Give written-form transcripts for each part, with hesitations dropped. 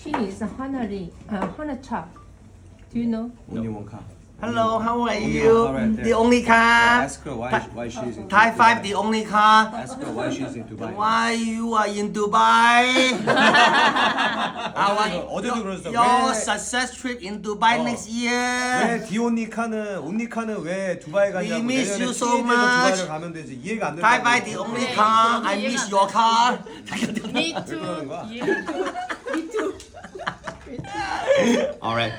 She is Hana Chap. Do you know? Only one car. Hello, how are Only you? one car right there. The only car. Ask her why she's in Thai 5, Dubai. the only car. Ask her why she's in Dubai. Why you are in Dubai? 어제도 그러셨어. Your success trip in Dubai next year. 왜 디오니카는 온니카는 왜 두바이 가냐고. We miss 내년에 you so 티에이드도 much. 두바이를 가면 되지. 이해가 안 Thai 5, 된다고. the only car. I miss your car. Me 왜 그러는 거야? Me too. Alright.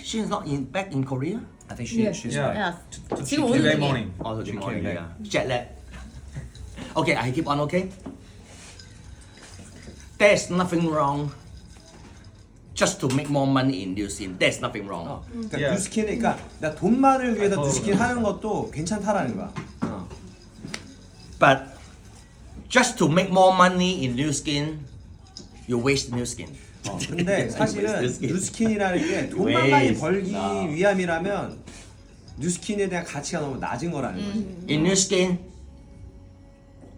She's not back in Korea? I think she's Yeah. Yeah. Today 지금 오늘 morning. Also She tomorrow, came back. yeah. Jet lag. Okay, I keep on, okay? There's nothing wrong just to make more money in New Zealand. There's nothing wrong. 그러니까 Yeah. 뉴스킨 그러니까 나 돈만을 위해서 뉴스킨 하는 것도 괜찮다라는 거야. But just to make more money in New Skin, you waste New Skin. 근데 사실은 뉴스킨. 뉴스킨이라는 게 돈만 많이 Waste. 벌기 위함이라면 뉴스킨에 대한 가치가 너무 낮은 거라는 거지. In New Skin,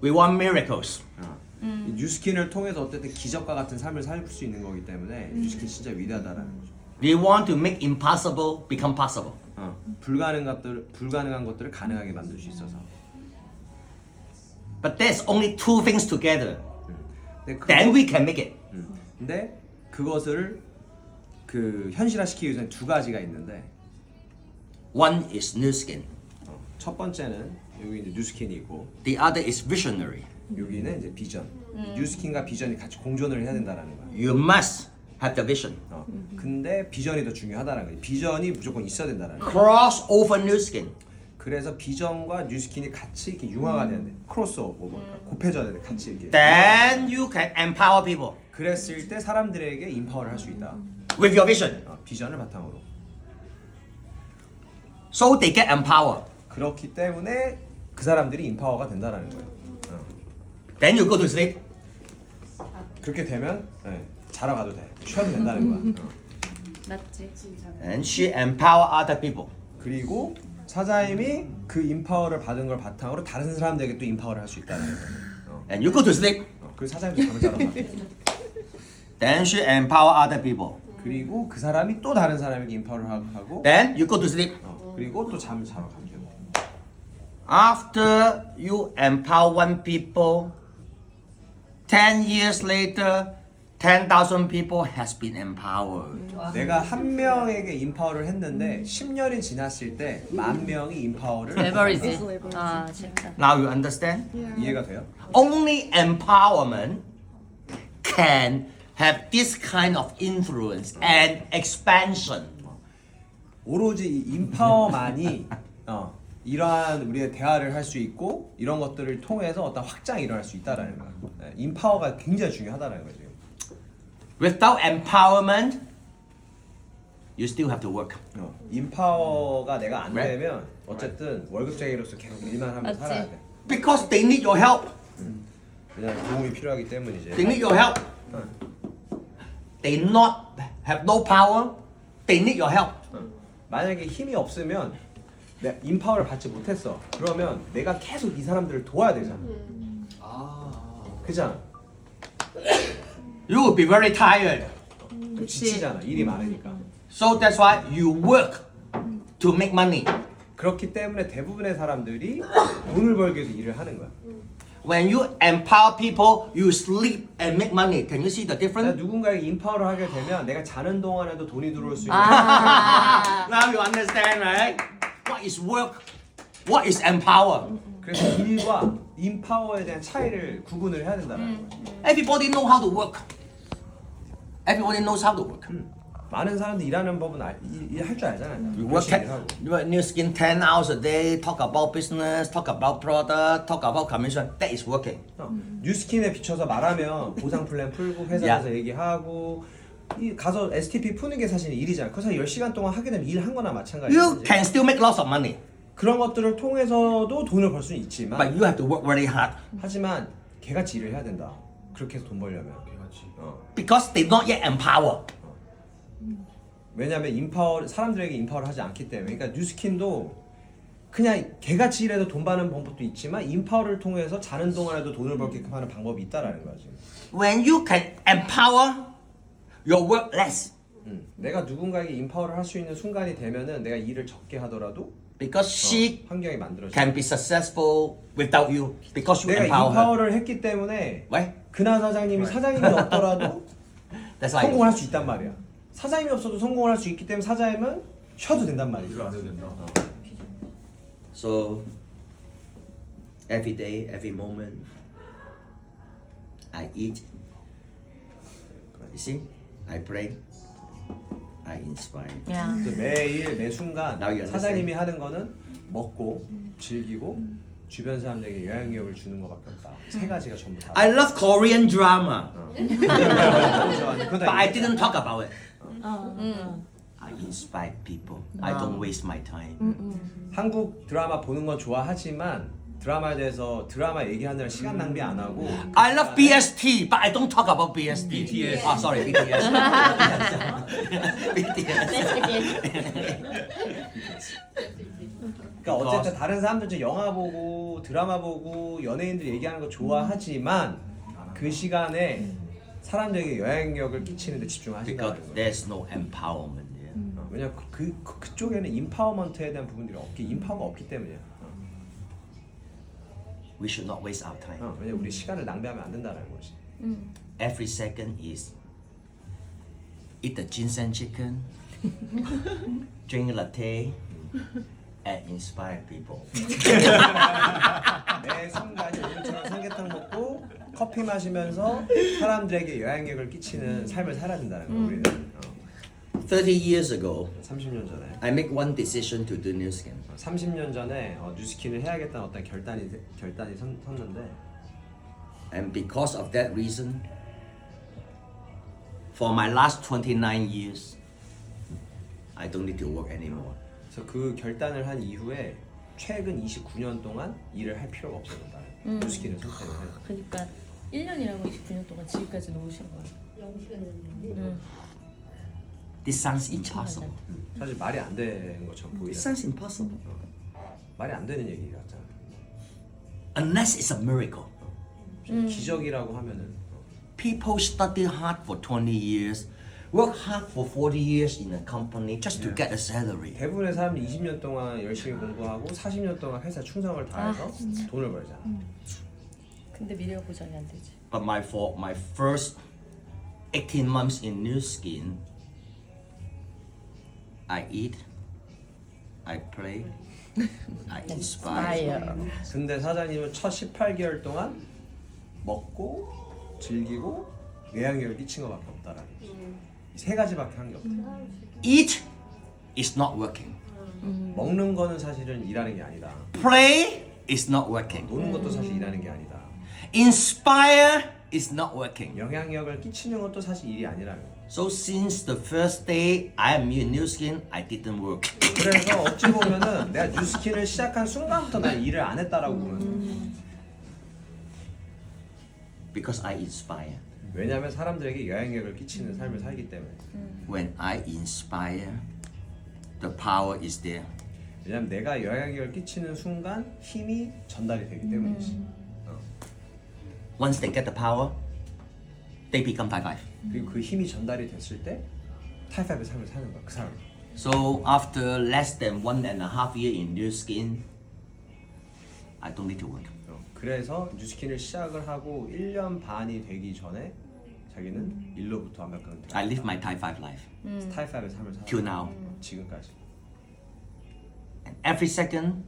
we want miracles. 이 뉴스킨을 통해서 어쨌든 기적과 같은 삶을 살 수 있는 거기 때문에 뉴스킨 진짜 위대하다라는 거죠. We want to make impossible become possible. 불가능한 것들을 가능하게 만들 수 있어서. But there's only two things together. 근데, Then we can make it. 근데 그것을 그 현실화시키기 위해서는 두 가지가 있는데 One is New Skin. 첫 번째는 여기 이제 뉴스킨이 있고 The other is visionary. 여기는 이제 비전. 뉴스킨과 비전이 같이 공존을 해야 된다라는 거야. You must have the vision. 근데 비전이 더 중요하다는 거야. 비전이 무조건 있어야 된다라는 거야. Cross over New Skin. 그래서 비전과 뉴스킨이 같이 이렇게 융화가 돼야 돼. 크로스오버 뭐랄까 곱해져야 돼. 같이 이렇게. Then you can empower people 그랬을 때 사람들에게 인파워를 할 수 있다. with your vision. 비전을 바탕으로. So they get empowered. 그렇기 때문에 그 사람들이 인파워가 된다라는 거예요. Then you go to sleep. 그렇게 되면 자러 가도 돼. 쉬어도 된다는 거야. 맞지? And she empower other people. 그리고 사자임이 그 인파워를 받은 걸 바탕으로 다른 사람들에게 또 인파워를 할 수 있다는 거예요. And you go to sleep. 그 사자임도 잠을 자러 가고. Then she empower other people. 그리고 그 사람이 또 다른 사람에게 인파워를 하고 Then you go to sleep. 그리고 또 잠을 자러 가죠. After you empower one people, 10 years later, 10,000 people has been empowered. 내가 한 명에게 인파워를 했는데 10년이 지났을 때 10,000명이 인파워를 레버리지. 아 진짜. Now you understand? 이해가 돼요? Only empowerment can have this kind of influence and expansion. 오로지 이 인파워만이 이러한 우리의 대화를 할 수 있고 이런 것들을 통해서 어떤 확장이 일어날 수 있다라는 거야. 인파워가 굉장히 중요하다라는 거죠. Without empowerment, you still have to work. 인파워가 내가 안 Right. 되면 어쨌든 월급쟁이로서 계속 일만 하면서 맞지. 살아야 돼. Because they need your help. 왜냐면 도움이 필요하기 때문이지. They need your help. They not have no power. They need your help. 만약에 힘이 없으면 내가 인파워를 받지 못했어. 그러면 내가 계속 이 사람들을 도와야 되잖아. 그잖아. You will be very tired. 지치잖아. 일이 많으니까. So that's why you work to make money. 그렇기 때문에 대부분의 사람들이 돈을 벌기 위해서 일을 하는 거야. When you empower people, you sleep and make money. Can you see the 내가 difference? 누군가에게 인파워를 하게 되면 내가 자는 동안에도 돈이 들어올 수 있는 Now you understand, right? What is work? What is empower? 그래서 일과 인파워에 대한 차이를 구분을 해야 된다는 거야. Everybody know how to work. Everybody knows how to work. 많은 사람들이 일하는 법은 일할 줄 알잖아. You work 열심히 일하고. you work New Skin 10 hours a day, talk about business, talk about product, talk about commission. That is working. 뉴스킨에 비춰서 말하면 보상 플랜 풀고 회사에서 얘기하고 가서 STP 푸는 게 사실 일이잖아. 그래서 10시간 동안 하게 되면 일한 거나 You 마찬가지지. can still make lots of money, 그런 것들을 통해서도 돈을 벌 수는 있지만 but you have to work very hard 하지만 개같이 일을 해야 된다. 그렇게 해서 돈 벌려면. because they not yet empowered. 왜냐하면 사람들에게 인파워를 하지 않기 때문에. 그러니까 뉴스킨도 그냥 개같이 일해도 돈 버는 방법도 있지만 인파워를 통해서 자는 동안에도 돈을 벌게끔 하는 방법이 있다라는 거지. When you can empower, your work less 내가 누군가에게 인파워를 할 수 있는 순간이 되면은 내가 일을 적게 하더라도 because she 환경이 만들어져. can be successful without you because you 내가 empower her. 인파워를 했기 때문에 Right? 그나 사장님이 사장님이 없더라도 That's like 성공을 할 수 있단 말이야. 사장님이 없어도 성공을 할 수 있기 때문에 사장님은 쉬어도 된단 말이지. 안 해도 된다. so every day, every moment I eat. You see? I pray. I inspire. Yeah. 그 매일 매 순간 Now you understand? 사장님이 하는 거는 먹고 즐기고 주변 사람들에게 영향력을 주는 것밖에 없다. 세 가지가 전부 다. I love Korean drama, 좋아하는 but I didn't talk about it. 어. I inspire people. I don't waste my time. 한국 드라마 보는 건 좋아하지만 드라마에 대해서 드라마 얘기하느라 시간 낭비 안 하고 I love BST, but I don't talk about BST. BTS. Ah, sorry, BTS. BTS. 그러니까 어쨌든 다른 사람들 영화 보고 드라마 보고 연예인들 얘기하는 거 좋아하지만 그 시간에 사람들에게 영향력을 끼치는 데 Because 집중하신다는 거예요. there's no empowerment here. 왜냐면 그쪽에는 인파워먼트에 대한 부분들이 인파워가 없기 때문이야. We should not waste our time. 왜냐면 우리 시간을 낭비하면 안 된다는 거지. Every second is eat the ginseng chicken, drink a latte, and inspire people. 매 순간이 오늘처럼 삼계탕 먹고 커피 마시면서 사람들에게 영향력을 끼치는 삶을 살아야 된다는 거야. 우리는 30 years ago, 30년 전에 I make one decision to do new skin. 30년 전에 뉴스킨을 해야겠다는 어떤 결단이 섰는데 And because of that reason, for my last 29 years, I don't need to work anymore. 그래서 그 결단을 한 이후에 최근 29년 동안 일을 할 필요가 없어졌다. 뉴스킨을 선택을 해서. 그러니까 1년이라고 29년 동안 지금까지 놓으신 거야. This sounds impossible. 사실 말이 안 되는 것처럼 This 보이잖아. sounds impossible. 말이 안 되는 얘기 같잖아. Unless it's a miracle. 기적이라고 하면은 People study hard for 20 years, work hard for 40 years in a company just to get a salary. 대부분의 사람들이 20년 동안 열심히 공부하고 40년 동안 회사 충성을 다해서 돈을 벌잖아. 근데 미래가 보장이 안 되지. But for my first 18 months in New Skin, I eat, I play, I inspire. 근데 사장님은 첫 18개월 동안 먹고 즐기고 영향력을 끼친 것밖에 없다라는 거지. 이세 가지밖에 한 게 없다. Eat is not working. 먹는 거는 사실은 일하는 게 아니다. Play is not working. 노는 것도 사실 일하는 게 아니다. Inspire is not working. 영향력을 끼치는 것도 사실 일이 아니라는 거야. So since the first day I am in New Skin, I didn't work. 그래서 어찌 보면은 내가 뉴스킨을 시작한 순간부터 난 일을 안 했다라고 보면 돼. Because I inspire. 왜냐하면 사람들에게 영향력을 끼치는 삶을 살기 때문에. When I inspire, the power is there. 왜냐하면 내가 영향력을 끼치는 순간 힘이 전달이 되기 때문이지. Once they get the power, they become Thai five. 그리고 그 힘이 전달이 됐을 때 타이파이브의 삶을 사는 거야. 그 사람. So after less than 1.5 year in New Skin, I don't need to work. 그래서 뉴스킨을 시작을 하고 1년 반이 되기 전에 자기는 일로부터 완벽한 I live my Thai five life 타이파이브의 삶을 살아. till now. 지금까지. And every second,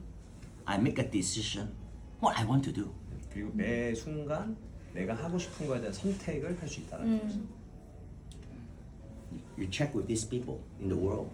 I make a decision what I want to do. 그리고 매 순간 내가 하고 싶은 거에 대한 선택을 할 수 있다는 거지. You check with these people in the world.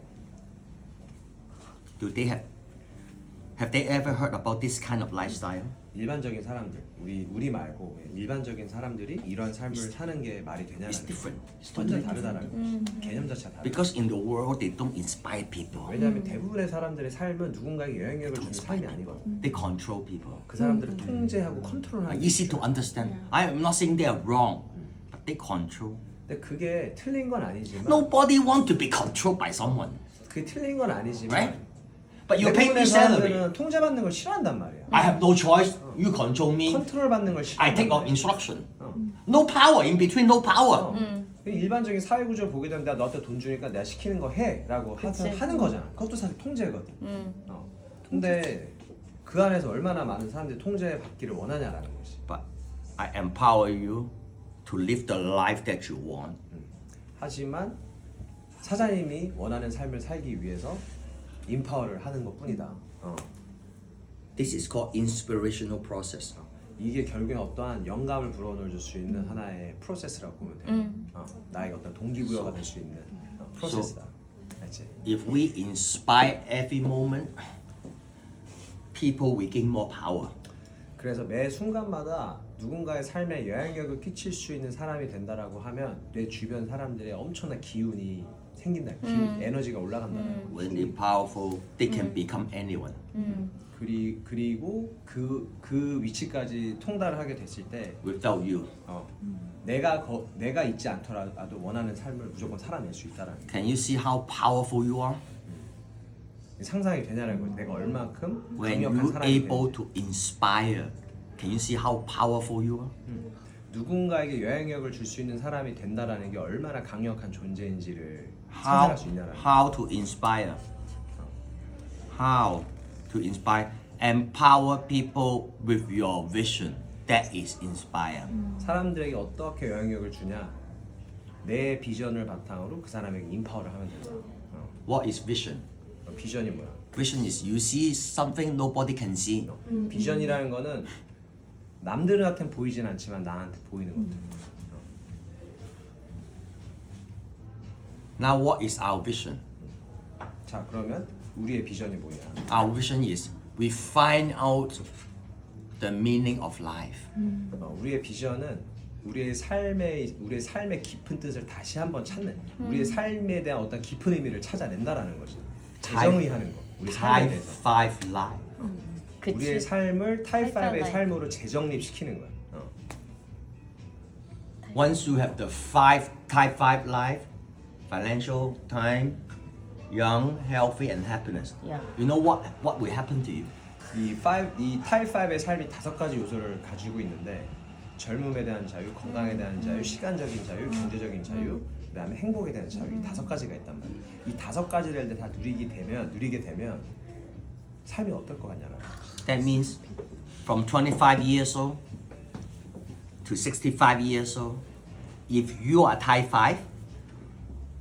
Do they have they ever heard about this kind of lifestyle? 일반적인 사람들, 우리 말고 일반적인 사람들이 이런 삶을 사는 게 말이 되냐는 It's different. It's 완전 totally different. 다르다는 거지. 개념 자체가 다르다. Because in the world they don't inspire people. 왜냐하면 대부분의 사람들의 삶은 누군가에게 영향력을 주는 삶이 아니거든. They control people. 그 사람들을 통제하고 컨트롤하는. Easy to understand. I am not saying they are wrong, but they control. 근데 그게 틀린 건 아니지만. Nobody want to be controlled by someone, 그게 틀린 건 아니지만. right? But you pay me 대부분의 salary. 사람들은 통제받는 걸 싫어한단 말이야. I have no choice. You control me. 컨트롤 받는 걸 싫어. I take on instruction. No power in between. No power. 일반적인 사회 구조 보게 되면 내가 너한테 돈 주니까 내가 시키는 거 해라고 그치. 하는 거잖아. 그것도 사실 통제거든. 근데 그 안에서 얼마나 많은 사람들이 통제받기를 원하냐라는 거지. But I empower you to live the life that you want. 하지만 사장님이 원하는 삶을 살기 위해서 인파워를 하는 것뿐이다. This is called inspirational process. 이게 결국엔 어떠한 영감을 불어넣을 수 있는 하나의 프로세스라고 보면 돼. 나에게 어떤 동기부여가 될 수 있는 프로세스다. 알지? If we inspire every moment, people will gain more power. 그래서 매 순간마다 누군가의 삶에 영향력을 끼칠 수 있는 사람이 된다라고 하면 내 주변 사람들의 엄청난 기운이 생긴다. 기운, 에너지가 올라간다는 거. When they're powerful, they can become anyone. 그리고 그 위치까지 통달을 하게 됐을 때 Without you, 내가 있지 않더라도 원하는 삶을 무조건 살아낼 수 있다라는 거. can you see how powerful you are? 상상이 되냐는 거지. 내가 얼만큼 When 강력한 you're 사람이 able 되는지. to inspire, can you see how powerful you are? 누군가에게 영향력을 줄 수 있는 사람이 된다라는 게 얼마나 강력한 존재인지를 How 상상할 수 있냐라는 거. how to inspire? How to inspire? Empower people with your vision. That is inspire. 사람들에게 어떻게 영향력을 주냐? 내 비전을 바탕으로 그 사람에게 인파워를 하면 된다. What is vision? 비전이 뭐야? Vision is you see something nobody can see. 비전이라는 거는 남들한테 보이진 않지만 나한테 보이는 것들. Now what is our vision? 자, 그러면 우리의 비전이 뭐냐? Our vision is we find out the meaning of life. 우리의 비전은 우리의 삶의 깊은 뜻을 다시 한번 찾는, 우리의 삶에 대한 어떤 깊은 의미를 찾아낸다라는 거지. 재정의하는 거. 우리 삶에 Type 대해서. 5 life. 우리의 삶을 타입 5의 라이프. 삶으로 재정립시키는 거야. Once you have the type 5 life, financial, time, young, healthy, and happiness. Yeah. You know what will happen to you? 이 타입 5의 삶이 5가지 요소를 가지고 있는데 젊음에 대한 자유, 건강에 대한 자유, 시간적인 자유, 경제적인 자유, 그다음에 행복에 대한 자유. 이 5가지가 있단 말이야. 이 5가지를 다 누리게 되면 삶이 어떨 것 같냐라. That means from 25 years old to 65 years old, if you are type 5,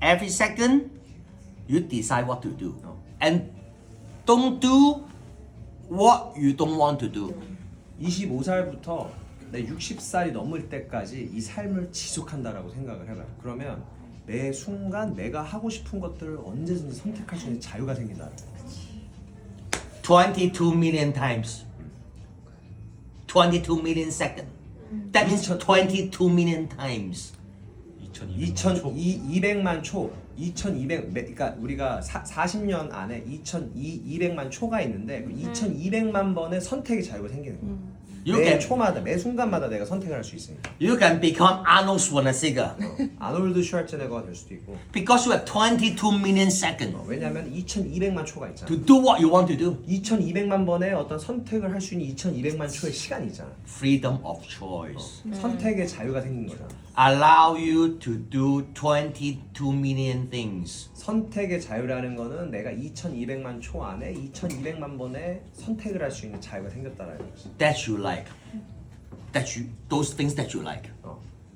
every second you decide what to do. And don't do what you don't want to do. 25살부터 내 60살이 넘을 때까지 이 삶을 지속한다라고 생각을 해봐요. 그러면 매 순간 내가 하고 싶은 것들을 언제든지 선택할 수 있는 자유가 생긴다. 22 million times. 22 million seconds. That means 22 million times. 200만 초, 2200, 그러니까 우리가 40년 안에 2200만 초가 있는데 그 2200만 번의 선택의 자유가 생기는 거야. 매 초마다, 매 순간마다 내가 선택을 할 수 있으니까. You can become Arnold Schwarzenegger 아놀드 슈왈츠네거가 될 수도 있고. because you have 22 million seconds 왜냐하면 2200만 초가 있잖아. to do what you want to do. 2200만 번의 어떤 선택을 할 수 있는 2200만 초의 시간이 있잖아. Freedom of choice. 선택의 자유가 생긴 거잖아. Allow you to do 22 million things. 선택의 자유라는 거는 내가 2200만 초 안에 2200만 번의 선택을 할 수 있는 자유가 생겼다라는 거지. That you like. Those things that you like.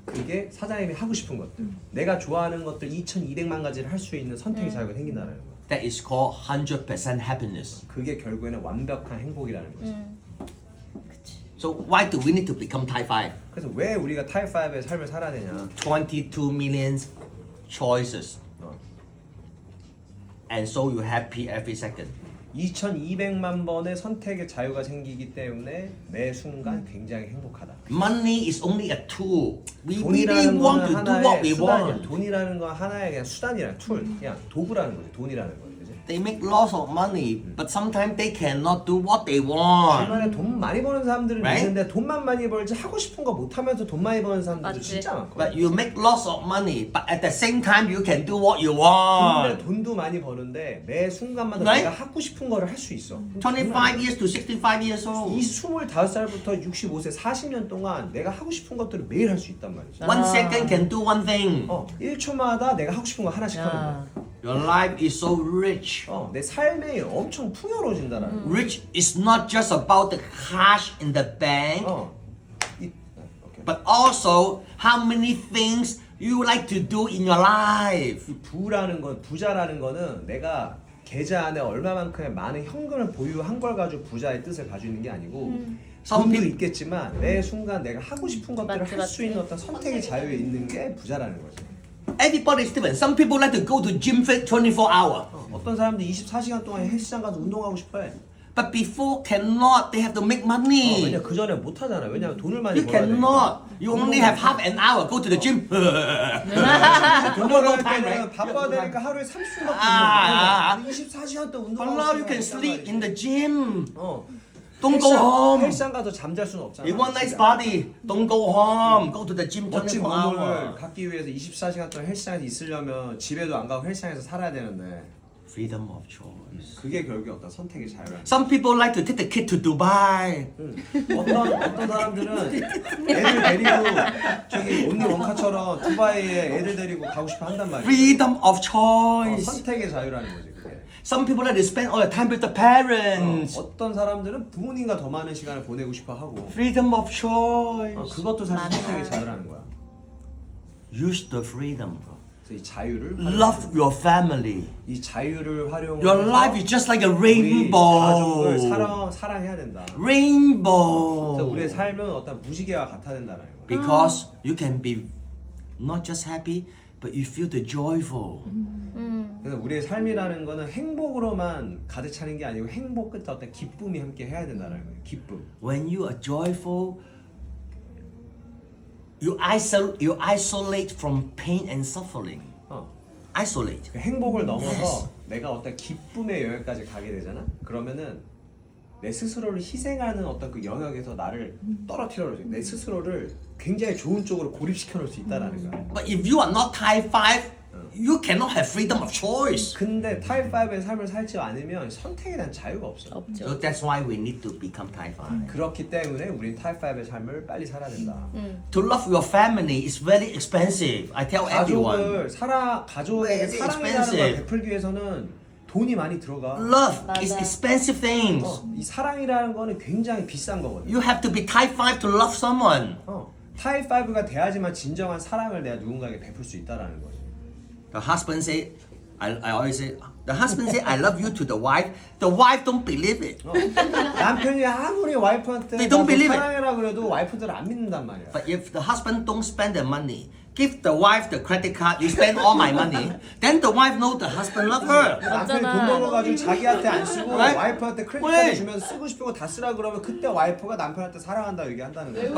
그게 사장님이 하고 싶은 것들, 내가 좋아하는 것들 2200만 가지를 할 수 있는 선택의 자유가 생긴다는 거. That is called 100% happiness. 그게 결국에는 완벽한 행복이라는 거지. So why do we need to become type 5? 그래서 왜 우리가 타입 5의 삶을 살아야 되냐? 22 million choices. And so you happy every second. 2200만 번의 선택의 자유가 생기기 때문에 매 순간 굉장히 행복하다. Money is only a tool. We really 돈이라는 want 거는 to do what 하나의 we 수단이야. want. 돈이라는 건 하나의 그냥 수단이라 툴, 그냥 도구라는 거지. 돈이라는 거, 그지? they make lots of money, but sometimes they cannot do what they want. 주말에 돈 많이 버는 사람들은 Right? 있는데 돈만 많이 벌지 하고 싶은 거 못 하면서 돈 많이 버는 사람들도 맞지. 진짜 많거든. But you make lots of money, but at the same time you can do what you 근데 want. 돈도 많이 버는데 매 순간마다 Right? 내가 하고 싶은 거를 할 수 있어. 25 years to 65 years 이 old. 25살부터 65세 40년 동안 내가 하고 싶은 것들을 매일 할 수 있단 말이지. 1 second can do one thing. 1초마다 내가 하고 싶은 거 하나씩 하면 아, 돼. Your life is so rich. 내 삶이 엄청 풍요로워진다라는 거야. Rich is not just about the cash in the bank, 오케이. but also how many things you like to do in your life. 이 부자라는 거는 내가 계좌 안에 얼마만큼의 많은 현금을 보유한 걸 가지고 부자의 뜻을 가지고 있는 게 아니고 돈도 있겠지만 매 순간 내가 하고 싶은 것들을 맞지, 할 수 맞지. 있는 어떤 선택의 자유에 있는 게 부자라는 거지. Everybody is different. Some people like to go to gym for 24 hours. 어떤 사람들이 24시간 동안 헬스장 가서 운동하고 싶어해. But before cannot, they have to make money. 왜냐 그 전에 못 하잖아. 왜냐면 돈을 많이 You 벌어야 cannot. 되니까. You only have half an hour. Go to the gym. 돈 벌어야 time, 때는 right? 바빠야 되니까 하루에 30분밖에 아, 못 24시간 동안 운동. But now you can sleep in the gym. 어. Don't go home. 헬스장 가서 잠잘 수는 없잖아. You want nice body? Don't go home. Go to the gym 멋진 24 몸을 hours. 갖기 위해서 24시간 동안 헬스장에서 있으려면 집에도 안 가고 헬스장에서 살아야 되는데 Freedom of choice. 그게 결국에 어떤 선택의 자유라는 Some people like to take the kid to Dubai. 어떤 사람들은 애들 데리고 저기 온리 원카처럼 두바이에 애들 데리고 가고 싶어 한단 말이야. Freedom of choice. 선택의 자유라는 거지 그게. Some people like to spend all the time with the parents. 어떤 사람들은 부모님과 더 많은 시간을 보내고 싶어 하고 Freedom of choice. 그것도 사실 선택의 자유라는 거야. Use the freedom. 그래서 이 자유를 Love your family. 이 자유를 활용해서 Your life is just like a 우리 가족을 rainbow. 사랑해야 된다. 그래서 Rainbow. 우리의 삶은 어떤 무지개와 같아야 된다는 거야. Because you can be not just happy, but you feel the joyful. 그래서 우리의 삶이라는 거는 행복으로만 가득 차는 게 아니고 행복 끝에 어떤 기쁨이 함께 해야 된다는 거예요. 기쁨. When you are joyful, you isolate from pain and suffering. Isolate. 그 행복을 넘어서 내가 어떤 기쁨의 영역까지 가게 되잖아. 그러면은 내 스스로를 희생하는 어떤 그 영역에서 나를 떨어뜨려 놓지. 내 스스로를 굉장히 좋은 쪽으로 고립시켜 놓을 수 있다라는 거야. But if you are not Type 5, you cannot have freedom of choice. 근데 타입 5의 삶을 살지 않으면 선택에 대한 자유가 없어. So 없죠. that's why we need to become Type 5. 그렇기 때문에 우린 타입 5의 삶을 빨리 살아야 된다. To love your family is very expensive. I tell everyone. 가족에게 Very 사랑이라는 걸 expensive. 베풀기 위해서는 돈이 많이 들어가. Love is 맞아. expensive things. 이 사랑이라는 거는 굉장히 비싼 거거든. You have to be Type 5 to love someone. 타입 5가 돼야지만 진정한 사랑을 내가 누군가에게 베풀 수 있다라는 거지. The husband say, I always say, the husband say I love you to the wife. The wife don't believe it. 남편이 아무리 와이프한테 They don't 나도 believe it. 사랑해라 그래도 와이프들은 안 믿는단 말이야. But if the husband don't spend the money, give the wife the credit card, you spend all my money, then the wife know the husband love her. 남편이 맞잖아. 돈 벌어가지고 자기한테 안 쓰고 Right? 와이프한테 크레딧 왜? 카드 주면서 쓰고 싶은 거 다 쓰라 그러면 그때 와이프가 남편한테 사랑한다 얘기한다는 거야.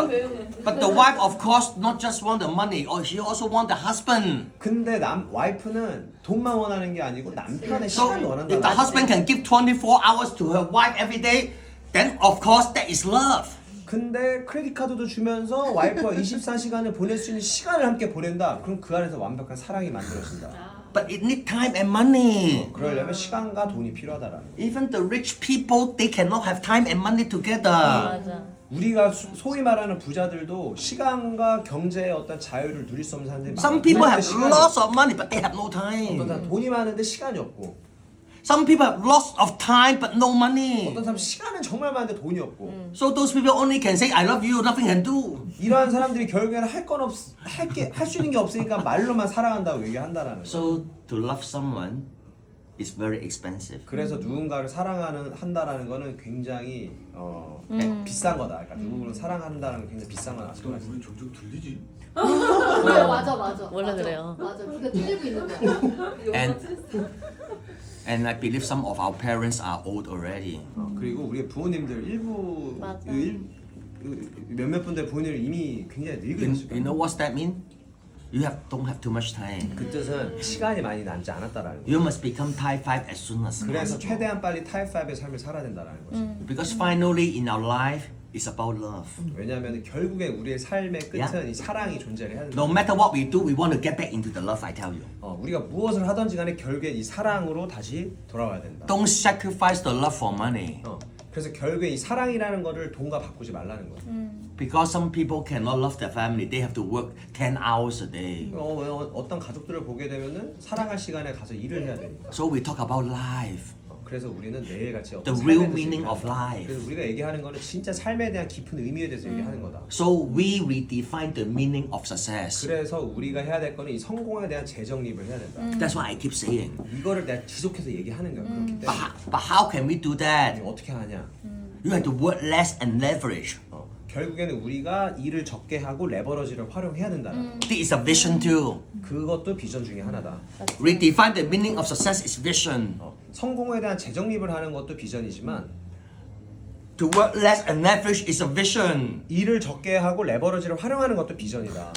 But the wife, of course, not just want the money, or she also want the husband. 근데 와이프는 돈만 원하는 게 아니고 남편의 So 시간을 if 원한다. the husband can give 24 hours to her wife every day, then of course that is love. 근데 크레딧 카드도 주면서 와이프와 24시간을 보낼 수 있는 시간을 함께 보낸다. 그럼 그 안에서 완벽한 사랑이 만들어진다. But it need time and money. 그러려면 시간과 돈이 필요하다라는 거. Even the rich people, they cannot have time and money together. 맞아. 우리가 소위 말하는 부자들도 시간과 경제의 어떤 자유를 누릴 수 없는 사람들이 많아. Some people have 시간이 lots of money, but they have no 어떤 time. 사람 돈이 많은데 시간이 없고, Some people have lots of time, but no money. 어떤 사람 시간은 정말 많은데 돈이 없고. So those people only can say I love you, nothing can do. 이러한 사람들이 결국에는 할 수 있는 게 없으니까 말로만 사랑한다고 얘기한다라는 거. So to love someone is very expensive. 그래서 누군가를 한다라는 거는 굉장히 비싼 거다. 그러니까 누구를 사랑한다는 건 굉장히 비싼 거다. 우리 종종 들리지? 그래 맞아. 원래 맞아. 그래요. 맞아. 그러니까 틀리고 있는 거야. And I believe some of our parents are old already. 그리고 우리 부모님들 일부 맞아. 몇몇 분들 부모님들 이미 굉장히 늙으셨을 You know 거예요. what's that mean? don't have too much time. 그 뜻은 시간이 많이 남지 않았다라는 거예요. You must become type 5 as soon as 그래서 possible. 최대한 빨리 타입 5의 삶을 살아야 된다라는 거죠. Because finally in our life, it's about love. 왜냐하면 결국에 우리의 삶의 끝은 Yeah. 이 사랑이 존재를 해야 된다. No matter what we do, we want to get back into the love, I tell you. 우리가 무엇을 하든지 간에 결국에 이 사랑으로 다시 돌아와야 된다. Don't sacrifice the love for money. 그래서 결국에 이 사랑이라는 거를 돈과 바꾸지 말라는 거예요. Because some people cannot love their family. They have to work 10 hours a day. 어떤 가족들을 보게 되면은 사랑할 시간에 가서 일을 해야 되니까. So we talk about life. 그래서 우리는 매일같이 The 어떤 real 삶에 대해서 meaning of 얘기하는 거야. life. 그래서 우리가 얘기하는 거는 진짜 삶에 대한 깊은 의미에 대해서 얘기하는 거다. So we redefine the meaning of success. 그래서 우리가 해야 될 거는 이 성공에 대한 재정립을 해야 된다. That's what I keep saying. 이거를 내가 지속해서 얘기하는 거야. 그렇기 때문에 But how can we do that? 어떻게 하냐? You have to work less and leverage. 결국에는 우리가 일을 적게 하고 레버러지를 활용해야 된다. This is a vision too. 그것도 비전 중에 하나다. Redefine the meaning of success is vision. 성공에 대한 재정립을 하는 것도 비전이지만 To work less and leverage is a vision. 일을 적게 하고 레버러지를 활용하는 것도 비전이다.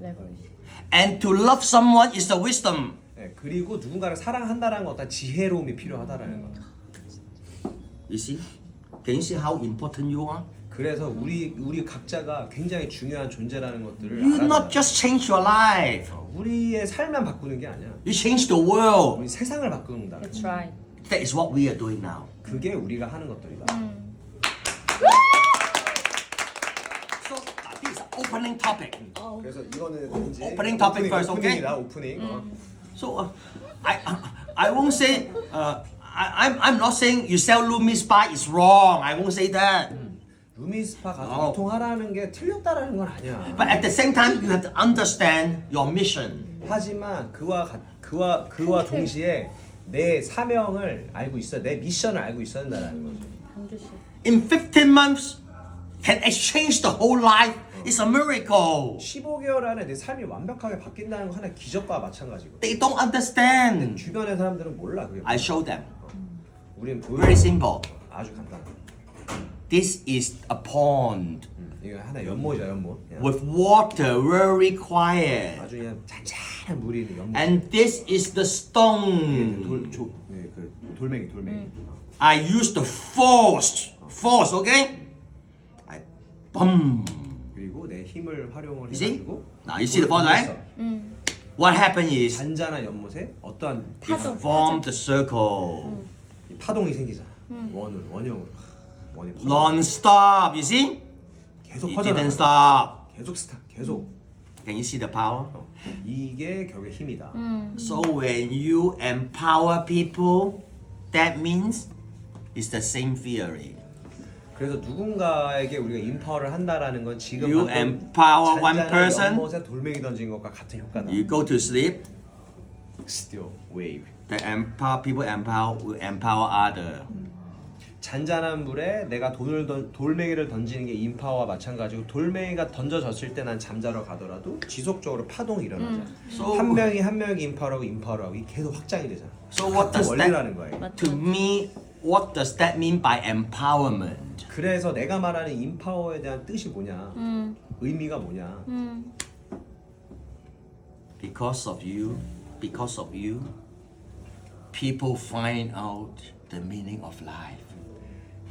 레버리지. And to love someone is the wisdom. 네, 그리고 누군가를 사랑한다라는 건 어떤 지혜로움이 필요하다라는 거. You see? Can you see how important you are? 그래서 우리 각자가 굉장히 중요한 존재라는 것들을 You 알아야 not 된다. just change your life. 우리의 삶만 바꾸는 게 아니야. You change the world. 우리 세상을 바꾸는다. That's right. That is what we are doing now. 그게 우리가 하는 것들이다. So this is opening topic. 그래서 이거는 이제 Opening topic first, okay? 오프닝이다. 오프닝. So I won't say I'm not saying you sell Lumi Spa is wrong. I won't say that. 루미스파 가서 유통하라는 게 틀렸다라는 건 아니야. But at the same time, you have to understand your mission. 하지만 그와 동시에 내 사명을 알고 있어, 내 미션을 알고 있어야 된다는 거죠. 반드시. In 15 months, can exchange the whole life. It's a miracle. 15개월 안에 내 삶이 완벽하게 바뀐다는 건 하나의 기적과 마찬가지고. They don't understand. 주변의 사람들은 몰라 그게. I show them. 우리는 보여. Very simple. 아주 간단. This is a pond 이거 하나 연못이야 연못. 그냥 with water, very quiet. 아주 그냥 잔잔한 물이 있는 연못. And this is the stone. 돌멩이. I use the force, okay? I boom. 그리고 내 힘을 활용을 You see? 해가지고. Now you see the pond, right? What happened is 잔잔한 연못에 어떠한 it formed the circle 이 파동이 생기잖아. 원형으로. 원이 파동. non-stop. You see? 계속 It 퍼져나. didn't stop. 계속. Can you see the power? 이게 결국에 힘이다. So when you empower people, that means it's the same theory. 그래서 누군가에게 우리가 인파워를 한다라는 건 지금 You 방금 empower one 잔잔한 person. 연못에 돌멩이 던진 것과 같은 효과다. You go to sleep, Still wave. the empower people will empower other. 잔잔한 물에 내가 돌멩이를 던지는 게 인파워와 마찬가지고 돌멩이가 던져졌을 때 난 잠자러 가더라도 지속적으로 파동이 일어나잖아. So- 한 명이 인파워를 하고 이게 계속 확장이 되잖아. So what 같은 does 원리라는 거예요. that? To me, what does that mean by empowerment? 그래서 내가 말하는 인파워에 대한 뜻이 뭐냐? 의미가 뭐냐? Because of you, people find out the meaning of life.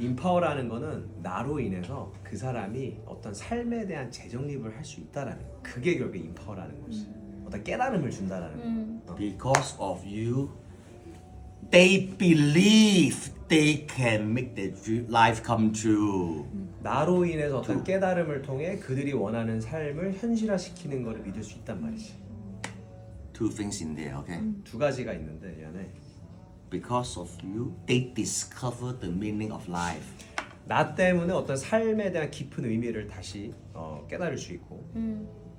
인파워라는 거는 나로 인해서 그 사람이 어떤 삶에 대한 재정립을 할 수 있다라는 거. 그게 결국 인파워라는 것이. 어떤 깨달음을 준다라는 거. Because of you, they believe they can make their life come true. 나로 인해서 어떤 깨달음을 통해 그들이 원하는 삶을 현실화시키는 것을 믿을 수 있단 말이지. Two things in there, okay? 두 가지가 있는데 이 안에 Because of you, they discover the meaning of life. 나 때문에 어떤 삶에 대한 깊은 의미를 다시 깨달을 수 있고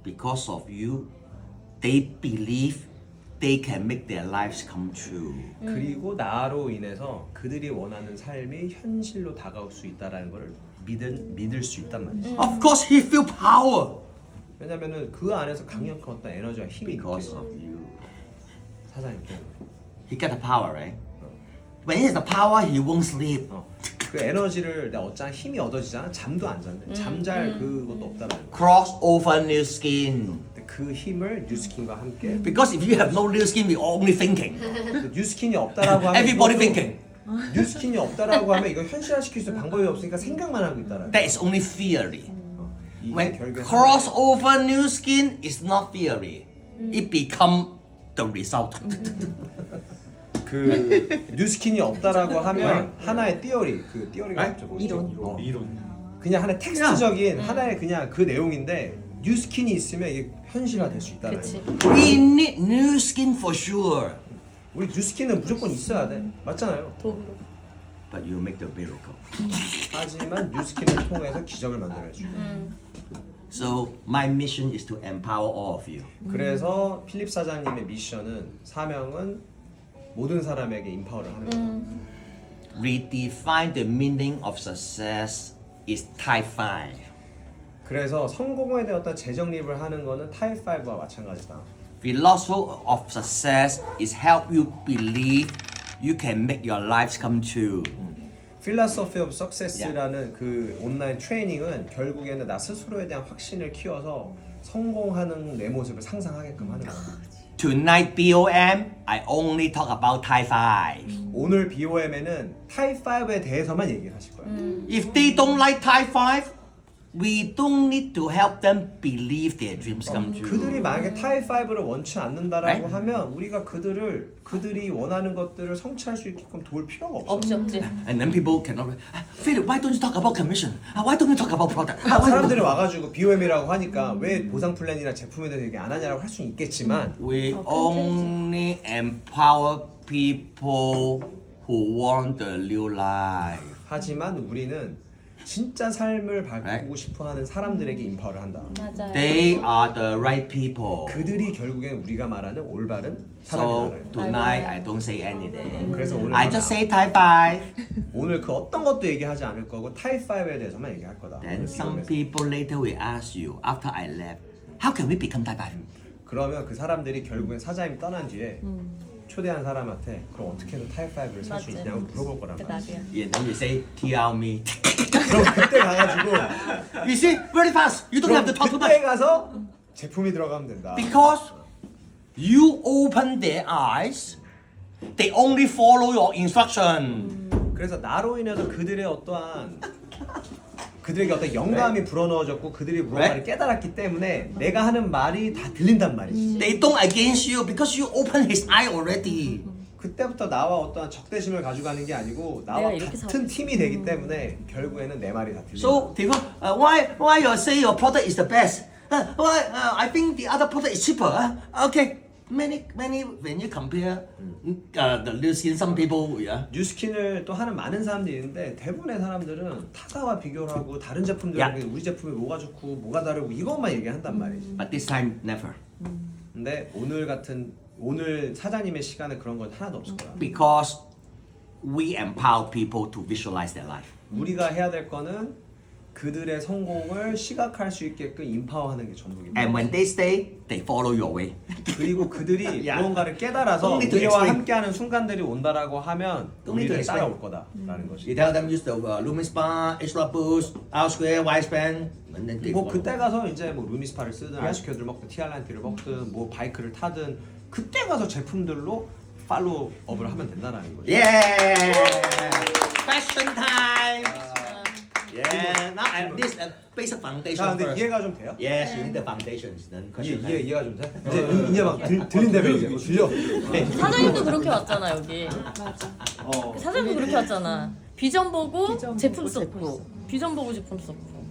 Because of you, they believe they can make their lives come true. 그리고 나로 인해서 그들이 원하는 삶이 현실로 다가올 수 있다라는 것을 믿을 수 있단 말이지. Of course, he feel power. 왜냐면은 그 안에서 강력한 어떤 에너지와 힘이 Because 느껴져. of you. 사장님 때문에. He got the power, right? When he has the power, he won't sleep. 그 에너지를 내가 얻잖아. 힘이 얻어지잖아. 잠도 안 잤네. 잠잘 그것도 없다라는 거. Crossover new skin. 그 힘을 뉴스킨과 함께 Because if you have no new skin, we're only thinking. 그 뉴스킨이 없다라고 하면 Everybody 이것도 thinking. 뉴스킨이 없다라고 하면 이거 현실화시킬 수 있는 방법이 없으니까 생각만 하고 있다라는 That is only theory. 이게 When 결국에 crossover new skin is not theory, it become the result. 그 뉴스킨이 없다라고 하면 하나의 띠어리 그 띠어리가 네? 갑자기 뭐지? 이론. 이론. 그냥 하나의 텍스트적인 하나의 그냥 그 내용인데 뉴스킨이 있으면 이게 현실화될 수 있다는 그치. 거. We need new skin for sure. 우리 뉴스킨은 무조건 있어야 돼. 맞잖아요. 도구로. But you make the miracle. 하지만 뉴스킨을 통해서 기적을 만들어야죠. So my mission is to empower all of you. 그래서 필립 사장님의 미션은 사명은 모든 사람에게 인파워를 하는 거예요. Redefine the meaning of success is type 5. 그래서 성공에 대한 어떤 재정립을 하는 거는 타입 5와 마찬가지다. Philosophy of success is help you believe you can make your lives come true. Philosophy of Success라는 그 온라인 트레이닝은 결국에는 나 스스로에 대한 확신을 키워서 성공하는 내 모습을 상상하게끔 하는 거야. Tonight BOM, I only talk about type 5. 오늘 BOM에는 타입 5에 대해서만 얘기를 하실 거예요. If they don't like type 5, we don't need to help them believe their dreams come true. 그들이 만약에 타입 5를 원치 않는다라고 네? 하면 우리가 그들이 원하는 것들을 성취할 수 있게끔 도울 필요가 없어. 없지. And then people cannot. Philip, why don't you talk about commission? Why don't you talk about product? Why don't 사람들이 와가지고 BOM이라고 하니까 왜 보상 플랜이나 제품에 대해서 얘기 안 하냐라고 할 수는 있겠지만 We only empower people who want the new life. 하지만 우리는 진짜 삶을 바꾸고 싶어하는 사람들에게 인파워를 한다. 맞아요. They are the right people. 그들이 결국엔 우리가 말하는 올바른 So 사람이라는 거예요. tonight I don't say anything. 그래서 오늘 I just say type 5. 오늘 그 어떤 것도 얘기하지 않을 거고 타입 5에 대해서만 얘기할 거다. Then 오늘 some 비교해서. people later will ask you after I left, how can we become type 5? 그러면 그 사람들이 결국엔 사장님이 떠난 뒤에 초대한 사람한테 그럼 어떻게든 타입 5를 살 수 맞아. 있냐고 물어볼 거란 그 말이야. 답이야. Yeah, then you say TR me. 그럼 그때 가가지고 You see, very fast. You don't have to talk too 그때 much. 가서 제품이 들어가면 된다. Because you open their eyes, they only follow your instruction. 그래서 나로 인해서 그들의 그들에게 어떤 영감이 불어넣어졌고 그들이 무언가를 깨달았기 때문에 내가 하는 말이 다 들린단 말이지. They don't against you because you open his eye already. 그때부터 나와 어떠한 적대심을 가지고 게 아니고 나와 내가 이렇게 같은 팀이 되기 때문에 결국에는 내 말이 다 들린다. So people, why you say your product is the best? Why I think the other product is cheaper? Okay, many when you compare the new skin, some people 뉴스킨을 또 하는 많은 사람들이 있는데 대부분의 사람들은 타사와 비교를 하고 다른 제품들 야. 우리 제품이 뭐가 좋고 뭐가 다르고 이것만 얘기한단 말이지. but this time never. 근데 오늘 사장님의 시간에 그런 건 하나도 없을 거야. Because we empower people to visualize their life. 우리가 해야 될 거는 그들의 성공을 시각할 수 있게끔 인파워하는 게 전부입니다. And when they stay, they follow your way. 그리고 그들이 야. 무언가를 깨달아서 Don't need to 우리와 explain. 함께하는 순간들이 온다라고 하면 Don't need to 우리를 explain. 따라올 거다라는 거지. You tell them use the Lumis Bar, Extra Boost, R Square, Y Span, and then they 뭐 follow. 그때 가서 이제 뭐 루미스파를 쓰든 아이스큐어를 먹든 티알란티를 먹든 뭐 바이크를 타든 그때 가서 제품들로 팔로우업을 하면 된다는 거죠. Yeah! Fashion time! Yeah, now at this basic foundation 자, 근데 first. 이해가 좀 돼요? Yes, you need the foundations. Then question time. 이해가 좀 돼? 이제 막 들린다며 이제 뭐 들려? 사장님도 그렇게 왔잖아 여기. 사장님도 그렇게 왔잖아. 비전 보고 제품 썼고, 비전 보고 제품 썼고.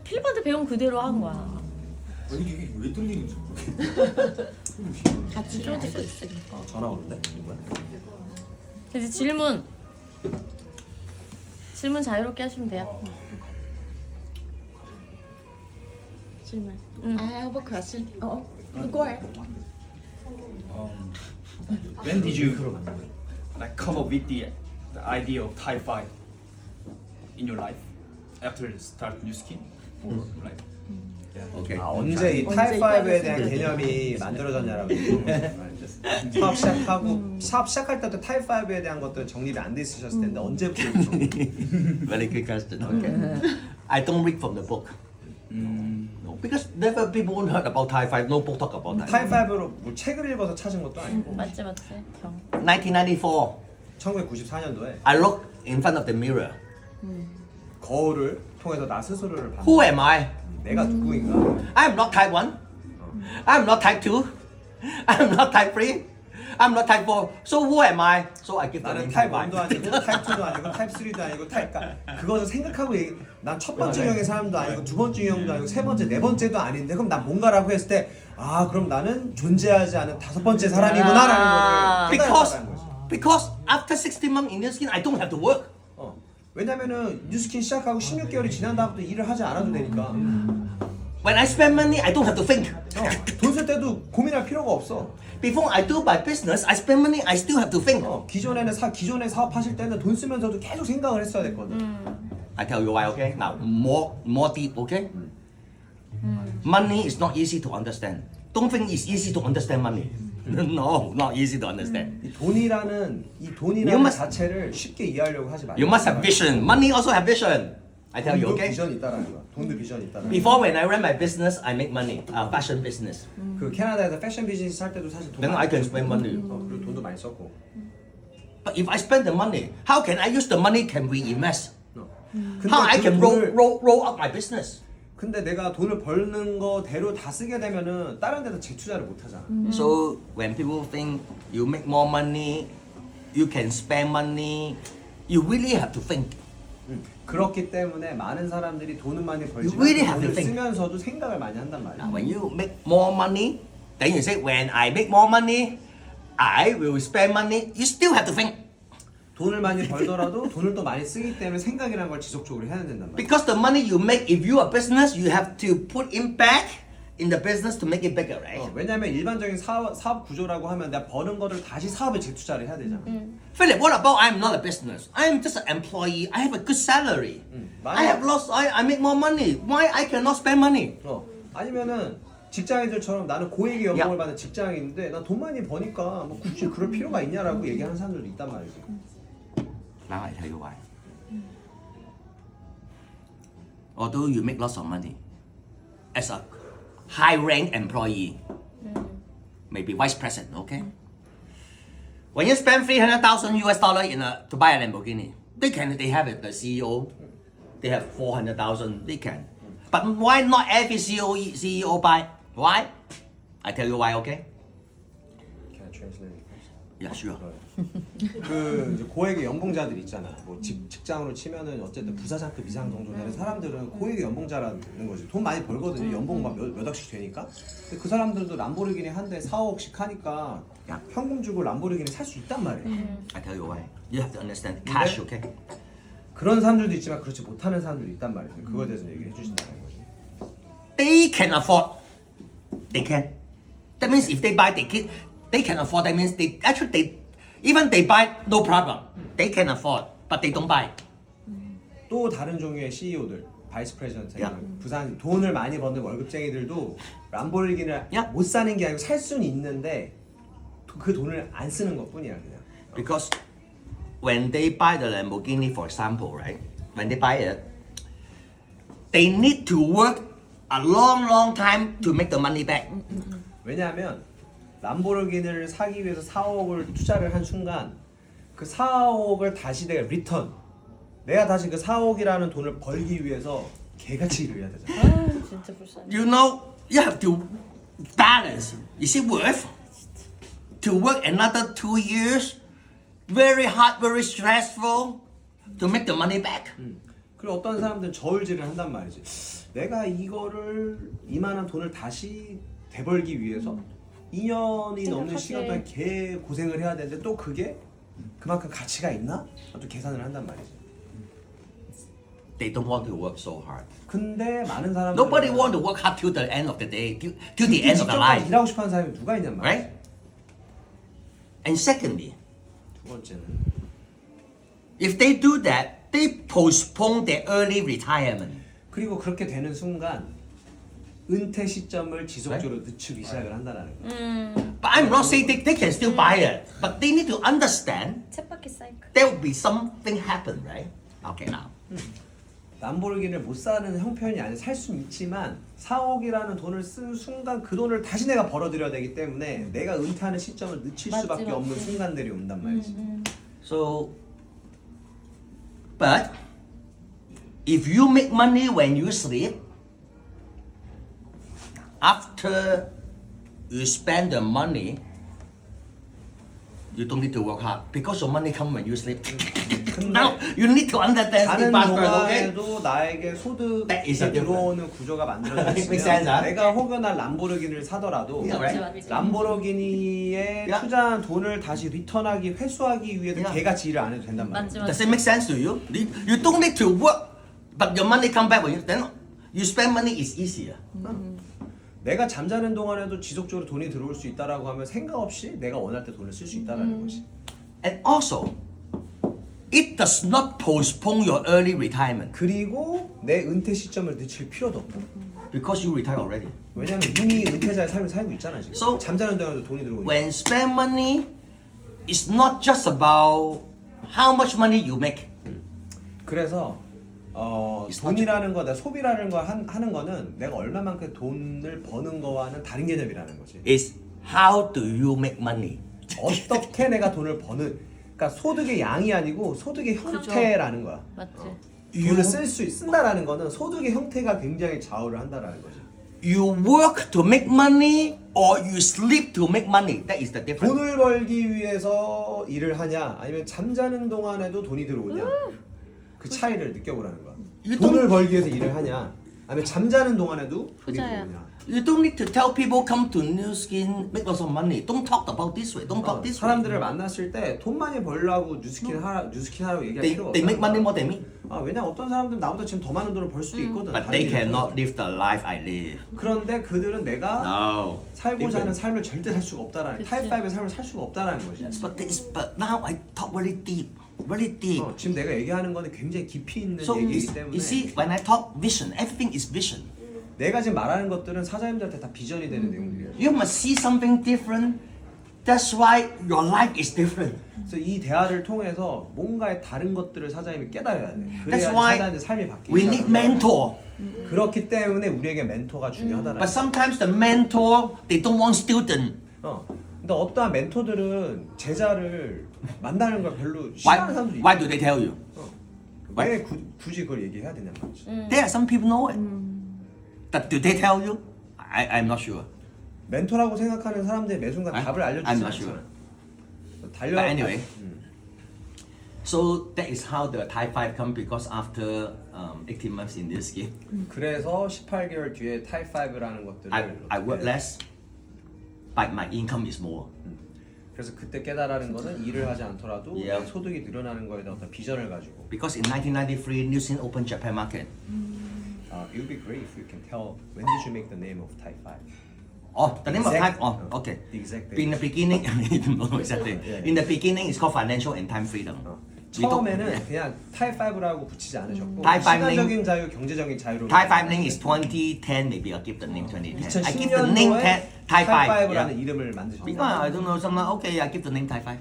필리핀한테 배운 그대로 한 거야. 이게 왜 들리는지 같이 프로젝트 있으니까. 전화 오는데? 누구야? 이제 질문 자유롭게 하시면 돼요. 질문. I have a question. Go ahead. When did you like come up with the idea of Type 5 in your life after start new skin or like Okay. 아, 언제 이 타입5에 대한 개념이 만들어졌냐라고 사업 시작할 때도 타입5에 대한 것들 정리가 안 돼 있으셨을 텐데 언제부터 Very good question. Okay. I don't read from the book. No, because never people heard about Thai 5. No book talk about that. 타입5로 뭐 책을 읽어서 찾은 것도 아니고 맞지 맞지. 경. 1994, 1994년도에 I look in front of the mirror. 거울을 통해서 나 스스로를 봤는데 Who am I? 내가 누구인가? I'm not Type 1. I'm not Type 2. I'm not Type 3. I'm not Type 4. So who am I? So I give the 나는 name 타입 Type 1도 1. 아니고 타입 2도 아니고 타입 3도 아니고 타입 그거는 생각하고 난 첫 번째 유형의 사람도 아니고 두 번째 유형도 아니고 세 번째 네 번째도 아닌데 그럼 난 뭔가라고 했을 때 아 그럼 나는 존재하지 않은 다섯 번째 사람이구나라는 거를 Because, 깨달았다는 거지. because after 60 months in your skin, I don't have to work. 왜냐면은 뉴스킨 시작하고 16개월이 지난 다음부터 일을 하지 않아도 되니까 When I spend money, I don't have to think. 돈 쓸 때도 고민할 필요가 없어. Before I do my business, I spend money, I still have to think. 기존에 사업하실 때는 돈 쓰면서도 계속 생각을 했어야 됐거든. I tell you why, okay? Now, more deep, okay? Money is not easy to understand. Don't think it's easy to understand money. No, not easy to understand. 이 돈이라는 You must- 자체를 쉽게 이해하려고 하지 마. You must have vision. Money also have vision. I tell you, 돈도 okay? 비전이 있다라는 거야. 돈도 비전이 있다라는 거야. Before when I run my business, I make money. Fashion business. 그 캐나다에서 패션 비즈니스 할 때도 사실 돈 Then I can spend money. 그리고 돈도 많이 썼고. But if I spend the money, how can I use the money? Can we invest? 근데 How I 그 can 돈을- roll up my business? 근데 내가 돈을 벌는 거대로 다 쓰게 되면은 다른 데다 재투자를 못 하잖아. So when people think you make more money, you can spend money, you really have to think. 그렇기 때문에 많은 사람들이 돈은 많이 벌지만 really have 돈을 to think. 쓰면서도 생각을 많이 한단 말이야. Now, when you make more money, then you say, when I make more money, I will spend money. You still have to think. 돈을 많이 벌더라도 돈을 또 많이 쓰기 때문에 생각이라는 걸 지속적으로 해야 된단 말이야. Because the money you make, if you are business, you have to put in back in the business to make it bigger, right? 왜냐면 일반적인 사업 구조라고 하면 내가 버는 거를 다시 사업에 재투자를 해야 되잖아. Philip, what about I'm not a business? I'm just an employee. I have a good salary. I have lost. I make more money. Why I cannot spend money? 아니면은 직장인들처럼 나는 고액의 연봉을 야. 받는 직장인인데 나 돈 많이 버니까 뭐 굳이 그럴 필요가 있냐라고 얘기하는 사람들도 있단 말이지. Now I tell you why. Although you make lots of money, as a high-rank employee, maybe vice president, okay? When you spend $300,000 to buy a Lamborghini, they have it. The CEO, they have 400,000. They can, but why not every CEO buy? Why? I tell you why, okay? Can I translate? Yeah, sure. 그 이제 고액의 연봉자들 있잖아. 뭐 직장으로 치면은 어쨌든 부사장급 이상 정도 되는 사람들은 고액의 연봉자라는 거지. 돈 많이 벌거든요. 연봉 막 몇 억씩 되니까. 근데 그 사람들도 람보르기니 한 대 4억씩 하니까 야. 현금 주고 람보르기니 살 수 있단 말이야. I tell you why. You have to understand cash, okay? 그런 사람들도 있지만 그렇지 못하는 사람들도 있단 말이야. 그거에 대해서 얘기해 주신다는 거지. They can afford. They can. That means if they buy, they can afford. That means even they buy, no problem. They can afford, but they don't buy. 또 다른 종류의 CEO들, 바이스 프레지던트, 야. 부산 돈을 많이 버는 월급쟁이들도 람보르기니를 야. 못 사는 게 아니고 살 수는 있는데 그 돈을 안 쓰는 것뿐이야 그냥. Because when they buy the Lamborghini, for example, right? When they buy it, they need to work a long time to make the money back. 왜냐하면 람보르기니를 사기 위해서 4억을 투자를 한 순간 그 4억을 다시 내가 내가 다시 그 4억이라는 돈을 벌기 위해서 개같이 일을 해야 되잖아. 아 진짜 불쌍해. You know, you have to balance. Is it worth to work another 2 years? Very hard, very stressful to make the money back. 그리고 어떤 사람들은 저울질을 한단 말이지. 내가 이만한 돈을 다시 되벌기 위해서 2년이 넘는 생각하지. 시간 동안 개 고생을 해야 되는데 또 그게 그만큼 가치가 있나? 또 계산을 한단 말이지. They don't want to work so hard. 근데 많은 사람들 Nobody want to work hard till the end of the day, till the end of the life, 일하고 싶어하는 사람이 누가 있냔 말이야. right? And secondly, 두 번째는 if they do that, they postpone their early retirement. 그리고 그렇게 되는 순간 은퇴 시점을 지속적으로 늦추기 시작을 한다라는 거야. But I'm not saying they can still buy it, but they need to understand 쳇바퀴 사이클. there will be something happen, right? Okay, now. 람보르기니를 못 사는 형편이 아니라 살 수는 있지만 4억이라는 돈을 쓴 순간 그 돈을 다시 내가 벌어들여야 되기 때문에 내가 은퇴하는 시점을 늦출 맞지, 수밖에 맞지. 없는 순간들이 온단 말이지. So, but if you make money when you sleep, after you spend the money, you don't need to work hard because your money comes when you sleep. Now you need to understand 자는 the password, okay? 동안에도 나에게 That is 소득이 a different. 들어오는 구조가 Makes sense, 만들어졌으면 huh? 내가 혹여나 람보르기니를 사더라도 Yeah, right? 맞지. 람보르기니에 Yeah. 투자한 돈을 다시 리턴하기 회수하기 위해서 Yeah. 걔같이 일을 안 해도 된단 말이야. 맞지 Does 맞지. it make sense to you? You don't need to work, but your money come back when you then you spend money is easier. 내가 잠자는 동안에도 지속적으로 돈이 들어올 수 있다라고 하면 생각 없이 내가 원할 때 돈을 쓸 수 있다라는 거지. And also, it does not postpone your early retirement 그리고 내 은퇴 시점을 늦출 필요도 없다. because you retire already. 왜냐면 이미 은퇴자의 삶을 살고 있잖아 지금. So, 잠자는 동안에도 돈이 들어오니까. When spend money, it's not just about how much money you make. 그래서 돈이라는 거, 내가 소비라는 거 하는 거는 내가 얼마만큼 돈을 버는 거와는 다른 개념이라는 거지. It's how do you make money. 어떻게 내가 돈을 버는, 그러니까 소득의 양이 아니고 소득의 형태라는 거야. 맞지. 돈을 쓴다라는 거는 소득의 형태가 굉장히 좌우를 한다라는 거지. You work to make money or you sleep to make money. That is the difference. 돈을 벌기 위해서 일을 하냐, 아니면 잠자는 동안에도 돈이 들어오냐, 그 차이를 느껴보라는 거야. 돈을 벌기 위해서 일을 하냐, 아니면 잠자는 동안에도 돈이 부자야. 들어오냐. You don't need to tell people come to New Skin, make lots of money. Don't talk about this way. Don't talk this way. 사람들을 만났을 때 돈 많이 벌라고 뉴스킨 하라고 얘기할 필요가 없어. They make money more than me. 왜냐 어떤 사람들은 나보다 지금 더 많은 돈을 벌 수도 있거든. But 다른 they 일을 cannot 통해서. live the life I live. 그런데 그들은 내가 No. 살고자 하는 삶을 절대 살 수가 없다라는, 그치. 타입5의 삶을 살 수가 없다라는 거지. But now I talk very deep. Very deep. 지금 내가 얘기하는 거는 굉장히 깊이 있는 So 얘기이기 때문에 you see, when I talk vision, everything is vision. 내가 지금 말하는 것들은 사장님들한테 다 비전이 되는 내용들이야. You must see something different. That's why your life is different. 그래서 이 대화를 통해서 뭔가의 다른 것들을 사장님이 깨달아야 돼. 그래야 That's why 사장님의 삶이 바뀌기 We need mentor. 그렇기 때문에 우리에게 멘토가 중요하다는 But sometimes the mentor, they don't want student. 근데 어떠한 멘토들은 제자를 만나는 걸 별로 Why, 싫어하는 사람들이 있어. why do they tell you? 왜 굳이 그걸 얘기해야 되냐 말이지. There are some people know it. But do they tell you? I'm not sure. 멘토라고 생각하는 사람들이 매 순간 답을 알려주지 I'm not 않잖아. But anyway. So that is how the Type 5 come because after 18 months in this game, 그래서 18개월 뒤에 타입5라는 것들을 I work less, but my income is more. 그래서 그때 깨달은 거는 일을 하지 않더라도 Yeah. 내 소득이 늘어나는 거에 대한 어떤 비전을 가지고. Because in 1993, New Zealand opened Japan market. It would be great if you can tell when did you make the name of Type5? Oh, the name of Exact- Type. Oh, okay. The exact In the beginning, I don't know exactly. Yeah. In the beginning, it's called financial and time freedom. We don't- 처음에는 그냥 타입5라고 붙이지 않으셨고 Type 5 시간적인 자유, 경제적인 자유로. Type 5 name is 2010. Maybe I'll give the name 2010. I give the 2010년도에 name Type 5. 타입5라는 Yeah. 이름을 만드셨어요. Because I don't know, someone okay, I give the name Type 5.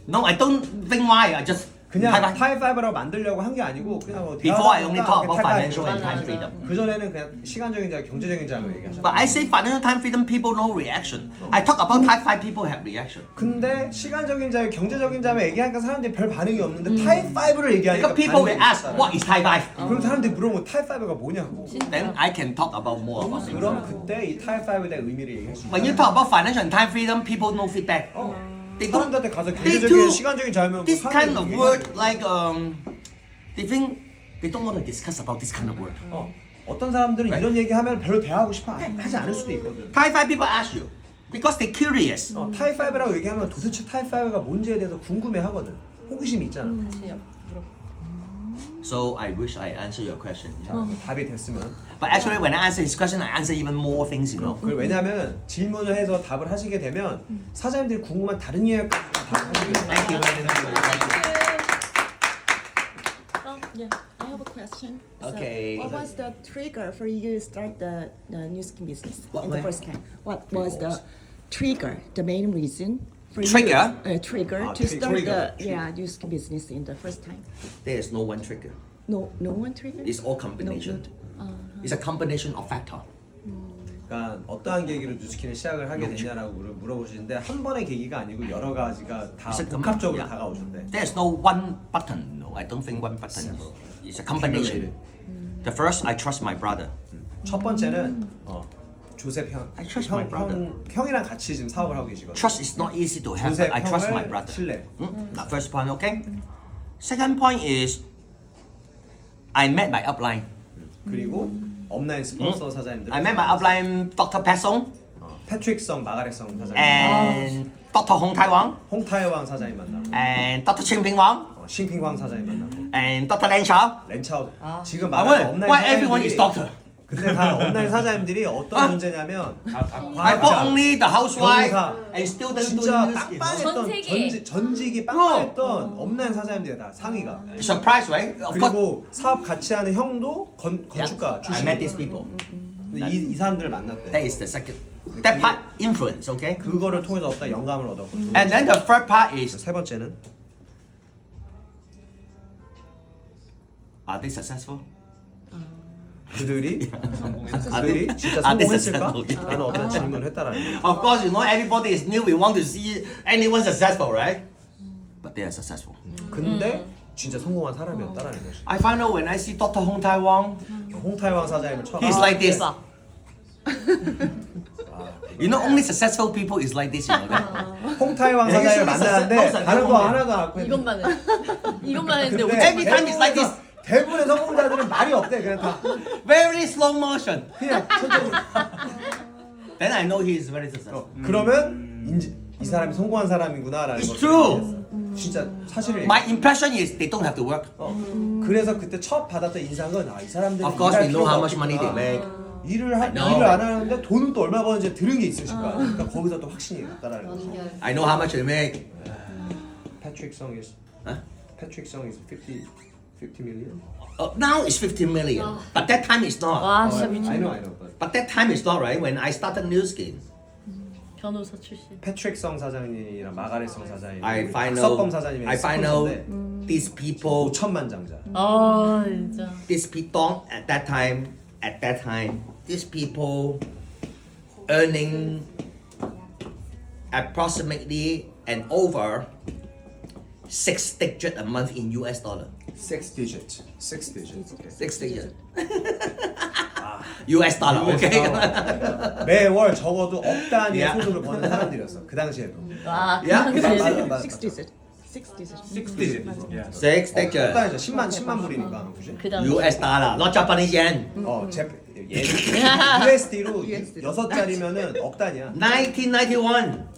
No, I don't think why. I just 그냥 Type 5. 타입5라고 만들려고 한 게 아니고 그냥 뭐 Before I only 대화하다가 talk about 그냥 financial 타입5. and time freedom. 그 전에는 그냥 시간적인 자유, 경제적인 자유로 얘기하셨어요. But I say financial time freedom, people no reaction. I talk about Type 5, people have reaction. 근데 시간적인 자유, 경제적인 자유 얘기하니까 사람들이 별 반응이 없는데 타입5를 얘기하니까 Because people will 반응이 ask, 있잖아요. what is Type 5? 그럼 사람들이 물어보면 타입5가 뭐냐고. Then I can talk about more about it. 그럼 그때 이 타입5에 대한 의미를 얘기할 수 있어요. When you talk about financial and time freedom, people no feedback. They don't. 사람들한테 가서 They 경제적인, do 시간적인 자유면 this 뭐 kind 사람들이 of word like they think they don't want to discuss about this kind of word. 어떤 사람들은 이런 얘기하면 별로 대화하고 싶어 하지 않을 수도 있거든. Type 5 people ask you because they curious. 타입5라고 얘기하면 도대체 타입5가 뭔지에 대해서 궁금해하거든. 호기심이 있잖아. So I wish I answer your question. 자, 답이 됐으면. But actually, when I answer his question, I answer even more things. You know. 왜냐하면 질문을 해서 답을 하시게 되면 사장님들이 궁금한 다른 이야기까지 답을 하시게 돼요. Thank you. 예. have a question. Okay. So what was the trigger for you to start the new skin business What in the way? first time? What was the trigger, the main reason for Trigger? you, trigger Ah, to start trigger. the new skin business in the first time? There is no one trigger. No one trigger? It's all combination. It's a combination of factor. 그러니까 어떠한 계기로 뉴스킨을 시작을 하게 됐냐라고 물어보시는데 한 번의 계기가 아니고 여러 가지가 다 It's a 복합적으로 yeah. 다가오셨대. There's no one button. No, I don't think one button. It's a combination. The first, I trust my brother. 첫 번째는 조셉 I trust my brother. 형이랑 같이 지금 사업을 하고 계시거든요. Trust is not easy to have, 조셉 but I trust my 형을 brother. 신뢰. That first point, okay? Second point is I met my upline. 그리고 업라인 스폰서 사장님들. I met my upline, Dr. Pesong 패트릭성, 마가렛성 사장님, and Dr. Hong Tai Wang 홍타이왕 사장님 만나고, and Dr. Ching Ping Wang 싱핑황 사장님 만나고, and Dr. Len Chao. 렌차오. 지금 I 말하는 went, 업라인 why everyone is 사장님들이 doctor? 근데 다 업라인 사장님들이 어떤 문제냐면 I bought only the housewife 변호사. and still doesn't do 진짜 this. You know? 빵빵했던 전 세계. 전직이 빵빵했던 업라인 사장님들이 다 상위가. Surprise, right? Of course. 그리고 사업 같이 하는 형도 건축가 I met these 출신이고. people. 근데 이 사람들을 만났대. That is the second. That part influence, okay? 그거를 통해서 어떤 영감을 얻었고. And then the third part is, 세 번째는 are they successful? 그들이 Are 진짜 are they 성공했을까? successful? 라는 어떤 질문을 했다라는 거예요. Of course, you know everybody is new. We want to see anyone successful, right? But they are successful. 근데 진짜 성공한 사람이었다라는 거지. I find out when I see Dr. Hong Tai Wang, 홍타이왕 사장님을 처음 he's like this. 대박. You know, only successful people is like this. You know that? 홍타이왕 사장님을 만나는데 다른 거 하나도 안 갖고 이것만 했는데 근데 Every time it's like this. 대부분의 성공자들은 말이 없대. 그냥 다 Very slow motion. 그냥 천천히. Then I know he is very successful. 그러면 이 사람이 성공한 사람이구나라는 It's 걸 true. 진짜 사실을 My impression is they don't have to work. 그래서 그때 첫 받았던 인상은 이 사람들이 Of course, we 일할 know how 필요가 much money they 없겠구나. make. 일을 know. 안 하는데 돈은 또 얼마 버는지 들은 게 있으실 거야. 그러니까 거기서 또 확신이 갔다라는 거지. I know how much they make. Patrick Song is Huh? Patrick Song is 50 million. Now it's 15 million, but that time it's not. 와 진짜 I 미친. know, but But that time it's not, right? When I started New Skin, 변호사 출신. 패트릭 성 사장님이랑 마가렛 성 사장님, I find 석범 out, 사장님이 I find out 스폰서인데 these people, 5천만 장자. 아 진짜. these people at that time, these people earning approximately and over 6 digit a month in US dollar. 6 digit. Okay. 6 digit. US dollar, okay? 매월 적어도 억 단위의 Yeah. 소득을 버는 사람들이었어. 그 당시에도. 와 야, 그 당시에. 맞아. 6 digit. 6 digit. 6 digit. Yeah. 6 억 digit. 단위죠. 10만 불이니까 그지? 그 당시. US dollar, not Japanese yen. USD로 6자리면은 억 단위야. 1991.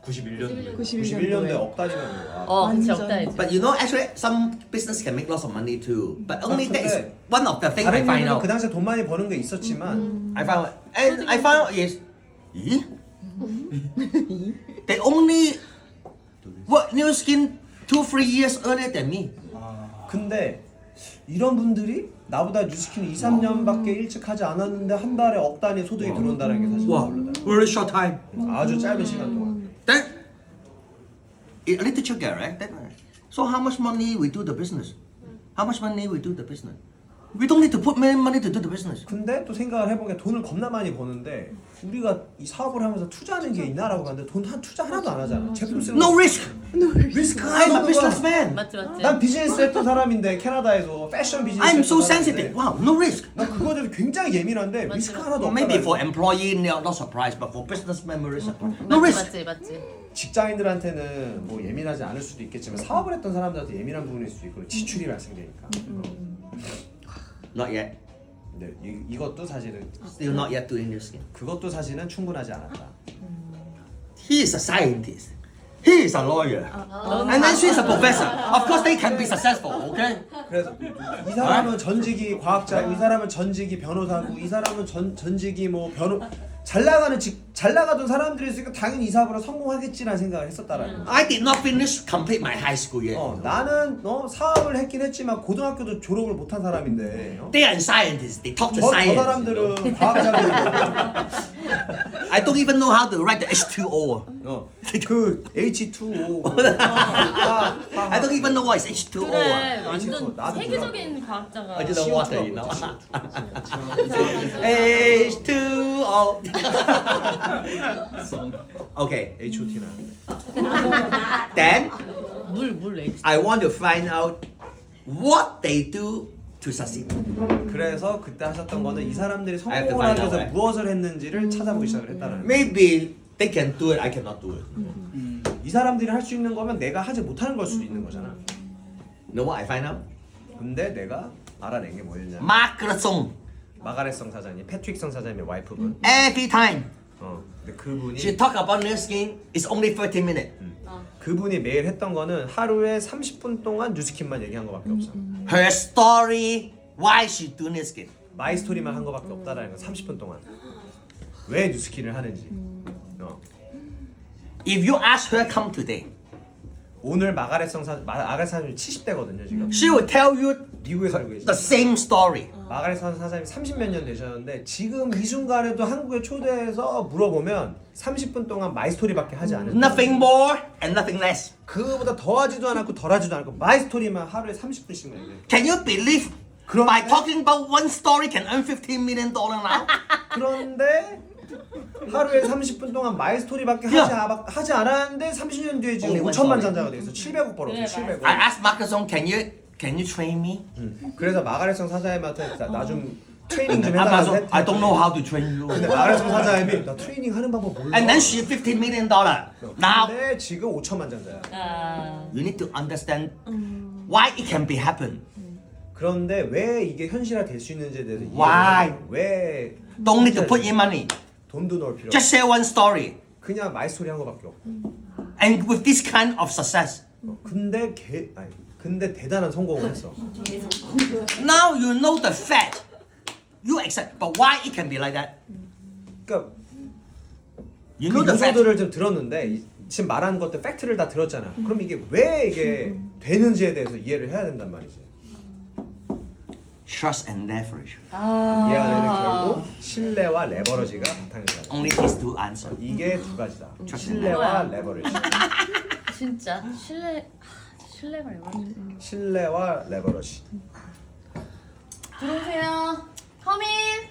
91년도에. 91년도에 억 단위면 그치 완전. 없다. But you know, actually, some business can make lots of money too. But only that is 근데 one of the things I 다른 find 분들은 out. 그 당시에 돈 많이 버는 게 있었지만 I found, and I found out is, they only work New Skin 2-3 years earlier than me. 근데 이런 분들이 나보다 뉴스킨을 2-3년밖에 일찍 하지 않았는데 한 달에 억 단위 소득이 들어온다는 게 사실 Wow, 놀라다. very short time. 아주 짧은 시간 동안. Then, a little trigger, right? So how much money we do the business? How much money we do the business? We don't need to put many money to do the business. 근데 또 생각을 해보게 돈을 겁나 많이 버는데 우리가 이 사업을 하면서 투자하는 게 있나라고 봤는데 돈 한 투자 하나도 안 하잖아. 제품 쓰는 No 거. risk. 리스크 I'm 하나도 a 없는 거야. businessman. 맞지 맞지. 난 비즈니스 했던 사람인데 캐나다에서 패션 비즈니스 I'm so 했던 sensitive. 사람인데 Wow, no risk. 난 그거에 대해서 굉장히 예민한데 리스크 하나도 없다. Maybe for employee, not surprise, but for businessman, very surprise. No risk. 맞지. 직장인들한테는 뭐 예민하지 않을 수도 있겠지만 사업을 했던 사람들한테 예민한 부분일 수도 있고 지출이 발생되니까. Not yet. 근데 이것도 사실은 Still not yet doing this. 그것도 사실은 충분하지 않았다. He is a scientist. He is a lawyer. And then she is a professor. Of course, they can be successful. Okay. 그래서 이 사람은 전직이 과학자고 이 사람은 전직이 변호사고 이 사람은 전직이 뭐 잘 나가는 잘 나가던 사람들이 있으니까 당연히 이 사업으로 성공하겠지라는 생각을 했었다라는 거야. I did not finish complete my high school yet. 나는 사업을 했긴 했지만 고등학교도 졸업을 못한 사람인데 They are scientists. They talk to 저 science. 사람들은 과학자들이고 I don't even know how to write the H2O. 그 H2O I don't even know what is H2O. 그래 완전 나도 세계적인 과학자가 I just know water, you know. H2O. Okay. H.O.T나 Then 물 H. I want to find out what they do to succeed. 그래서 그때 하셨던 거는 이 사람들이 I have to 성공을 find 하기 위해서 out, right? 무엇을 했는지를 찾아보기 시작을 했다는 거예요. Maybe they can do it. I cannot do it. 이 사람들이 할 수 있는 거면 내가 하지 못하는 걸 수도 있는 거잖아. You know what I find out? 근데 내가 알아낸 게 뭐였냐? 마크라송. 마가렛성 사장님, 패트릭성 사장님의 와이프분. Every time 근데 그분이 she talk about new skin, it's only 30 minutes. 그분이 매일 했던 거는 하루에 30분 동안 뉴스킨만 얘기한 거밖에 없어. Her story, why she do new skin. 마이 스토리만 한 거밖에 없다라는 거. 30분 동안 왜 뉴스킨을 하는지. If you ask her come today, 오늘 마가렛성 사장님 70대거든요 지금. she will tell you 미국에 살고 the 계시죠. same story. 마가렛성 사장님 30몇 년 되셨는데 지금 이 순간에도 한국에 초대해서 물어보면 30분 동안 마이 스토리밖에 하지 않은. Nothing more and nothing less. 그거보다 더하지도 않았고 덜하지도 않고 마이 스토리만 하루에 30분씩만 얘기해. Can you believe? By talking about one story can earn $15 million now? 그런데 하루에 30분 동안 마이 스토리밖에 하지 않았는데 30년 뒤에 지금 Only one 5천만 story. 잔자가 돼 있어. 700억 벌었어. 네, 700억. I asked Marcus, can you train me? 그래서 마가렛성 사장님한테 나 좀 트레이닝 좀 Marcus, 해달라고 I don't know how to train you. 근데 마가렛성 사장님이 나 트레이닝 하는 방법 몰라. And then she $15 million. Now 근데 지금 5천만 잔자야. you need to understand why it can be happen. 그런데 왜 이게 현실화 될 수 있는지에 대해서 Why? 왜 Don't need to put in money. 돈도 넣을 필요 Just 없어. share one story. 그냥 마이 스토리 한 거밖에 없고. And with this kind of success, 근데 대단한 성공을 했어. now you know the fact. You accept, but why it can be like that? 그러니까 You 그 know the fact. 요소들을 좀 들었는데 지금 말한 것들 팩트를 다 들었잖아. 그럼 이게 왜 이게 되는지에 대해서 이해를 해야 된단 말이지. Trust and leverage. 이해가 되는 결국 신뢰와 레버러지가 바탕이다. Only these two answers. 이게 두 가지다. Trust 신뢰와 레버러지. 진짜 신뢰가 이거. 신뢰와 레버러지. 들어오세요. Come in.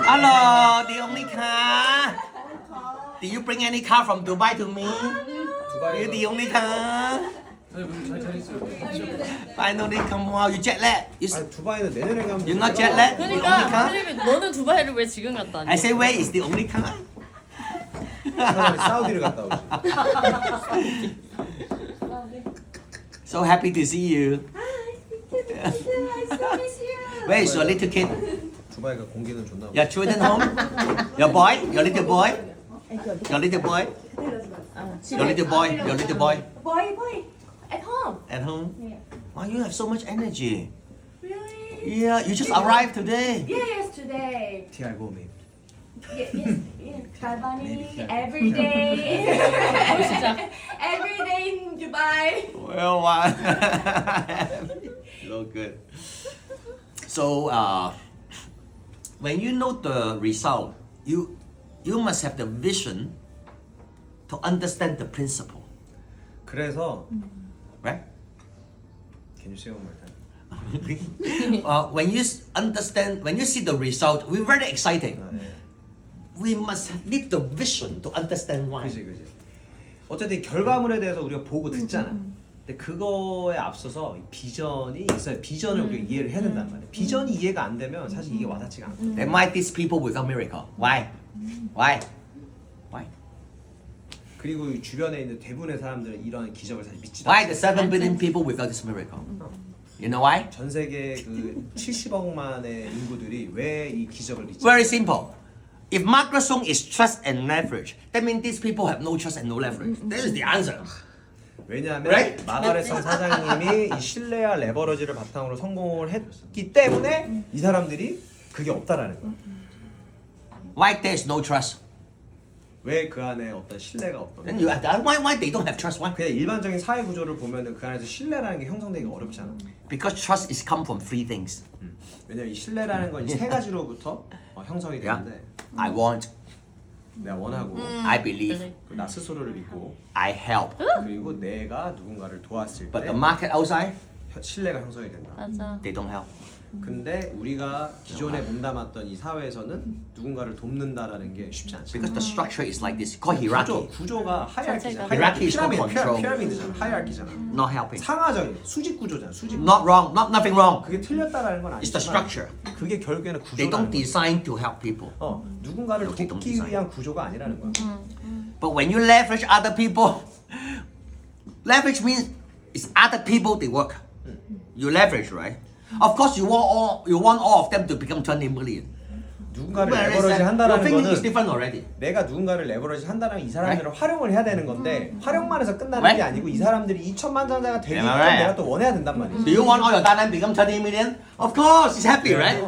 Hello, the only car. Did you bring any car from Dubai to me? You're the only car. Finally come out. You jet lag. 아니 두바이는 내년에 가면. You're not jet lag. The only 그러니까 car. 필립이 너는 두바이를 왜 지금 갔다 왔니? I say where is the only car? 차라리 사우디를 갔다 오지. So happy to see you. Where is your little kid? 두바이가 공기는 좋나 봐. Your children home? Your boy? Your little boy? Your little boy? Your little boy? Your little boy? Boy, at home. At home? Yeah. Why you have so much energy? Really? Yeah, you just arrived today. Yes, today. TR 고미. Yes. Traveling every day. Every day in Dubai. Well, why? So good. So, when you know the result, you must have the vision to understand the principle, 그래서 right? Can you say one more time? When you understand, when you see the result, we're very excited. 아, 네. We must need the vision to understand why. 그지. 어쨌든 결과물에 대해서 우리가 보고 듣잖아. 근데 그거에 앞서서 비전이 있어요. 비전을 우리가 이해를 해야 된단 말이야. 비전이 이해가 안 되면 사실 이게 와닿지가 않아. Then why these people without miracle? Why? Why? Why? 그리고 이 주변에 있는 대부분의 사람들은 이런 기적을 사실 믿지도 Why 않아. the 7 billion people without this miracle? You know why? 전 세계 그 70억만의 인구들이 왜 이 기적을 믿지? Very simple. If Microsoft is trust and leverage, that means these people have no trust and no leverage. That is the answer. 왜냐하면 Right? 마가렛성 사장님이 이 신뢰와 레버러지를 바탕으로 성공을 했기 때문에 이 사람들이 그게 없다라는 거야. Why there's no trust? 왜 그 안에 어떤 신뢰가 없던 Then you why they don't have trust? Why? 그냥 일반적인 사회 구조를 보면은 그 안에서 신뢰라는 게 형성되기가 어렵잖아. Because trust is come from three things. 왜냐면 이 신뢰라는 건 이 세 가지로부터 형성이 Yeah. 되는데 I want, 내가 원하고 I believe, 그리고 나 스스로를 믿고 I help. 그리고 내가 누군가를 도왔을 But 때 the market outside, 신뢰가 형성이 된다. 맞아. they don't help. 근데 우리가 기존에 몸담았던 이 사회에서는 누군가를 돕는다라는 게 쉽지 않지. Because the structure is like this. Called hierarchy. 구조가 하이라키잖아. Hierarchy is called control. 피라미드잖아. 하이라키잖아. Not helping. 상하적인 수직 구조잖아. 수직. Not wrong. Nothing wrong. 그게 틀렸다라는 건 It's the 아니지만 structure. 그게 결국에는 They don't 구조라는 거야. design to help people. 누군가를 They don't 돕기 design. 위한 구조가 아니라는 거야. But when you leverage other people, leverage means it's other people they work. You leverage, right? Of course, you want all of them to become 20 million. 누군가를 Whereas 레버러지 your 한다라는 thinking is 거는 different already. 내가 누군가를 레버러지 한다는 이 사람들을 활용을 해야 되는 건데 활용만 해서 끝나는 Right. 게 아니고 이 사람들이 2천만 장자가 되게끔 Am I right? 내가 또 원해야 된단 말이지. Do you want all your Thailand become 20 million? Of course, it's happy, right?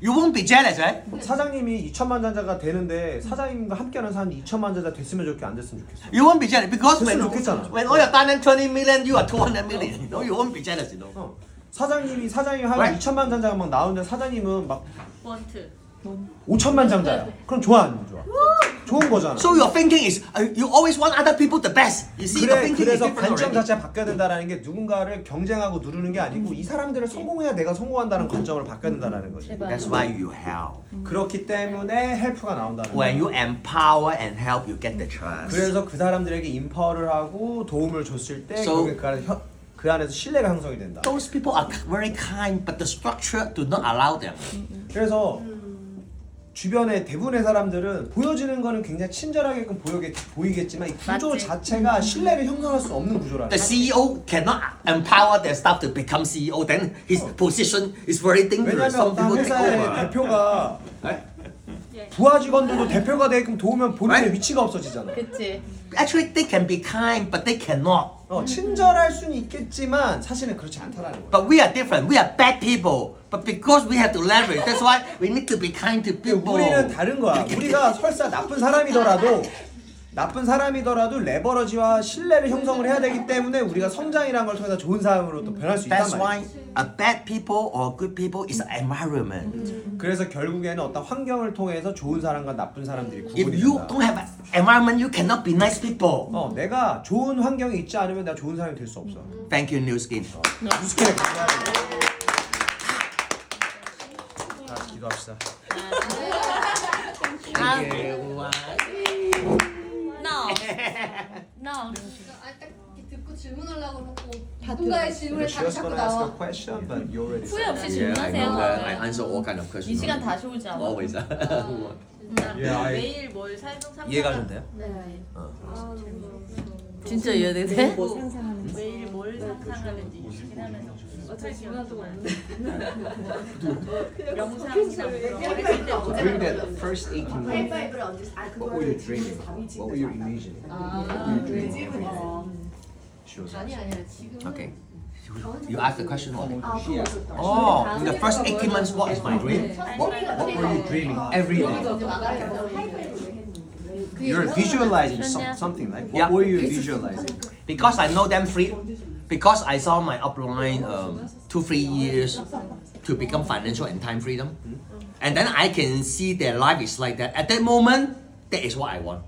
You won't be jealous, right? 사장님이 2천만 장자가 되는데 사장님과 함께하는 사람이 2천만 장자 됐으면 좋겠어 안 됐으면 좋겠어. You won't be jealous because 됐으면 좋겠잖아. when all your Thailand 20 million, you are 200 million. No, you won't be jealous, you know. 사장님이 하면 Right. 2천만 장자가 막 나오는데 사장님은 막 원트. 5천만 장자야. 그럼 좋아 안 좋아? 좋은 거잖아. So your thinking is you always want other people the best. You see, the thinking is 그래서 different 관점 already. 자체가 바뀌어야 된다라는 게 누군가를 경쟁하고 누르는 게 아니고 이 사람들을 성공해야 내가 성공한다는 관점을 바뀌어야 된다라는 거지. That's why you help. 그렇기 때문에 헬프가 나온다는 When 거야. you empower and help, you get the trust. 그래서 그 사람들에게 인파워를 하고 도움을 줬을 때 So- 결국에 그 안에서 신뢰가 형성이 된다. Those people are very kind, but the structure do not allow them. 그래서 주변의 대부분의 사람들은 보여지는 거는 굉장히 친절하게끔 보이겠지만 이 구조 맞지. 자체가 신뢰를 형성할 수 없는 구조라는 The 거야. CEO cannot empower their staff to become CEO. Then his position is very dangerous. 왜냐면 Some 어떤 people take 회사의 over. 대표가 Right? 부하 직원들도 대표가 되게끔 도우면 본인의 Right. 위치가 없어지잖아. 그치. Actually, they can be kind, but they cannot. 친절할 수는 있겠지만 사실은 그렇지 않다라는 거야. But we are different. We are bad people. But because we have to leverage, that's why we need to be kind to people. 우리는 다른 거야. 우리가 설사 나쁜 사람이더라도 레버러지와 신뢰를 형성을 해야 되기 때문에 우리가 성장이라는 걸 통해서 좋은 사람으로 또 변할 수 있단 That's 말이야. why a bad people or good people is an environment. 그래서 결국에는 어떤 환경을 통해서 좋은 사람과 나쁜 사람들이 If 구분이 you 된다. don't have an environment, you cannot be nice people. 내가 좋은 환경에 있지 않으면 내가 좋은 사람이 될 수 없어. Thank you, New Skin. 무스케를 가져야 돼. 자, 기도합시다. No. No. 딱 듣고 질문하려고 놓고 누군가의 질문에 She 답이 was 자꾸 gonna ask a 나와. question, but you already 후회 said 없이 it. 질문하세요. answer all kind of 이 questions. 시간 다시 오지 않아. Always. 매일 뭘 상상. 이해가 좀 돼요? 진짜 이해돼? 뭐 상상하는지. 매일 뭘 상상하는지 확인하면서. 어차피 질문한 적 없는데. 명상이나 어렸을 때 During that first 18 months, 하이파이브를 언제? 아 what were you dreaming? What were you imagining? She was 아니 아니야 지금. Okay. You ask the question. What? she asked. Oh, in the first 18 months, what is my dream? What were you dreaming every day? You're visualizing something like Yeah. what were you visualizing? Because I know them because I saw my upline 2-3 years to become financial and time freedom, and then I can see their life is like that. At that moment, that is what I want.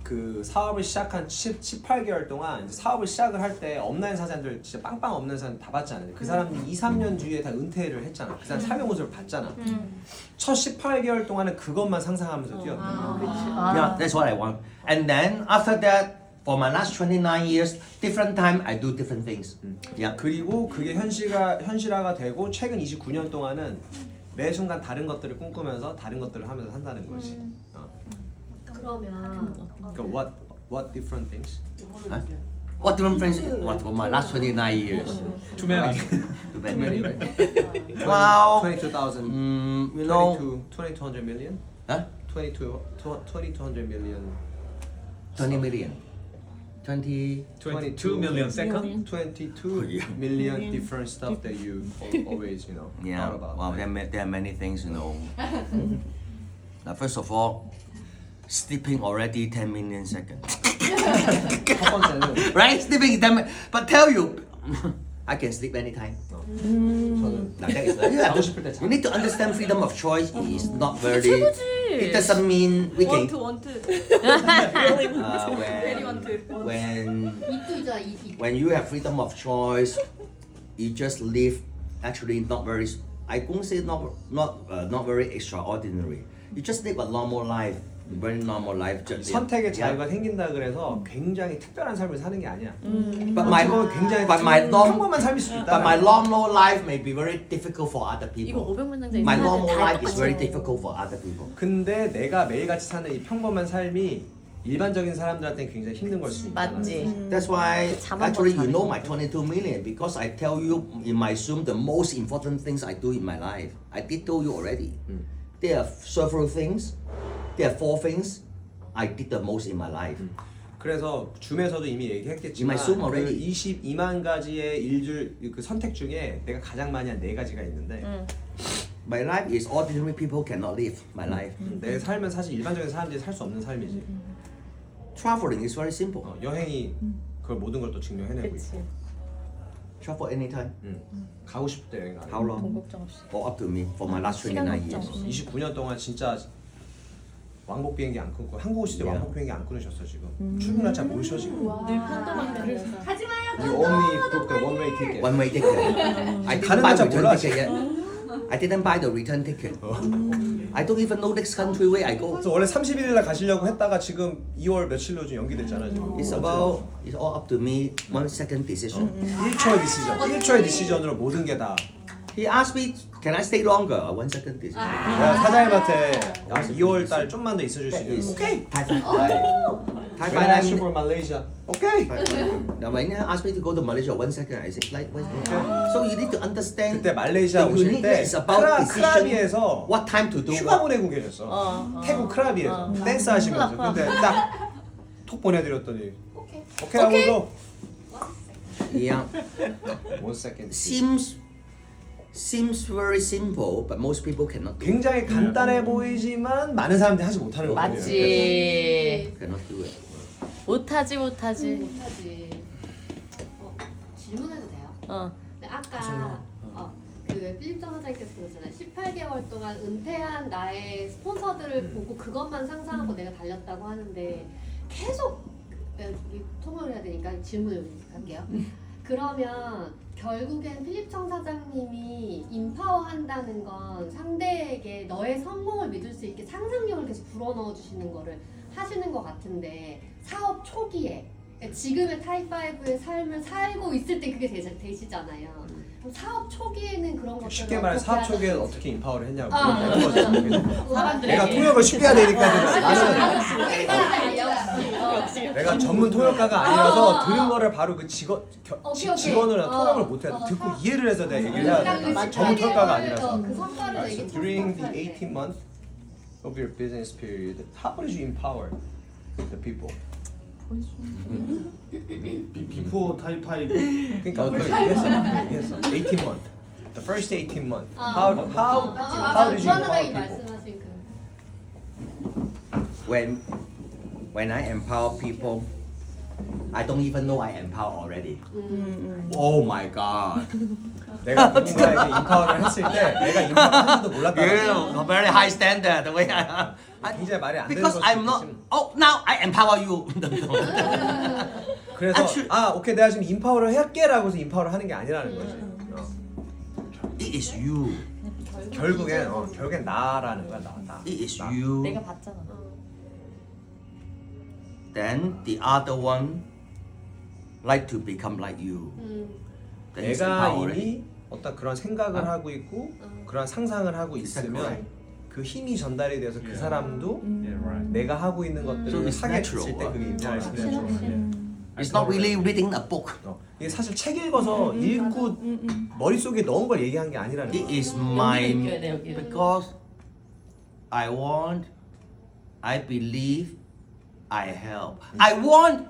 그 사업을 시작한 18개월 동안 이제 사업을 시작을 할 때 업라인 사장들 진짜 빵빵 없는 사람 다 봤지 않아요? 그 사람들이 2-3년 뒤에 다 은퇴를 했잖아. 그 사람 삶의 모습을 봤잖아. 첫 18개월 동안은 그것만 상상하면서 뛰었대. Yeah, that's what I want. And then after that, for my last 29 years, different time I do different things. Yeah. 그리고 그게 현실화가 되고 최근 29년 동안은 매 순간 다른 것들을 꿈꾸면서 다른 것들을 하면서 산다는 거지. 그러면 그러니까 what different things? Huh? What different things? What for my last 29 years? Too many. Too many, right? Wow. 22,000. You know. 2,200 million? Huh? 2,200 million. 20 million. 20 22 million second. 22 yeah. million different stuff that you always, you know, Yeah, thought about. well, right? there are many things, you know. Now, first of all, sleeping already 10 million seconds. 첫 번째는 Right? Sleeping is 10 million. But tell you, I can sleep anytime. 저는 Now, that is you, 자고 싶을 때 you need to understand freedom of choice is not very. 최고지. It doesn't mean we can. 원투. 이투자 이. When you have freedom of choice, you just live actually not very. I won't say not very extraordinary. You just live a normal life, very normal life. Just, 선택의 yeah. 자유가 생긴다 그래서 굉장히 특별한 삶을 사는 게 아니야. But my 굉장히 normal 평범한 삶일 수 있다. but my normal life may be very difficult for other 이거 people. 500만 장자 My normal 다 life is very 똑같아. difficult for other people. 근데 내가 매일같이 사는 이 평범한 삶이 일반적인 사람들한테는 굉장히 힘든 걸 수 있다. 맞지. That's why 잠 actually 한번 you know 자는 my 22 million because I tell you in my Zoom the most important things I do in my life. I did tell you already. There are several things. There are 4 things I did the most in my life. 그래서 줌에서도 이미 In 얘기했겠지만 my Zoom 그 already. 22만 가지의 일들 그 선택 중에 내가 가장 많이 한 4가지가 있는데 My life is ordinary people cannot live my life. 내 삶은 사실 일반적인 사람들이 살 수 없는 삶이지. Traveling is very simple. 여행이 그걸 모든 걸 또 증명해내고 있고. Travel anytime. 가고 싶을 때 여행 가는 How long? 돈 걱정 없이. Or up to me for my last 29 years. 29년 동안 진짜 왕복 비행기 안 끊고 한국 오실 때 Yeah. 왕복 비행기 안 끊으셨어 지금. 출근할 잘 모르셔 지금. 늘 편도만 그래서. 가지 마요. You only book the one way ticket. One way ticket. I didn't 가는 buy 날짜 return 몰라, ticket yet. I didn't buy the return ticket. I don't even know next country where I go. 그래서 원래 31일 날 가시려고 했다가 지금 2월 며칠로 좀 연기됐잖아 지금. It's about it's all up to me. 1 second decision. 1초의 디시전. 1초의 디시전으로 모든 게 다. He asked me, can I stay longer? 1 second decision. 내가 사장님한테 2월 달 좀만 더 있어줄 수 있는. 오케이. Thai When I asked you for Malaysia. 오케이. Now when he asked me to go to Malaysia 1 second, I said like wait. So you need to understand. 그때 말레이시아 the 오실 때 uniqueness about decision. 크라비에서 What time to do 휴가 what. 보내고 계셨어. 태국 크라비에서 댄스 하시면서. 근데 딱 톡 보내드렸더니 오케이 하고 또 Yeah. 1 second. Seems very simple, but most people cannot do it. 굉장히 간단해 보이지만 많은 사람들이 하지 못하는 거거든요. 맞지. Cannot do it. 못하지. 못하지. 질문해도 돼요? 근데 아까 그 필립정 사장님께서 그러잖아요. 18개월 동안 은퇴한 나의 스폰서들을 보고 그것만 상상하고 내가 달렸다고 하는데 계속 통역을 해야 되니까 질문을 할게요. 그러면 결국엔 필립청 사장님이 인파워한다는 건 상대에게 너의 성공을 믿을 수 있게 상상력을 계속 불어넣어 주시는 거를 하시는 것 같은데 사업 초기에 그러니까 지금의 타입5의 삶을 살고 있을 때 그게 되시잖아요. 그럼 사업 초기에는 그런 것들을 쉽게 말해 사업 어떻게 초기에 하셨는지. 어떻게 인파워를 했냐고. 사람들에게. 내가 통역을 쉽게 해야 되니까 내가 전문 통역가가 아니라서 들은 거를 바로 그 직원을 통역을 못해. 듣고 이해를 해서 내가 얘기를 해야 돼. 전문 통역가가 아니라서. 그 성과를 So 내기 during the 18 months of your business period, how did you empower the people? Before Type 5. 그러니까 그걸 얘기했어. 18 months. The first 18 months. How did you 주하나장이 empower people? 말씀하신 그 When I empower people, I don't even know I empower already. Oh my God. 내가 누군가에게 인파워를 했을 때 내가 인파워하는지도 몰랐다. You very high standard. The way 굉장히 말이 안 되는 because 걸 I'm not. Oh, now I empower you. 그래서 Actually- 오케이 내가 지금 인파워를 할게라고 해서 인파워를 하는 게 아니라는 거지. It is you. 결국엔 나라는 거야 나. It is 나. you. 내가 봤잖아. Then the other one like to become like you. Then it's 내가 empowering. 이미 어떤 그런 생각을 하고 있고 그런 상상을 하고 있으면 correct? 그 힘이 전달이 돼서 그 사람도 Yeah, right. 내가 하고 있는 것들을 So it's 하게 natural, 됐을 때 그게 Yeah, 인파워야. it's natural. Yeah. It's not really reading a book. 이게 사실 책 읽어서 읽고 머릿속에 넣은 걸 얘기한 게 아니라는 It 거야. is my 느껴야 돼, 여기를. because I believe, I help. I want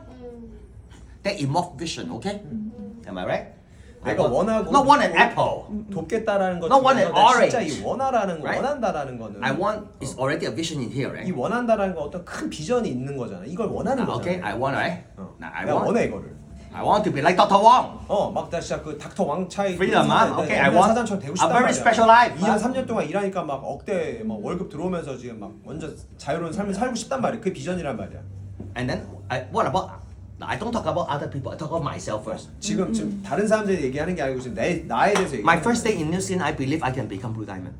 That involve vision, okay? Am I right? 내가 원하고 Not want an apple. 돕겠다라는 것 Not want an 중에서 내가 진짜 orange. 이 원하라는 거, Right? 원한다라는 거는 I want is already a vision in here, 이 right? 원한다라는 거 어떤 큰 비전이 있는 거잖아. 이걸 원하는 거잖아. Okay, I want, right? 어. Now, I 내가 want. 원해 이거를. I want to be like Dr. Wong. 막 나 진짜 그 닥터 왕차이 Freedom, huh? Okay, I want 사장처럼 되고 a 싶단 very 말이야. special life. 2년 3년 동안 일하니까 막 억대 막 월급 들어오면서 지금 막 완전 자유로운 삶을 살고 싶단 말이야. 그게 비전이란 말이야. And then, what about? I don't talk about other people. I talk about myself first. 지금 다른 사람들이 얘기하는 게 아니고 지금 나에 대해서 얘기하는 My first 거야. day in New Zealand, I believe I can become Blue Diamond.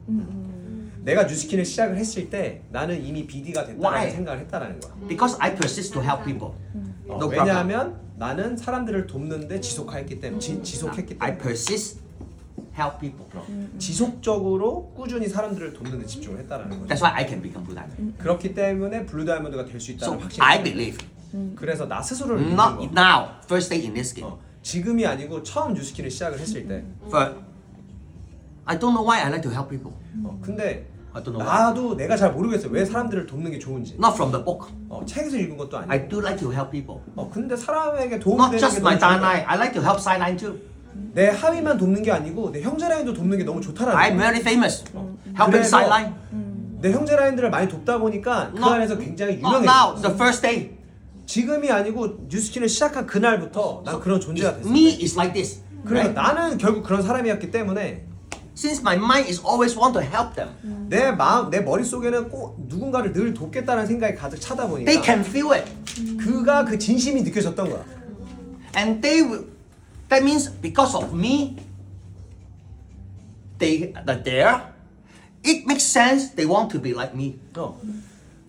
내가 뉴스킨을 시작을 했을 때 나는 이미 BD가 됐다는 Why? 생각을 했다라는 거야. Because I persist to help people. No problem. 왜냐하면 나는 사람들을 돕는데 지속했기 때문에 지속했기 I 때문에 persist, help people. 지속적으로 꾸준히 사람들을 돕는 데 집중을 했다라는 거죠. That's why I can become Blue Diamond. 그렇기 때문에 블루 다이아몬드가 될 수 So 있다는 확신이 I 있어요. believe. 그래서 나 스스로를 믿는 Not 거. now. First day in this game. 지금이 아니고 처음 뉴스킨을 시작을 했을 때. But I don't know why I like to help people. 근데 I don't know why. 나도 내가 잘 모르겠어. 왜 사람들을 돕는 게 좋은지. Not from the book. 책에서 읽은 것도 I 아니고. do like to help people. 근데 사람에게 도움이 Not 되는 게 just 너무 my 좋은 거야. Danai. I like to help sideline too. 내 하위만 돕는 게 아니고 내 형제라인도 돕는 게 너무 좋다라는 I'm 거야. very famous. Helping 그래서 sideline. 내 형제라인들을 많이 돕다 보니까 그 Not- 안에서 굉장히 Not now. 유명해졌어. The first day. 지금이 아니고 뉴스킨을 시작한 그날부터 난 그런 존재가 됐어. Me is like this. 그래서 Right? 나는 결국 그런 사람이었기 때문에 Since my mind is always want to help them, 내 마음, 내 머릿속에는 꼭 누군가를 늘 돕겠다는 생각이 가득 차다 보니까 they can feel it. 그가 그 진심이 느껴졌던 거야. And they will, that means because of me, they are there. It makes sense they want to be like me.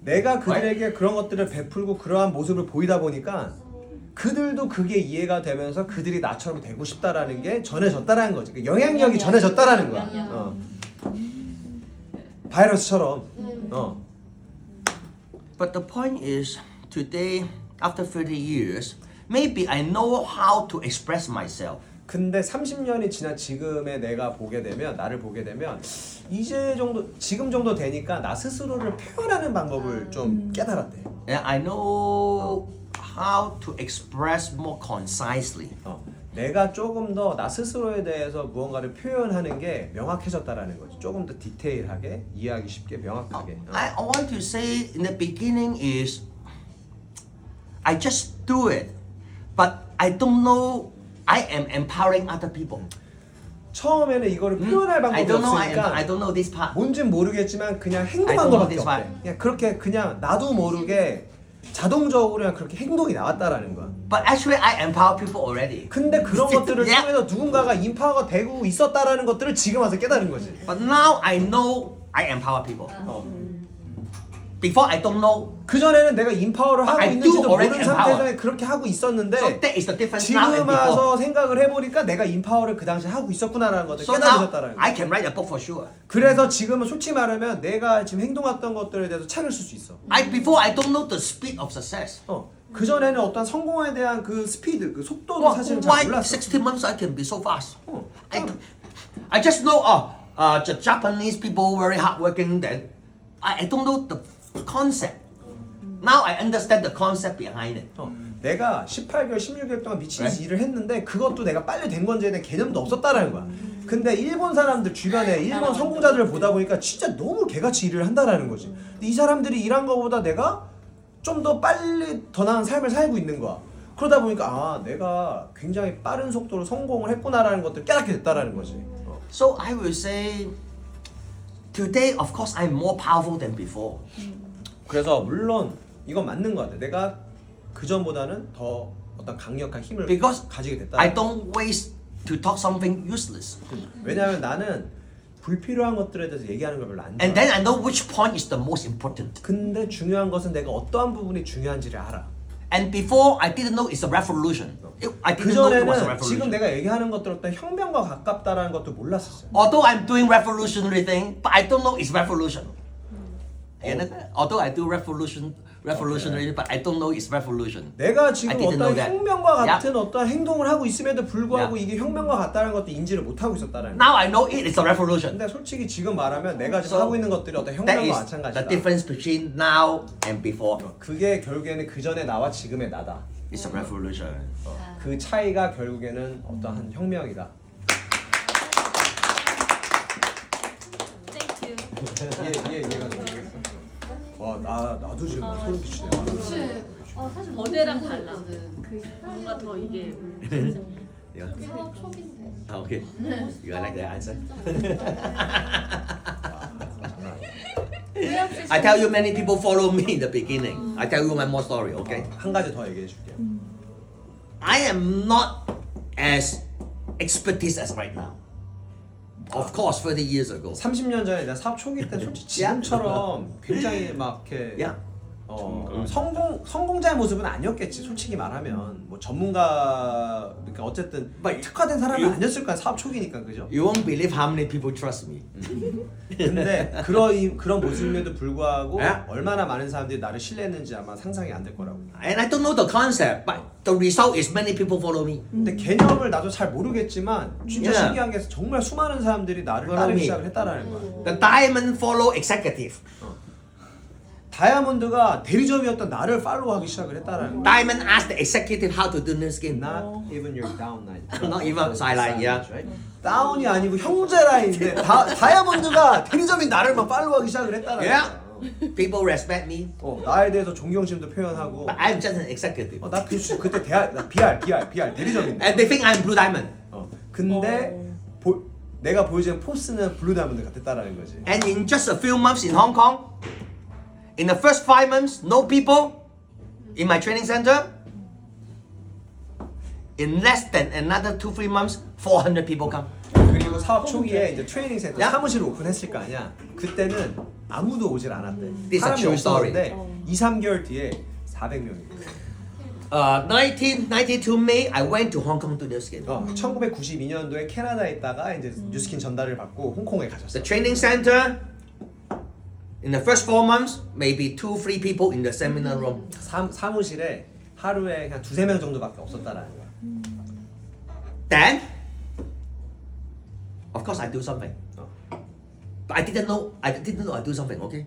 내가 그들에게 그런 것들을 베풀고 그러한 모습을 보이다 보니까 그들도 그게 이해가 되면서 그들이 나처럼 되고 싶다라는 게 전해졌다라는 거지. 그 영향력이 전해졌다라는 거야. 바이러스처럼. But the point is, today, after 30 years, maybe I know how to express myself. 근데 30년이 지난 지금의 내가 보게 되면 나를 보게 되면 이제 정도 지금 정도 되니까 나 스스로를 표현하는 방법을 좀 깨달았대. And I know how to express more concisely. 내가 조금 더 나 스스로에 대해서 무언가를 표현하는 게 명확해졌다라는 거지. 조금 더 디테일하게 이해하기 쉽게 명확하게. I want to say in the beginning is I just do it, but I don't know I am empowering other people. 처음에는 이거를 표현할 방법이 I don't know. 없으니까 I don't know this part. 뭔진 모르겠지만 그냥 I 행동한 don't know 거밖에 this 없대. part. 그냥 그렇게 그냥 나도 모르게 자동적으로 그냥 그렇게 행동이 나왔다라는 거야. But actually, I empower people already. 근데 그런 것들을 Yeah. 통해서 누군가가 인파가 되고 있었다라는 것들을 지금 와서 깨달은 거지. But now I know I empower people. Before I don't know. 그 전에는 내가 인파워를 하고 I do 있는지도 already 모르는 상태에서 그렇게 하고 있었는데 So that is the difference now and 지금 before. 와서 생각을 해보니까 내가 인파워를 그 당시에 하고 있었구나라는 것을 So now 깨달으셨다라는 거야. I can write a book for sure. 그래서 지금은 솔직히 말하면 내가 지금 행동했던 것들에 대해서 책을 쓸 수 있어. Before I don't know the speed of success. 그 전에는 어떤 성공에 대한 그 스피드, 그 속도도 사실은 잘 Why 몰랐어. 60 months I can be so fast? I just know the Japanese people very hardworking. Then I don't know the concept. Now I understand the concept behind it. 내가 18개월, 16개월 동안 미친 듯이 Right. 일을 했는데 그것도 내가 빨리 된 건지에 대한 개념도 없었다라는 거야. 근데 일본 사람들 주변에 일본 성공자들을 보다 보니까 진짜 너무 개같이 일을 한다라는 거지. 근데 이 사람들이 일한 거보다 내가 좀 더 빨리 더 나은 삶을 살고 있는 거야. 그러다 보니까 내가 굉장히 빠른 속도로 성공을 했구나라는 것들을 깨닫게 됐다라는 거지. So I will say today, of course, I'm more powerful than before. 그래서 물론 이건 맞는 것 같아. 내가 그 전보다는 더 어떤 강력한 힘을 Because 가지게 됐다. I don't waste to talk something useless. 왜냐하면 나는 불필요한 것들에 대해서 얘기하는 걸 별로 안 좋아해. And then I know which point is the most important. 근데 중요한 것은 내가 어떠한 부분이 중요한지를 알아. And before, I didn't know it's a revolution. I 그 didn't know it was a 전에는 지금 revolution. 내가 얘기하는 것들 어떤 혁명과 가깝다라는 것도 몰랐었어요. Although I'm doing revolutionary thing, but I don't know it's revolution. Although I do revolutionary, but I don't know it's revolution. 내가 I 지금 didn't know 어떤 that. 혁명과 같은 Yeah. 어떤 행동을 하고 있음에도 불구하고 Yeah. 이게 혁명과 같다는 것도 인지를 못하고 있었다는 거야. Now I know it is a revolution. 근데 솔직히 지금 말하면 내가 지금 So 하고 있는 것들이 어떤 That 혁명과 is 마찬가지다. the difference between now and before. 그게 결국에는 그 전에 나와 지금의 나다. It's a revolution. 그 차이가 결국에는 어떠한 혁명이다. 얘가 모르겠어. 와, 나도 지금 소름 끼치네. 그치. 사실 어제랑 너무 달라. 궁금했거든. 뭔가 더 이게 Yeah. 사업 초기인데. Okay. You like that answer? I tell you, many people follow me in the beginning. I tell you one more story, okay? 한 가지 더 얘기해 줄게요. I am not as expertise as right now. Of course, 30 years ago. 30년 전에 내가 사업 초기 때 솔직히 지금처럼 굉장히 막 이렇게 Yeah. 성공자의 모습은 아니었겠지. 솔직히 말하면 뭐 전문가 그러니까 어쨌든 특화된 사람은 아니었을 거야. 사업 초기니까 그죠? You won't believe how many people trust me. 근데 그런 모습임에도 불구하고 예? 얼마나 많은 사람들이 나를 신뢰했는지 아마 상상이 안 될 거라고. And I don't know the concept, but the result is many people follow me. 근데 개념을 나도 잘 모르겠지만 진짜 Yeah. 신기한 게 정말 수많은 사람들이 나를 Follow 따르기 me. 시작을 했다라는 거야. The diamond follow executive. 다이아몬드가 대리점이었던 나를 팔로우하기 시작을 했다라는 거야. Diamond asked the executive how to do new skin. Not even your down line. Not even sideline, yeah. Right? 다운이 아니고 형제 라인인데 다이아몬드가 대리점인 나를 막 팔로우하기 시작을 했다라는 Yeah. 거야. People respect me, 나에 대해서 존경심도 표현하고. but I'm just an executive. 나 그때 나 BR 대리점인데. And they think I'm blue diamond. 근데 내가 보여주는 포스는 블루 다이아몬드 같았다라는 거지. And in just a few months in Hong Kong, in the first 5 months, no people in my training center. In less than another 2-3 months, 400 people come. 그리고 사업 초기에 이제 트레이닝 센터 야? 사무실을 오픈했을 거 아니야. 그때는 아무도 오질 않았대. This is a 사람이 true story. 없었는데 2-3개월 뒤에 400명이. 1992 May, I went to Hong Kong to do skin. 1992년도에 캐나다에 있다가 이제 뉴스킨 전달을 받고 홍콩에 가셨어. The training center, in the first 4 months, maybe 2-3 people in the seminar room. 사무실에 하루에 그냥 2-3명 정도밖에 없었다라는 거야. Then, of course, I do something. But I didn't know I do something. Okay.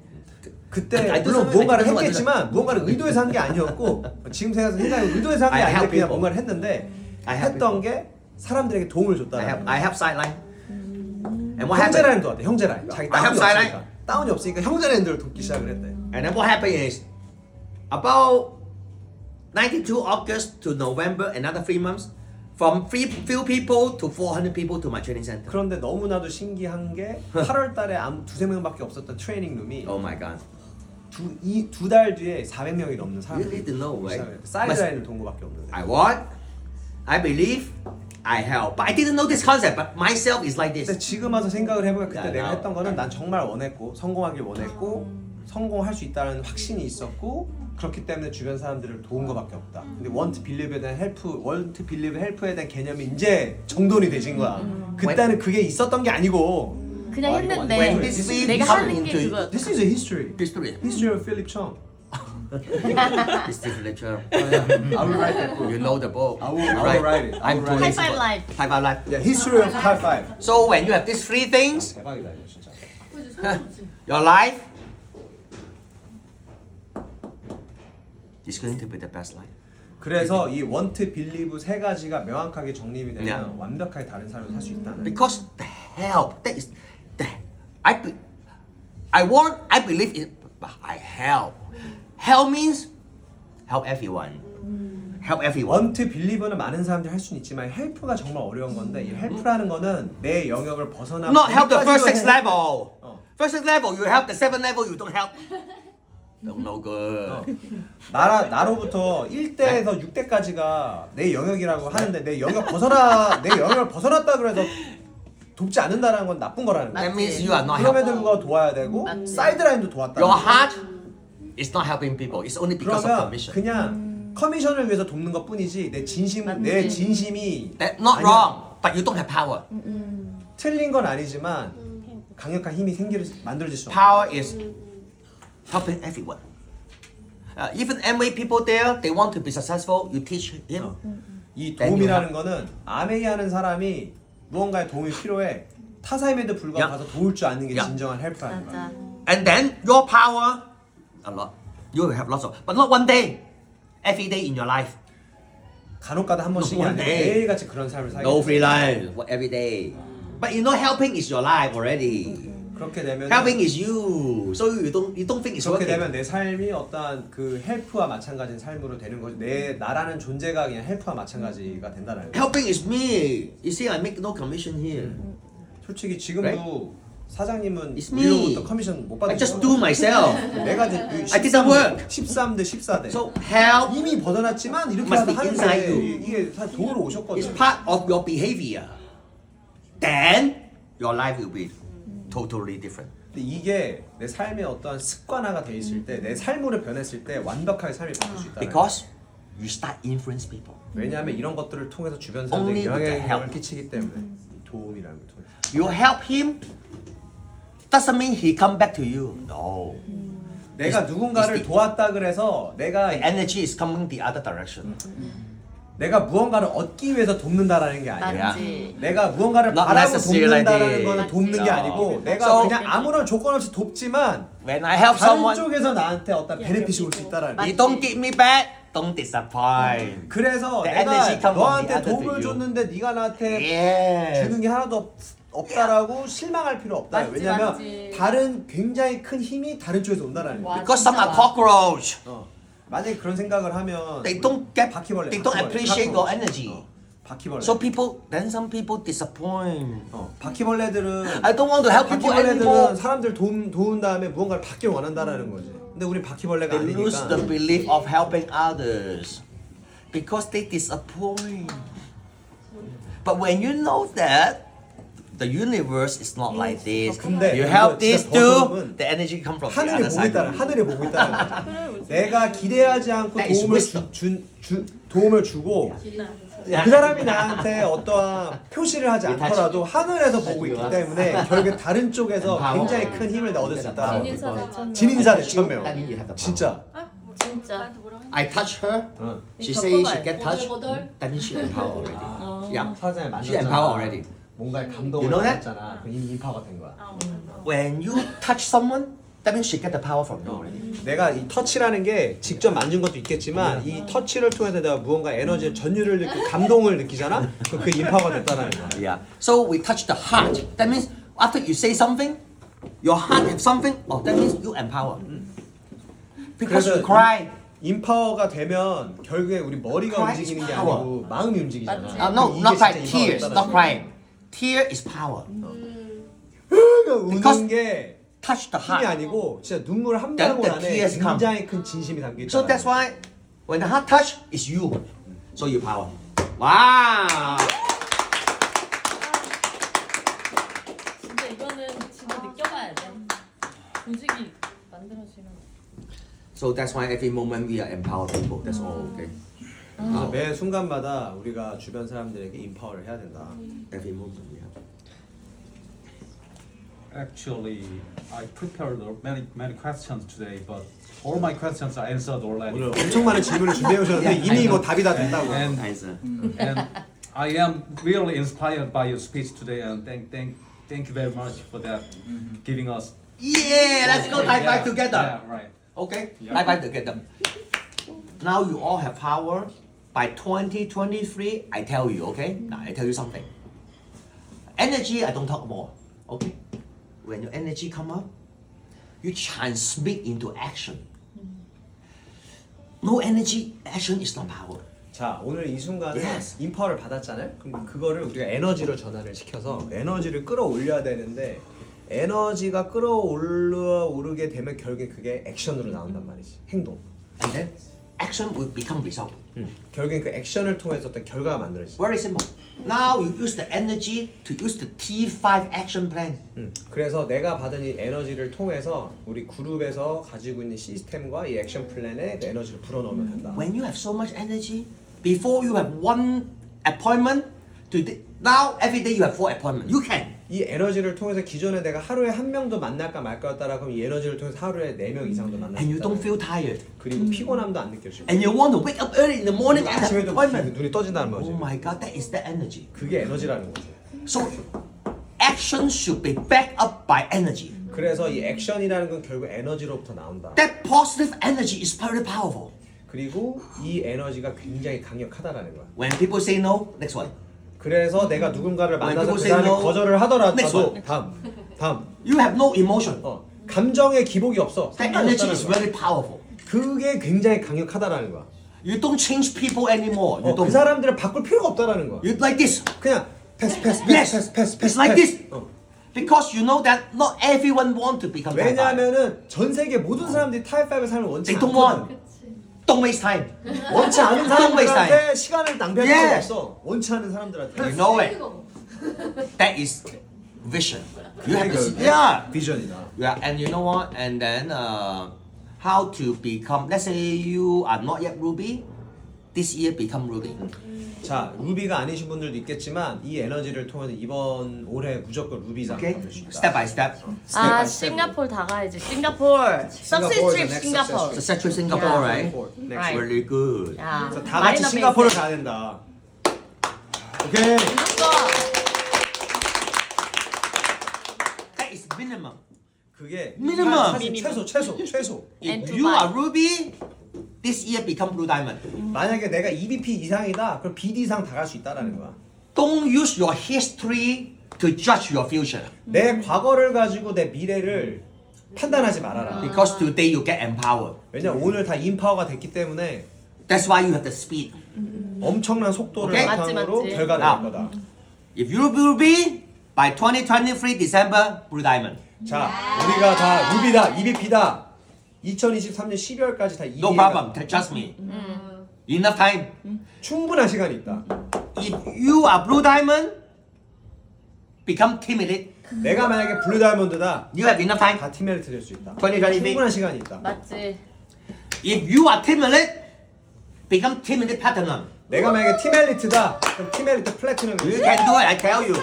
그때 I do 물론 something, 무언가를 I do something. 했겠지만 무언가를 의도해서 한 게 아니었고 지금 생각해서 의도해서 한 게 I 아닌데 help 그냥 people. 뭔가를 했는데 I help 했던 게 사람들에게 도움을 줬다. I have sideline. And what happened? 형제라인 도왔대. 형제라인. 자기 I 다운이 have sideline. 없으니까. 다운이 없으니까 형제라인들을 돕기 시작을 했대. And then what happened is, about 92 August to November, another 3 months, from few people to 400 people to my training center. 그런데 너무나도 신기한 게 8월 달에 2-3명밖에 없었던 트레이닝 룸이 Oh my God. 두 달 뒤에 400명이 넘는 You 사람들이 need to know, right? 시작을 했대. 사이드라인을 돈 거밖에 없는데. I what? I believe, I help. But I didn't know this concept, but myself is like 근데 this. 지금 와서 생각을 해보면 그때 야, 내가 나- 했던 거는 난 정말 원했고 성공하길 원했고 성공할 수 있다는 확신이 있었고 그렇기 때문에 주변 사람들을 도운 거밖에 없다. 근데 want, believe에 대한 help에 대한 개념이 이제 정돈이 되신 거야. 그때는 그게 있었던 게 아니고 그냥 와, 이거 했는데 When this we 내가 come 하는 게 into 그거였다. This is a history. history, History of Philip Chong. this is literature. I will write that book. You know the book. I will write it. I I'm will write doing it. High five life. High five life. Yeah, history of high five. So when you have these 3 things, 대박이다 이거 진짜. your life is going to be the best life. 그래서 이 want, believe 세 가지가 명확하게 정립이 되면 Yeah. 완벽하게 다른 삶을 살 수 있다는. Because the help, that is the I believe in, but I help. Help means help everyone. Help everyone. want, believe는 많은 사람들이 할 수는 있지만 help가 정말 어려운 건데 이 help라는 거는 내 영역을 벗어나. Not help the first 6 거기까지만 해. level. First 6 level, you help. The 7 level, you don't help. No good. 나로부터 1대에서 6대까지가 내 영역이라고 하는데 내 영역을 벗어났다 그래서 돕지 않는다는 건 나쁜 거라는 거야. That means you are not 그럼에도 helping. 불구하고 도와야 되고 맞지. 사이드라인도 도왔다. Your heart is not helping people. It's only because of 그러면 commission. 그냥 커미션을 위해서 돕는 것 뿐이지 내 진심이 That's not 아니야. wrong, but you don't have power. 틀린 건 아니지만 강력한 힘이 만들어질 수 없어. Power is helping everyone. Even MA people there, they want to be successful. You teach him. 이 Then you 도움이라는 거는 아메이 하는 사람이 무언가의 도움이 필요해 타사임에도 불구하고 Yeah. 가서 도울 줄 아는 게 Yeah. 진정한 헬프라는 거야. 맞아. And then your power, a lot. You will have lots of, but not one day. Every day in your life. 간혹가다 한 번씩이 One 아니라 day. 매일같이 그런 삶을 살게 No 돼요. free life every day. But you know, helping is your life already. 그렇게 되면 Helping is you. So you don't think it's 그렇게 working. 되면 내 삶이 어떠한 그 헬프와 마찬가지인 삶으로 되는 거지. 나라는 존재가 그냥 헬프와 마찬가지가 된다는 거. Helping is me. You see, I make no commission here. 솔직히 지금도 사장님은 It's me. 우리로부터 커미션 못 I just 받으시죠? do myself. 내가 이제 I did the work. 13대 14대. So help 이미 벗어났지만 이렇게 must 하다 be inside 하는데 you. 이게 다 도우러 is 오셨거든요. part of your behavior. Then your life will be totally different. 근데 이게 내 삶의 어떠한 습관화가 돼 있을 때, 내 삶으로 변했을 때 완벽하게 삶이 바뀔 수 있다. Because you start influence people. 왜냐하면 이런 것들을 통해서 주변 Only 사람들에게 with the 영향을 help. 끼치기 때문에 도움이라는 걸 통해. You help him doesn't mean he come back to you. No. 내가 It's 누군가를 the- 도왔다 그래서 내가 The energy is coming the other direction. 내가 무언가를 얻기 위해서 돕는다라는 게 아니야. 맞지. 내가 무언가를 Not 바라고 necessarily 돕는다라는 거는 맞지. 돕는 게 No. 아니고 내가 So- 그냥 아무런 조건 없이 돕지만 When I help 다른 someone, 쪽에서 나한테 어떤 베네핏이 올 수 있다라는 you 거. don't give me back, don't disappoint. 그래서 The 내가 energy come from 너한테 the other to 도움을 you. 줬는데 네가 나한테 Yes. 주는 게 하나도 없다라고 실망할 필요 없다. 맞지, 왜냐면 맞지. 다른 굉장히 큰 힘이 다른 쪽에서 온다라는 거. 와, Because some are 진짜. cockroach. 만약에 그런 생각을 하면 They don't get, 바퀴벌레. they don't appreciate your energy. 바퀴벌레. So people, then some people disappoint. 바퀴벌레들은 I don't want to help people anymore. 바퀴벌레들은 사람들 도운 다음에 무언가를 받길 원한다라는 거지. 근데 우리 바퀴벌레가 They lose the 아니니까. belief of helping others because they disappoint. But when you know that the universe is not like this, 근데 you help 이거 these 진짜 two, 버섯은 the energy come from the 하늘에 other 보고 side. 있다는 하늘에 보고 있다는 거지. 내가 기대하지 않고 That is 도움을 wisdom. 도움을 주고 그 사람이 나한테 어떠한 표시를 하지 않더라도 하늘에서 보고 있기 때문에 결국에 다른 쪽에서 굉장히 큰 힘을 얻을 수 있다. 진인사 대천명. 진인사 대천명. That means you have the power. 진짜. 진짜. I touch her. 응. She say she get touched. 보들보들. That means she empower already. Yeah. 사장님 She empower already. 뭔가에 감동을 You know that? 받았잖아. 그 이미 인파가 된 거야. When you touch someone, that means she get the power from you already. 내가 이 터치라는 게 직접 만진 것도 있겠지만 이 터치를 통해서 내가 무언가 에너지의 전율을 느끼고 감동을 느끼잖아. 그 인파가 됐다는 거야. Yeah. So we touch the heart. That means after you say something, your heart have something. Oh, that means you empower. Because you 그래서 cry. 인파워가 되면 결국에 우리 머리가 Cry 움직이는 is 게 power. 아니고 마음이 움직이잖아. 맞지. No, 이게 not 진짜 cry. 인파워가 Tears, 됐다는 not 거야. crying. Tear is power. 우는 게 Touch the 힘이 heart. 아니고 진짜 눈물 한 Then 방울 the 안에 tears come. 굉장히 큰 진심이 담겨 있다. So that's why when the heart touch, it's you. So you power. Wow. 진짜 이거는 진짜 느껴봐야 돼. 조직이 만들어지면. So that's why every moment we are empower people. That's all. Okay. 그래서 매 순간마다 우리가 주변 사람들에게 인파워를 해야 된다. Every moment we have. Actually, I prepared many questions today, but all my questions are answered already. 오늘 엄청 많은 질문을 준비해 오셨는데 이미 뭐 답이 다 됐다고. And Answer. and I am really inspired by your speech today, and thank you very much for that, giving us. Yeah, let's go high five Yeah, together. Yeah, right. Okay, Yeah. high five together. Now you all have power. By 2023, I tell you, okay? Now I tell you something. Energy, I don't talk more. Okay? When your energy come up, you transmit into action. No energy, action is not power. 자, 오늘 이 순간에 Yes. 인파워를 받았잖아요. 그럼 그거를 우리가 에너지로 전환을 시켜서 에너지를 끌어올려야 되는데 에너지가 끌어오르게 되면 결국에 그게 액션으로 나온단 말이지. 행동. And then action will become result. 결국엔 그 액션을 통해서 어떤 결과가 만들어지죠. Very simple. Now you use the energy to use the T5 action plan. 그래서 내가 받은 이 에너지를 통해서 우리 그룹에서 가지고 있는 시스템과 이 액션 플랜에 그 에너지를 불어넣으면 된다. When you have so much energy, before you have one appointment, now every day you have 4 appointments. You can. 이 에너지를 통해서 기존에 내가 하루에 한 명도 만날까 말까였다라 그럼 이 에너지를 통해서 하루에 4명 이상도 만날 수 And you 있다. don't feel tired. 그리고 피곤함도 안 느껴지고. And you want to wake up early in the morning and have 아침에도 appointment. 눈이 떠진다는 거지. Oh my God, that is the energy. 그게 에너지라는 거지. So action should be backed up by energy. 그래서 이 액션이라는 건 결국 에너지로부터 나온다. That positive energy is very powerful. 그리고 이 에너지가 굉장히 강력하다라는 거야. When people say no, next one. 그래서 내가 누군가를 When 만나서 그 people say 사람이 no, 거절을 next 하더라도 one. 다음 You have no emotion. 감정의 기복이 없어. That 상관이 energy 없다는 is 거야. very powerful. 그게 굉장히 강력하다라는 거야. You don't change people anymore. You 그 don't. 사람들을 바꿀 필요가 없다라는 거야. You like this. 그냥 패스 Yes. It's like this. 어. Because you know that not everyone want to become type 5. 왜냐하면은 전 세계 모든 사람들이 타입 5의 삶을 원치 They don't want. 않거든. Don't waste time. 원치 않은 Don't waste 사람들한테 시간을 낭비할 필요가 Yes. 없어. 원치 않은 사람들한테. You know it. That is vision. You have to see. 그러니까 Yeah. 비전이다. Yeah. And you know what? And then how to become. Let's say you are not yet Ruby. This year become Ruby. 자, 루비가 아니신 분들도 있겠지만 이 에너지를 통해서 이번 올해 무조건 루비상 Okay. 받을 수 있다. Step by step. 아 싱가포르 다 가야지. 싱가포르. Success trip 싱가포르. Success to Singapore, Yeah. right? Next Right. Really good. 야. 그래서 다 같이 싱가포르를 가야 된다. 오케이. 무조건. That is minimum. 그게 Minimum. 사실 최소. And If to you buy. are Ruby, this year become Blue Diamond. 만약에 내가 EVP 이상이다, 그럼 BD 이상 다 갈 수 있다라는 거야. Don't use your history to judge your future. 내 과거를 가지고 내 미래를 판단하지 말아라. Because today you get empowered. 왜냐 오늘 다 인파워가 됐기 때문에 That's why you have the speed. 엄청난 속도를 오케이. 바탕으로 맞지. 결과를 낼 거다. If you Ruby, by 2023 December, Blue Diamond. 자, 우리가 다 루비다, EVP다. 2023년 12월까지 다 No problem. Trust me. Enough time. 충분한 시간이 있다. If you are Blue Diamond, become timid. 내가 만약에 블루 다이아몬드다, You have enough time. 다 팀메리트 될 수 있다. 2023. 충분한 시간이 있다. 맞지. If you are timid, become timid platinum. 내가 만약에 팀엘리트다, 그럼 팀엘리트 플래티넘이 You 돼. can do it. I tell you.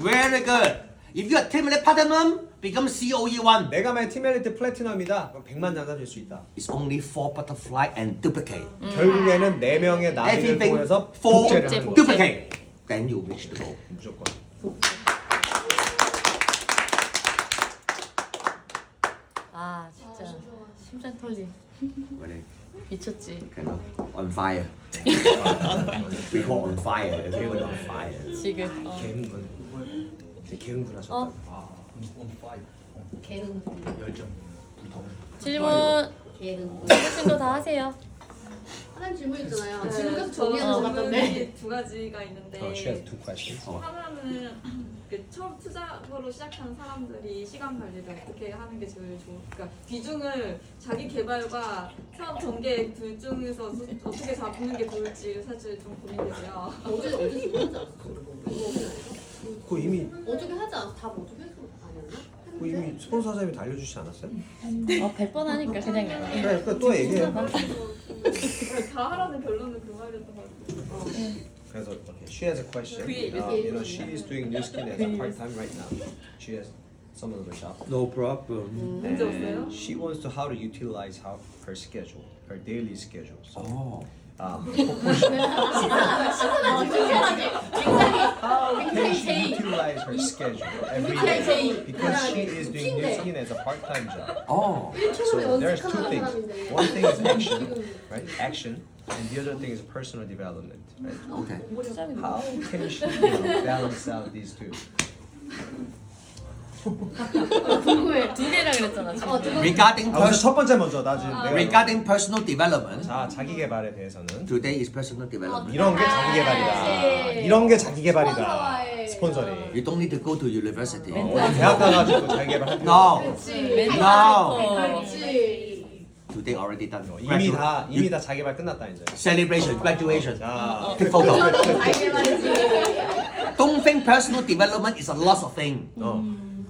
Very good. If you are timid platinum, become COE1. 내가 만약에 팀엘리트 플래티넘이다, 그럼 100만 장사 될 수 있다. It's only 4 butterfly and duplicate. 결국에는 4명의 나비를 Everything 통해서 4 복제를 하는 거야. duplicate. Then you reach the goal. 무조건. 아 진짜 심장 털림. Really, 미쳤지. kind of on fire. We call on fire. Everyone on fire. 지금. 개흥분. 되게 개흥분하셨다. 어. 개는 질문 개는 해주신 거 다 하세요. 하나님 질문 있잖아요. 네, 지금 계속 정리하는 것 같던데. 질문이 두 가지가 있는데 She has two questions. 하나는 그 처음 투자로 시작하는 사람들이 시간 관리를 어떻게 하는 게 제일 좋을까? 그러니까 비중을 자기 개발과 사업 전개 둘 중에서 어떻게 잡는 게 좋을지 사실 좀 고민되고요. 어제 질문하지 않았어? 그거 이미 어저께 하지 않았어? 답 어저께 해서 아니었나? 그거 이미 스폰서 사장님이 다 알려주시지 않았어요? 100번 하니까 그냥. 그러니까 또 얘기해. 다 하라는 결론은 그 말이었던 것 같아요. 그래서 okay, she has a question. 그게 You know, she is doing new skin as a part time right now. She has some of the job. No problem. 문제 없어요? And she wants to how to utilize her schedule, her daily schedule. So, Oh. how can she utilize her schedule every day? Because she is doing new skin as a part time job. Oh. So there's two things. One thing is action, right? Action, and the other thing is personal development, right? Okay. How can she balance out these two? 궁금해. 두 개라 그랬잖아 지금. Regarding 우선 첫 personal, 번째 먼저 나 지금 내가 regarding personal development, 자 자기 개발에 대해서는 today is personal development. 이런 게 자기 개발이다. 이런 게 자기 개발이다. 스폰서와의 스폰서리. You don't need to go to university. 어디 대학 가가지고 자기 개발할 필요 No. 없어. No. 그렇지. Today already done. 이미 다 자기 개발 끝났다 이제. Celebration, graduation. 자, Take photo. 자기 개발이지. Don't think personal development is a loss of thing.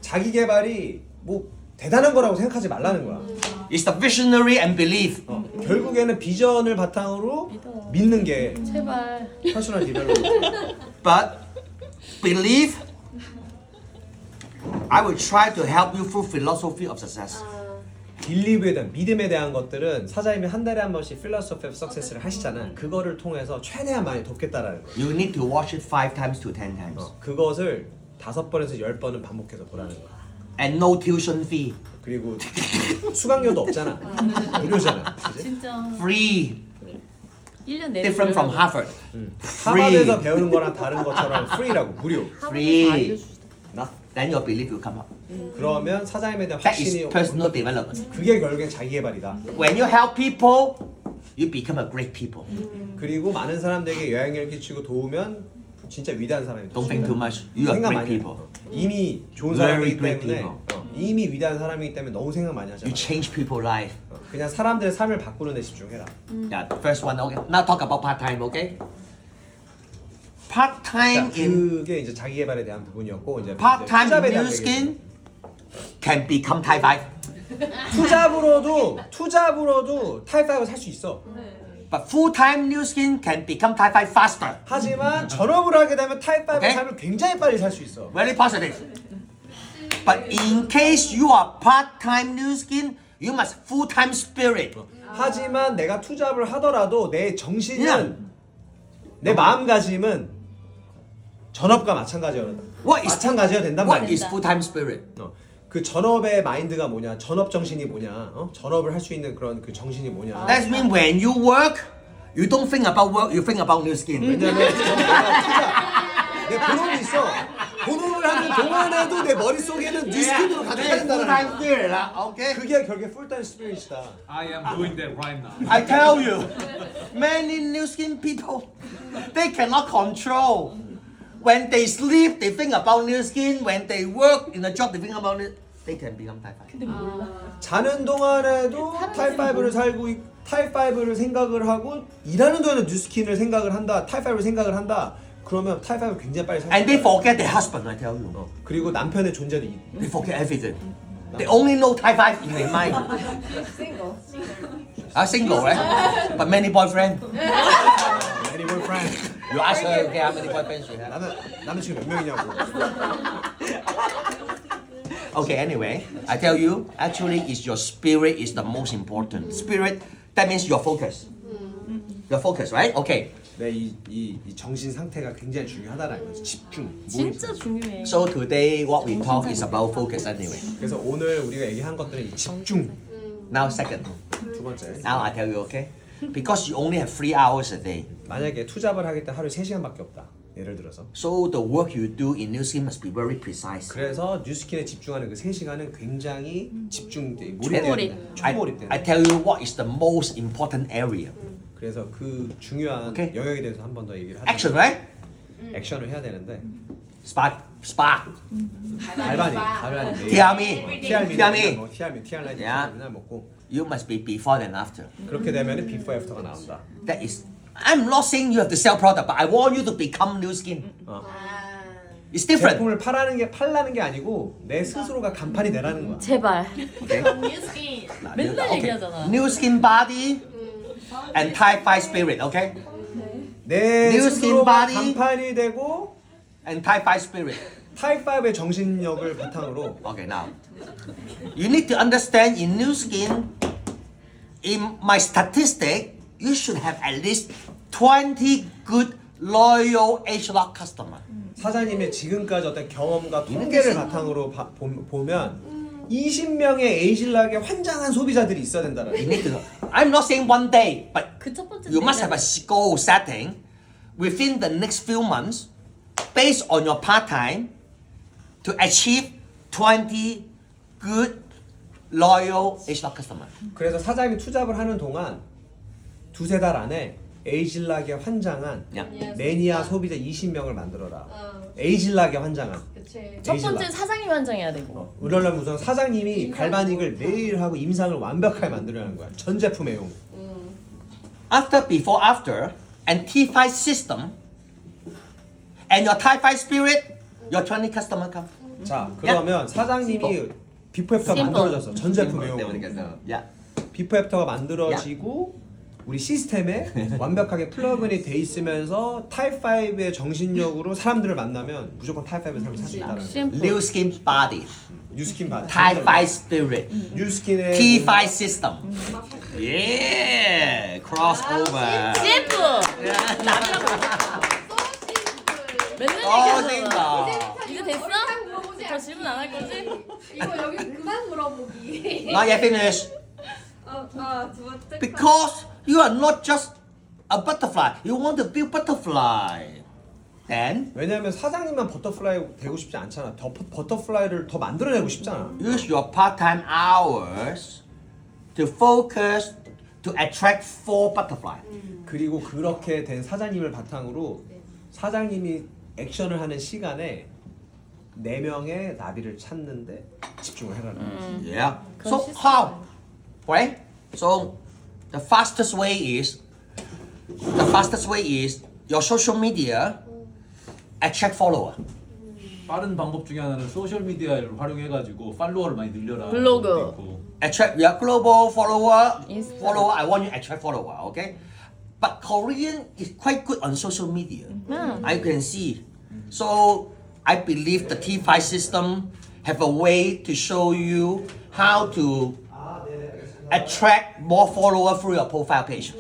자기 개발이 뭐 대단한 거라고 생각하지 말라는 거야. It's the visionary and belief. 결국에는 비전을 바탕으로 믿는 게 제발. 퍼스널 디벨롭먼트. But believe, I will try to help you through philosophy of success. 빌리브에 대한 믿음에 대한 것들은 사장님이 한 달에 한 번씩 필로소피 오브 석세스를 하시잖아. 그거를 통해서 최대한 많이 돕겠다라는 거야. You need to watch it 5 times to 10 times. 그것을 5번에서 10번은 반복해서 보라는 거야. and no tuition fee. 그리고 수강료도 없잖아. 무료잖아. 그지? 진짜 Free. 1년 내내 Different from Harvard. 하버드에서 배우는 거랑 다른 것처럼 프리라고 무료. Free. Then your belief will come up. 그러면 사장님에 대한 That is 확신이 personal development. 그게 결국엔 자기 개발이다. When you help people, you become a great people. 그리고 많은 사람들에게 영향을 끼치고 도우면 진짜 위대한 사람이 돼. Don't think too much. You are 생각 great 많이 해. people. 이미 좋은 Very 사람이기 great 때문에 people. 이미 위대한 사람이기 때문에 너무 생각 많이 하잖아. You change people's life. 그냥 사람들의 삶을 바꾸는 데 집중해라. Yeah, first one. Okay. Now talk about part time. Okay. Part 자, time in 그게 이제 자기 개발에 대한 부분이었고 이제 part time 투잡에 in 대한 New 얘기죠. Skin can become Thai 5. 투잡으로도 타입5를 살 수 있어. But full time New Skin can become Thai 5 faster. 하지만 전업을 하게 되면 타입5의 오케이. 삶을 굉장히 빨리 살 수 있어. Very positive. But in case you are part time New Skin, you must full time spirit. 하지만 내가 투잡을 하더라도 내 정신은 그냥. 내 마음가짐은 전업과 마찬가지여야 된단 What 말이야. is full time spirit? 그 전업의 마인드가 뭐냐, 전업 정신이 뭐냐, 전업을 할 수 있는 그런 그 정신이 뭐냐. That means when you work, you don't think about work, you think about New Skin. 왜냐면 내가 투잡, 내 본업이 있어. 본업을 하는 동안에도 내 머릿속에는 뉴스킨으로 가득해야 Full 된다는 time 거야. spirit, okay? 그게 결국에 풀타임 스피릿이다. I am doing that right now. I tell you, many New Skin people, they cannot control. When they sleep, they think about New Skin. When they work in a job, they think about it. They can become Thai 5. 자는 동안에도 타입5를 타입5를 생각을 하고 일하는 동안에 뉴스킨을 생각을 한다. 타입5를 생각을 한다. 그러면 타입5을 굉장히 빨리 살 수 And they 있다. forget their husband, I tell you. 그리고 남편의 존재도 They forget everything. They only know Thai 5 in their mind. Single, right? But many boyfriends. Many boyfriends. You ask her, okay, how many boyfriends you have? 나는 지금 몇 명이냐고. Okay, anyway, I tell you, actually, it's your spirit is the most important. Spirit, that means your focus. Your focus, right? Okay. 네, 이 정신 상태가 굉장히 중요하다는 거지. 집중. 진짜 중요해. So today, what we talk is about focus anyway. 그래서 오늘 우리가 얘기한 것들은 이 집중. Now, second. 두 번째. Now I tell you, okay? Because you only have 3 hours a day. 만약에 투잡을 하겠다 하루에 3시간밖에 없다. 예를 들어서. So the work you do in New Skin must be very precise. 그래서 뉴스킨에 집중하는 그 3시간은 굉장히 초몰입. 초몰입. I tell you what is the most important area. 그래서 그 중요한 오케이. 영역에 대해서 한 번 더 얘기를 하자. Action, right? 액션을 해야 되는데 Spark. 갈바니. TRM이. TRM이. Yeah. 맨날 먹고 You must be before and after. 그렇게 되면은 비포 애프터가 나온다. That is. I'm not saying you have to sell product, but I want you to become New Skin. It's different. 제품을 팔라는 게 아니고 내 스스로가 간판이 되라는 거야. 제발. Okay. 맨날 Okay. 얘기하잖아. New Skin body and Thai 5 spirit. Okay. 내 New 스스로가 skin body. 간판이 되고 And Thai 5 spirit. 타입5의 정신력을 바탕으로 Okay, now you need to understand in New Skin, in my statistic, you should have at least 20 good loyal H-Lock customer. 사장님의 지금까지 어떤 경험과 통계를 바탕으로 보면 20명의 에이실락의 환장한 소비자들이 있어야 된다는 You need to. I'm not saying one day, but 그 첫 번째 you must have a goal setting within the next few months, based on your part time, to achieve 20 good loyal H-Lock customer. 그래서 사장님이 투잡을 하는 동안 두세 달 안에 에이실락에 환장한 Yeah. 매니아 소비자 20명을 만들어라. 에이실락에 환장한. 그치. 첫 번째 사장님이 환장해야 되고. 우리나라 우선 사장님이 갈바닉을 매일 하고 임상을 완벽하게 만들어내는 거야. 전 제품 애용. After, before, after, and T5 system, and your Thai 5 spirit, your 20 customer come. 자, 그러면 사장님이 비포 애프터가 Simple. 만들어졌어. 전 제품 애용으로. Yeah. 비포 애프터가 만들어지고 우리 시스템에 완벽하게 플러그인이 돼 있으면서 타입5의 정신력으로 사람들을 만나면 무조건 타입5의 삶을 살 수 있다는 거야. New Skin body, 뉴스킨 봐. Thai 5 spirit, 뉴스킨의 T5 system. Yeah, crossover. CF! 맨날 Oh, 얘기하잖아. 진짜. 이제 됐어? 물어보지 더 질문 안 할 거지? 이거 여기 그만 물어보기. Not yet finished. 두 번째 Because you are not just a butterfly. You want to be butterfly. Then 왜냐하면 사장님만 버터플라이 되고 싶지 않잖아. 더 버터플라이를 더 만들어내고 싶잖아. use your part-time hours to focus to attract 4 butterfly. 그리고 그렇게 된 사장님을 바탕으로 사장님이 액션을 하는 시간에 4명의 나비를 찾는데 집중을 해라는 거지. Yeah. So how? Right? So the fastest way is your social media attract follower. 빠른 방법 중에 하나는 소셜 미디어를 활용해가지고 팔로워를 많이 늘려라. 블로그. 그것도 있고. Attract your global follower. Insta. Follower. I want you to attract follower. Okay. But Korean is quite good on social media. I can see. So I believe the T5 system have a way to show you how to attract more follower through your profile page.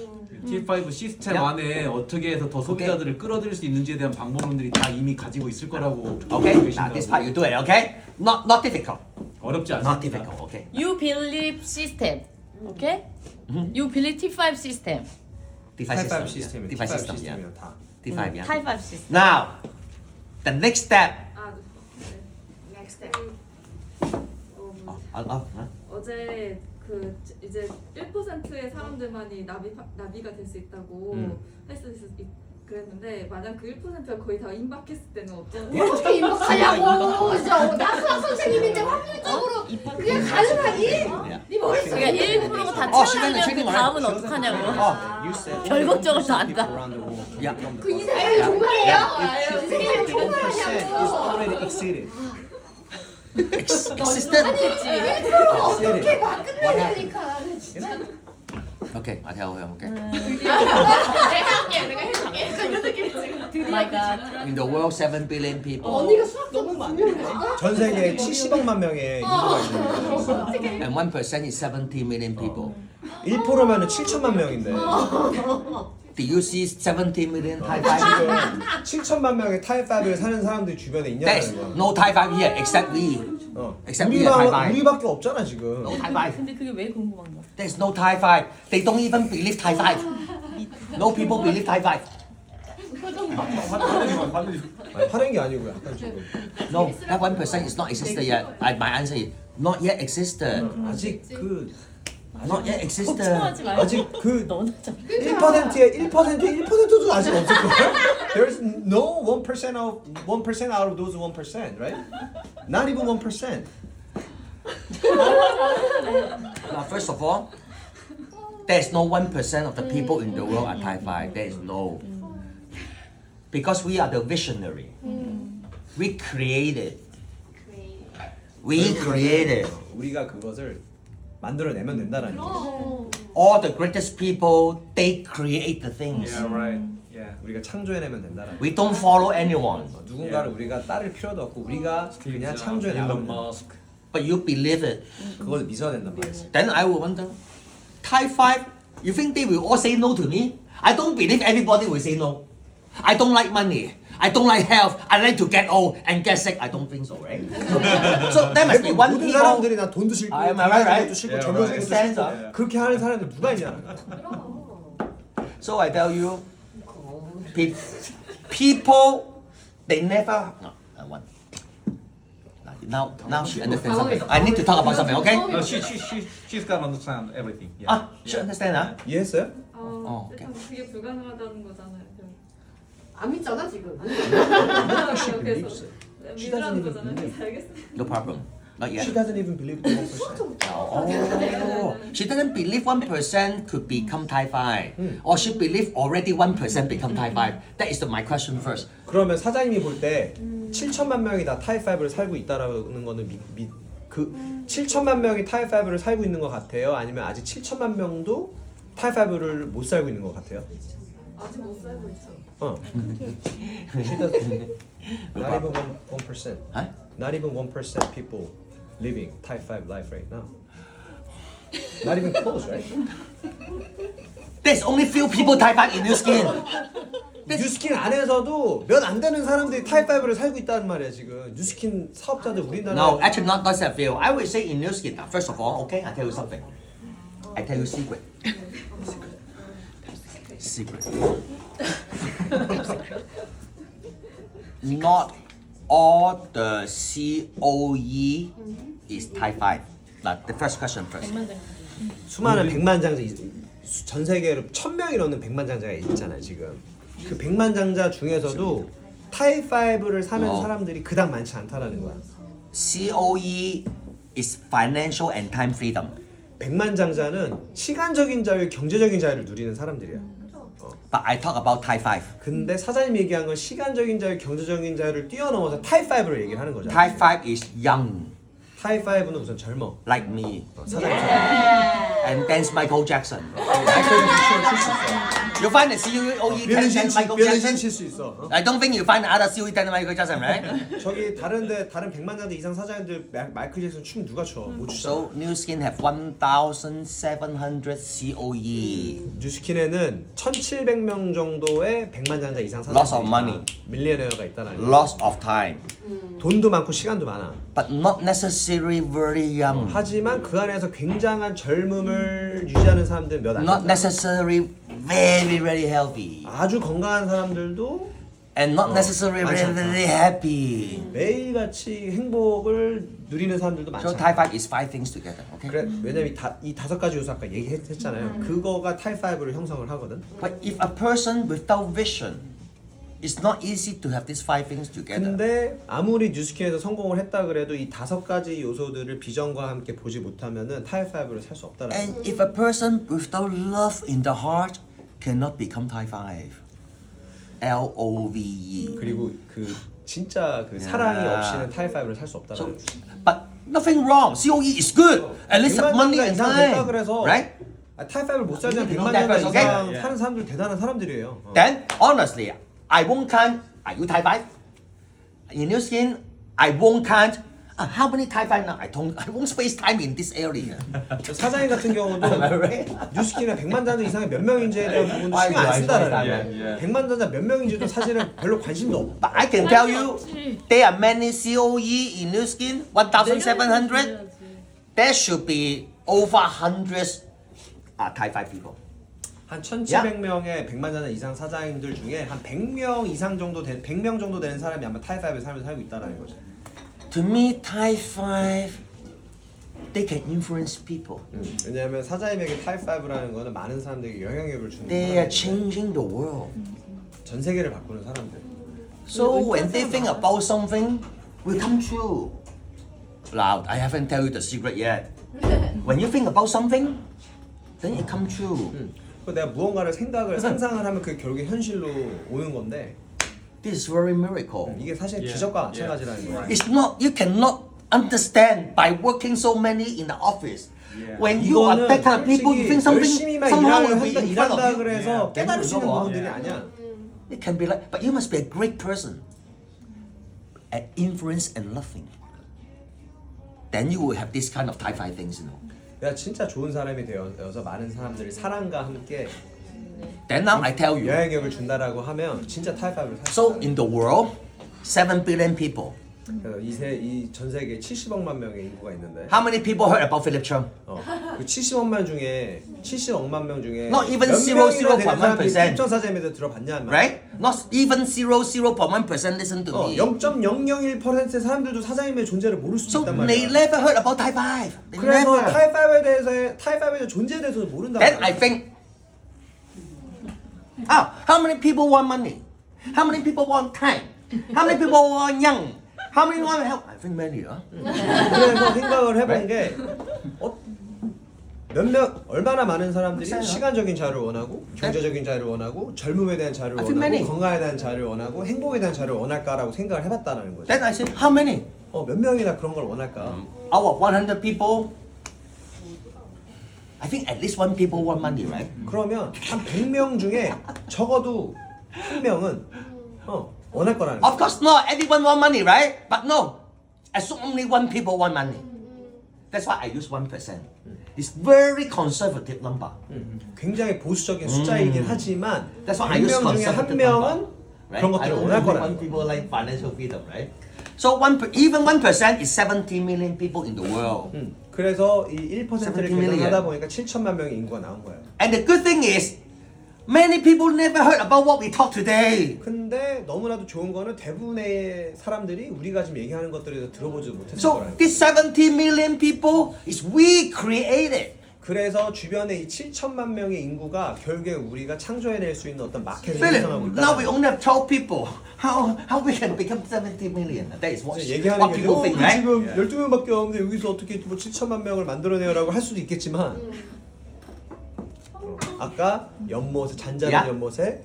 T5 시스템 야. 안에 어떻게 해서 더 소비자들을 끌어들일 수 있는지에 대한 방법론들이 다 이미 가지고 있을 거라고 Okay. 알고 Now this 계신다고. part you do it. Okay. Not difficult. 어렵지 Not 않습니다. difficult. Okay. You believe system. Okay? You believe T5 system. T5 T5 system. 시스템이 T5 system. Yeah. 시스템이야 다. T5. Yeah. T5 system. Now, the next step. Next step. 어제 그 이제 1%의 사람들만이 나비가 될 수 있다고 그랬는데 만약 그 1%가 거의 다 임박했을 때는 어떤 어떻게 임박하냐고. 진짜 나수학 선생님인데 확률적으로 그게 가능하니? 네 머릿속에. 그러니까 1%가 다 채워지면 그 다음은 어떡하냐고. You said 별 걱정을 다 1% 한다. people around the world Yeah. become the 그 이상이 정말이에요? If 선생님이 1% is 정말하냐고. already exceeded. Existent. 어떻게 막 끝내냐니까 나는 진짜. Okay, I tell him. Okay. 내가 해줄게. My God. In the world, 7 billion people, 언니가 수학 너무 분명해. 전 세계에 70억만 명의 인구가 있는데 and 1% is 70 million people. 1%면은 7천만 명인데 Do you see 70 million Thai 지금 five? 7천만 명의 타이5를 사는 사람들이 주변에 There's 있냐는 거야. no Thai five here except we. Except we are Thai five. 우리밖에 없잖아 지금. No Thai five. 근데 그게 왜 궁금한 거야? There's no Thai five. They don't even believe Thai five. No people believe Thai five. 아니, 화낸 게 아니고 약간 지금 No, that 1% is not existed yet. My answer is not yet existed. 아직 그 Not yet existed. 걱정하지 말고. 아직 그 너는 좀 1%의 1%도 아직 없을 거야. There's no 1% out of those 1%, right? Not even 1%. Now, first of all, there's no 1% of the people in the world are Thai five. There is no. Because we are the visionary. We created. We created. 우리가 그것을 만들어내면 된다라는 얘기죠. All the greatest people, they create the things. Yeah, right. Yeah. 우리가 창조해내면 된다라는 We don't follow anyone. 누군가를 우리가 따를 필요도 없고 우리가 그냥 창조해 일론 나가면 된다. 머스크. But you believe it. 그걸 믿어야 된단 말이지. Then I will wonder, Thai five, you think they will all say no to me? I don't believe everybody will say no. I don't like money. I don't like health. I like to get old and get sick. I don't think so, right? So there must be one 모든 people. 사람들이 나 돈도 싫고 Am I right? 것도 싫고 Yeah, 젊은 right. 것도 Stands 싫고 up. 그렇게 하는 사람들 누가 있냐? So I tell you, people, they never. No, I want. Now she understands something. I need to talk about something, okay? No, she's got to understand everything. Yeah. Ah, she understand, huh? 이해했어요? 오케이. 그게 불가능하다는 거잖아요. 안 믿잖아 지금. 그래서 믿으라는 거잖아요. 그래서 알겠어요. No problem. Not yet. She doesn't even believe the 1%. Oh, she doesn't believe 1% could become Thai five, or she believe already 1% become Thai five. That is my question first. 그러면 사장님이 볼 때 7천만 명이 다 타이5를 살고 있다라는 거는 그 7천만 명이 타이5를 살고 있는 것 같아요? 아니면 아직 7천만 명도 타이5를 못 살고 있는 것 같아요? 아직 못 살고 있어. She doesn't. Not even 1%. Huh? Not even 1% people living Thai5 life right now. Not even close, right? There's only few people Thai five in your skin. 뉴스킨 안에서도 몇 안 되는 사람들이 타입5를 살고 있다는 말이야 지금. 뉴스킨 사업자들 우리나라에. No, actually not that feel. I would say in New Skin. First of all, okay, I tell you something. I tell you secret. Secret. Not all the COE is Type 5. Like the first question first. 수많은 백만장자 전 세계로 1000명이 넘는 백만장자가 있잖아요 지금. 그 백만장자 중에서도 타입5를 사는 어. 사람들이 그닥 많지 않다라는 거야. COE is financial and time freedom. 백만장자는 시간적인 자유, 경제적인 자유를 누리는 사람들이야. But I talk about Type 5. 근데 사장님이 얘기한 건 시간적인 자유, 경제적인 자유를 뛰어넘어서 타입5를 얘기를 하는 거잖아. Type 5 is young, 타입5는 우선 젊어. like me. 사장님처럼. And dance Michael Jackson. 마이클 잭슨을 칠수 있어. You find the COE can dance Michael 변신 Jackson? 칠수 있어. 어? I don't think you find other COE than Michael Jackson, right? 저기 다른 백만장자 이상 사장님들 마이클 잭슨 춤 누가 춰? 못 추잖아. So New Skin have 1,700 COE. 뉴스킨에는 1,700명 정도의 백만장자 이상 Lots of 사장님이 money. 밀리어너가 있다는 거. Lots of time, 돈도 많고 시간도 많아. but not necessarily very young. 하지만 그 안에서 굉장한 젊음을 유지하는 사람들 몇 안 Not 된다. necessarily very healthy. 아주 건강한 사람들도 And not necessarily 많지 않다. very happy. 매일같이 행복을 누리는 사람들도 많지 So 않아. Type 5 is 5 things together, okay? 그래 왜냐면 이 다섯 가지 요소 아까 얘기했잖아요. 그거가 타입5를 형성을 하거든. But if a person without vision, it's not easy to have these 5 things together. 근데 아무리 뉴스킨에서 성공을 했다 그래도 이 다섯 가지 요소들을 비전과 함께 보지 못하면은 타입5를 살 수 없다라는 And 거야. if a person without love in the heart cannot become Type 5. LOVE. 그리고 그 진짜 그 사랑이 없이는 타입5를 살 수 So, 없다라는 거지. but nothing wrong. COE is good. At least have money and 이상 됐다 time. 그래서 Right? 타입5를 못 살면 You 100만 know that 장 first, 이상 okay? 사는 사람들 대단한 사람들이에요. Then, honestly, I won't count. Are you Type 5? In New Skin, I won't count. How many Type 5 now? I won't space time in this area. 사장님 같은 경우도 Right? 뉴스킨에 100만 장자 이상의 몇 명인지에 대한 부분도 아이고, 신경 안 아이고, 쓴다라는 아이고. 거예요. 100만 장자 몇 명인지도 사실은 별로 관심도 없고. But I can tell you, there are many COE in New Skin, 1,700. There should be over hundreds Type 5 people. 한 1,700명의 100만 장자 이상 사장님들 중에 한 100명 이상 정도 100명 정도 되는 사람이 아마 타입5의 삶을 살고 있다라는 거죠. To me, Type 5, they can influence people. 왜냐하면 사장님에게 타입5라는 거는 많은 사람들에게 영향력을 주는 They are 사람들. changing the world. 전 세계를 바꾸는 사람들. So when they think about something, will come true. Loud, I haven't tell you the secret yet. When you think about something, then it come true. 그 내가 무언가를 상상을 하면 그 결국에 현실로 오는 건데 This is very miracle. 이게 사실 기적과 마찬가지라는 거야. It's not, you cannot understand by working so many in the office. When you are that kind of people, you think something 열심히만 somehow will be in front 일한다 of you. 그래서 깨달을 수 있는 Yeah. 부분들이 아니야. It can be like, but you must be a great person at influence and loving. Then you will have this kind of Type 5 things, you know. 내가 진짜 좋은 사람이 되어서 많은 사람들이 사랑과 함께 Then now I tell you. 영향력을 준다라고 하면 진짜 타입5를 살 수 So 있다. in the world, 7 billion people. 그래서 이 전 세계에 70억만 명의 인구가 있는데 How many people heard about Philip Chong? 그 70억만 중에 70억만 명 중에 Not even 몇 명이나 되는 0.1%. 사람들이 필정 사장에 대해서 들어봤냐 안 Right? Not even 0.1% listen to me. 0.001%의 사람들도 사장님의 존재를 모를 수도 So 있단 they 말이야. never heard about Type 5. They 그래서 never. 타입5에 대한 존재에 대해서도 모른다. Then I think, how many people want money? How many people want time? How many people want young? How many want help? I think many, huh? 그래서 생각을 해본 게 얼마나 많은 사람들이 맞아요. 시간적인 자유를 원하고 경제적인 자유를 원하고 젊음에 대한 자유를 I think many. 원하고 건강에 대한 자유를 원하고 행복에 대한 자유를 원할까라고 생각을 해봤다는 거죠. Then I said, how many? 몇 명이나 그런 걸 원할까? Out of 100 people, I think at least 1 people want money, right? 그러면 한 100명 중에 적어도 한 명은 원할 거라는 거야. Of course not. Everyone want money, right? But no, as only 1 people want money. That's why I use 1%. It's very conservative number. 굉장히 보수적인 숫자이긴 하지만 That's why I use 100명 중에 한 conservative 명은 number. Right? 그런 I 것들을 don't 원할 really 거라는 want 거. people like financial freedom, right? So even 1% is 70 million people in the world. 그래서 이 1%를 70 million. 계산하다 보니까 7천만 명의 인구가 나온 거예요. And the good thing is, many people never heard about what we talk today. 근데 너무나도 좋은 거는 대부분의 사람들이 우리가 지금 얘기하는 것들에 대해서 들어보지도 못했을 So 거라는 거예요. this 70 million people is we created. 그래서 주변에 이 7천만 명의 인구가 결국에 우리가 창조해낼 수 있는 어떤 마켓을 Philip, 형성하고 있다. now we only have 12 people. How we can become 70 million? That is what 얘기하는 게 people think, right? 지금 12명밖에 없는데 여기서 어떻게 뭐 7천만 명을 만들어내요라고 할 수도 있겠지만 아까 연못에 잔잔한 Yeah. 연못에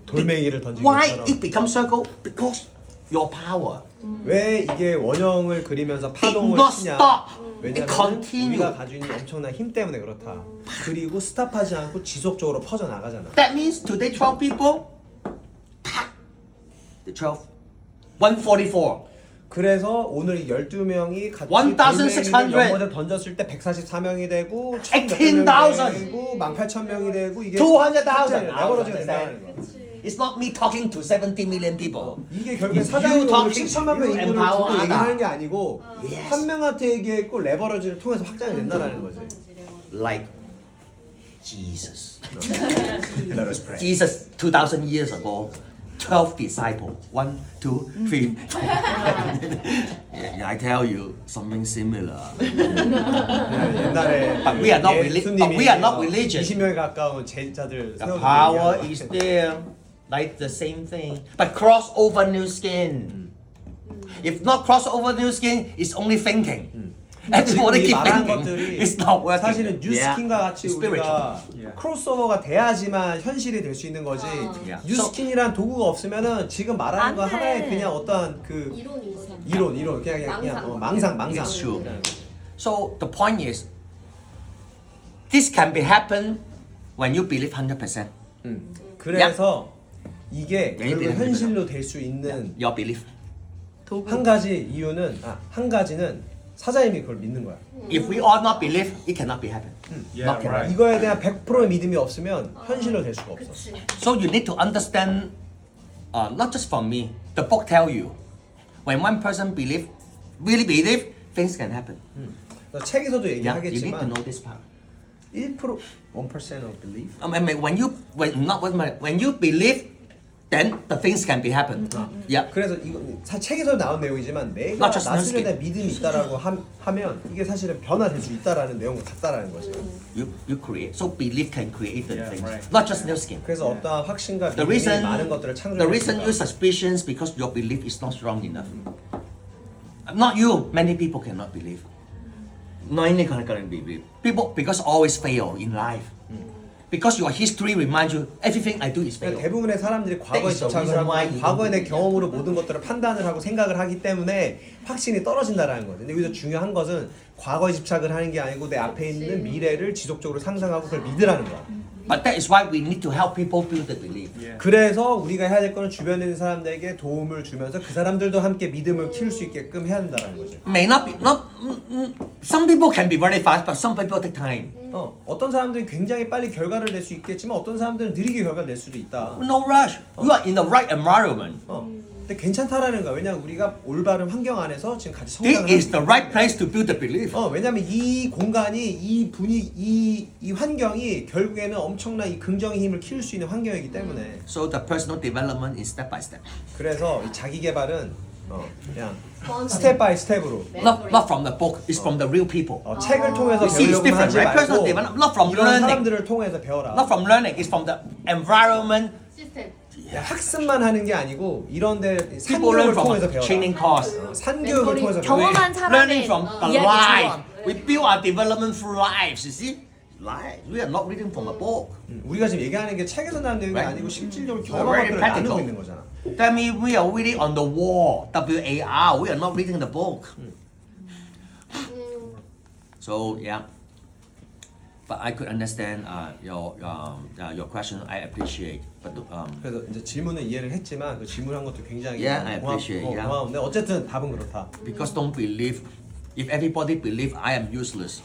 돌멩이를 던지는 Why 것처럼 it becomes circle? Because your power. 왜 이게 원형을 그리면서 파동을 not 치냐? stop. 왜냐면 It continue. 우리가 가지고 있는 엄청난 힘 때문에 그렇다. 그리고 스탑하지 않고 지속적으로 퍼져 나가잖아. That means today 12 people. The 12. 144. 그래서 오늘 이 12명이 같이 1,600. 돌멩이를 연못에 던졌을 때 144명이 되고 18,000. 1,000명이 되고 18,000명이 되고 이게 200,000. 레버러지가 된다는 거. It's not me talking to 70 million people. 이게 결국에 You 사장이 오늘 talking, 7천만 명 you 인구를 empower 두고 얘기하는 other. 게 아니고 Yes. 한 명한테 얘기했고 레버러지를 통해서 확장이 된다는 거지. Like Jesus. Let us pray. Jesus 2,000 years ago, 12 disciples. 1, 2, 3. Yeah, I tell you something similar. 옛날에 But we are not 예수님이 but we are not religious. 20명에 가까운 제자들 The 세워두고 power 얘기하는 is 거. there, like the same thing. But cross over new skin. If not cross over new skin, it's only thinking. Everybody 지금 이 keep 말한 thinking. 것들이 It's not working. 사실은 뉴스킨과 같이 It's 우리가 spiritual. 크로스오버가 돼야지만 현실이 될 수 있는 거지. Yeah. 뉴스킨이란 도구가 없으면은 지금 말하는 건 안 돼. 하나의 그냥 어떠한 그 이론이 이론 그냥 망상. It's true. So the point is, this can be happen when you believe 100%. 그래서 이게 네, 결국 네, 현실로 될 수 있는 Your belief. 한 가지 이유는 한 가지는 사장님이 그걸 믿는 거야. If we all not believe, it cannot be happen. Not can. right. 이거에 대한 100%의 믿음이 없으면 현실로 될 수가 없어. So you need to understand, not just from me. The book tell you, when one person really believe, things can happen. 그래서 책에서도 Yeah, you need to 얘기하겠지만 know this part. 1% of belief. I mean, when you believe, then the things can be happen. Yeah. 그래서 이거 책에서 나온 내용이지만 내가 Not just 나스에 knowing. 대한 믿음이 있다라고 하면 이게 사실은 변화될 수 있다라는 내용과 같다라는 거죠. You create. So belief can create the Yeah, things, right. not just new skin. 그래서 어떠한 확신과 The 믿음이 reason, 많은 것들을 the 창조할 수 reason you 있다. suspicions because your belief is not strong enough. Not you. Many people cannot believe. Many cannot believe. People because always fail in life. Because your history reminds you everything I do is fail. 그러니까 대부분의 사람들이 과거에 That is the 집착을 reason why 하고 you 과거의 내 don't 경험으로 모든 것들을 판단을 하고 생각을 하기 때문에 확신이 떨어진다라는 거죠. 근데 여기서 중요한 것은 과거에 집착을 하는 게 아니고 내 앞에 있는 미래를 지속적으로 상상하고 그걸 믿으라는 거야. But that is why we need to help people build the belief. 그래서 우리가 해야 될 거는 주변에 있는 사람들에게 도움을 주면서 그 사람들도 함께 믿음을 키울 수 있게끔 해야 된다는 거죠. May not be some people can be very fast, but some people take time. 어떤 사람들이 굉장히 빨리 결과를 낼 수 있겠지만 어떤 사람들은 느리게 결과를 낼 수도 있다. No rush. You are in the right environment. 근데 괜찮다라는 거야. 왜냐면 우리가 올바른 환경 안에서 지금 같이 This 성장을 is the right place to build the belief. 왜냐면 이 공간이 이 분위기 이 환경이 결국에는 엄청난 이 긍정의 힘을 키울 수 있는 환경이기 때문에 So the personal development is step by step. 그래서 이 자기 개발은 그냥 스텝 바이 스텝으로 Not from the book. It's from the real people. 책을 통해서 You see, it's 배우려고 different, 하지 right? Personal 말고 development, not from 이런 learning. 사람들을 통해서 배워라. Not from learning. It's from the environment. 시스템. 학습만 하는 게 아니고 이런데 People learn 산교육을 from 통해서 a 배워라. training course. 산교육을 통해서 배워라. 경험한 Learning 사람의 from the 이야기 life. 중원. We build our development through lives. You see, life. We are not reading from a book. 우리가 지금 얘기하는 게 책에서 나온 내용이 Right. 아니고 실질적으로 Very 경험한 것들을 practical. 나누고 있는 거잖아. That means we are reading on the wall. WAR. We are not reading the book. So yeah. But I could understand your question. I appreciate. But 그래서 이제 질문은 이해를 했지만 그 질문한 것도 굉장히 Yeah, I appreciate, yeah. 고마운데 어쨌든 답은 그렇다. because don't believe. If everybody believe I am useless,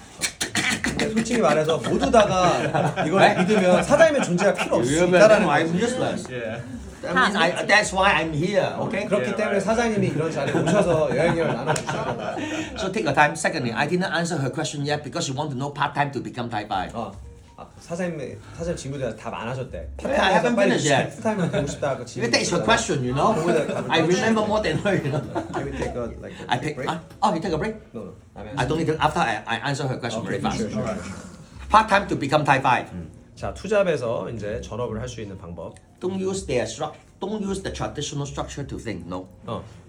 근데 솔직히 말해서 모두 다가 이걸 믿으면 사장님의 존재가 필요 없을 수 있다라는 I'm 거지. useless. Yeah. That means that's why I'm here. Okay. 그렇기 때문에 사장님이 이런 자리에 오셔서 여행을 나눠주시는 거다. So take your time. Secondly, I didn't answer her question yet because she want to know part time to become Thai 5. 사장님 친구들 답 안 하셨대. I haven't finished yet. 풀타임을 되고 싶다고 질문. That is her question, you know. I remember more than her, you know. Can we take a I pick. break? Oh, you take a break? No. I don't need to. After I answer her question very fast. Sure. Part time to become Thai 5. 자, 투잡에서 이제 전업을 할 수 있는 방법. Don't use their Don't use the traditional structure to think. No.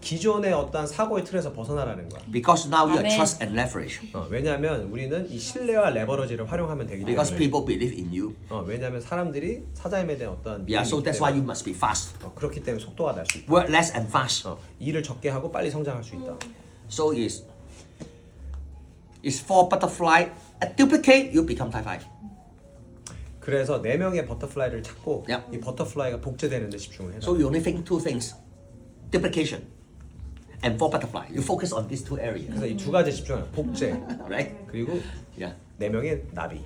기존의 어떤 사고의 틀에서 벗어나라는 거야. Because now you are Amen. trust and leverage. 왜냐하면 우리는 이 신뢰와 레버러지를 활용하면 되기 때문에. Because people believe in you. 왜냐하면 사람들이 사장님에 대한 어떤 Yeah. So 믿음이 that's 있기 why you 때문에. must be fast. 그렇기 때문에 속도가 날 수 있다. Work less and fast. 일을 적게 하고 빨리 성장할 수 있다. So is 4 butterfly a duplicate? You become Thai 5. 그래서 4명의 버터플라이를 찾고 Yep. 이 버터플라이가 복제되는 데 집중을 해라. So you only think two things: duplication and 4 butterfly. You focus on these two areas. 그래서 이 두 가지 집중하라. 복제 Right? 그리고 Yeah. 4명의 나비.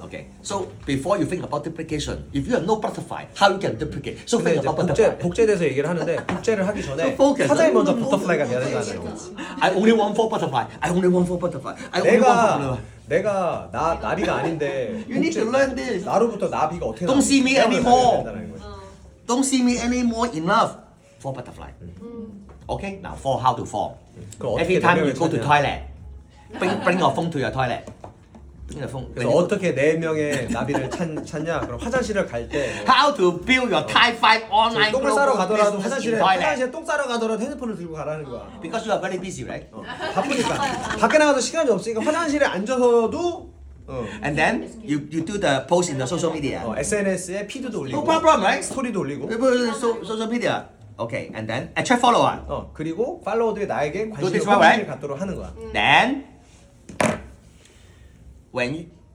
Okay. So before you think about duplication, if you have no butterfly, how you can duplicate? So 근데 think 이제 about butterfly. 복제에 대해서 얘기를 하는데 복제를 하기 전에 So focus. 사장이 먼저 버터플라이가 돼야 된다는 거. I only want 4 butterfly. I only want 4 butterfly. I only want 4 butterfly. 내가 나비가 아닌데 You need to learn this. 나로부터 나비가 어떻게 Don't see me 태양을 anymore. 살려야 된다는 거지. Don't see me anymore. Enough. 4 butterfly. Okay. Now 4 how to fall. 그럼 Every 어떻게 time 4명을 you go to 찾냐? toilet, bring your phone to your toilet. Bring your phone. 그래서 어떻게 4명의 나비를 찾냐? 그럼 화장실을 갈 때 How to build your Thai 5 online 똥을 싸러 global 가더라도 business 화장실에 in Thailand. 똥 싸러 가더라도 핸드폰을 들고 가라는 거야. Because you are very busy, right? 바쁘니까 밖에 나가서 시간이 없으니까 화장실에 앉아서도 And then you do the post in the social media. SNS에 피드도 올리고 No problem, right? 스토리도 올리고 Social media. Okay, and then attract follower. 그리고 팔로워들이 나에게 Do 관심을 this well, right? 갖도록 하는 거야. Then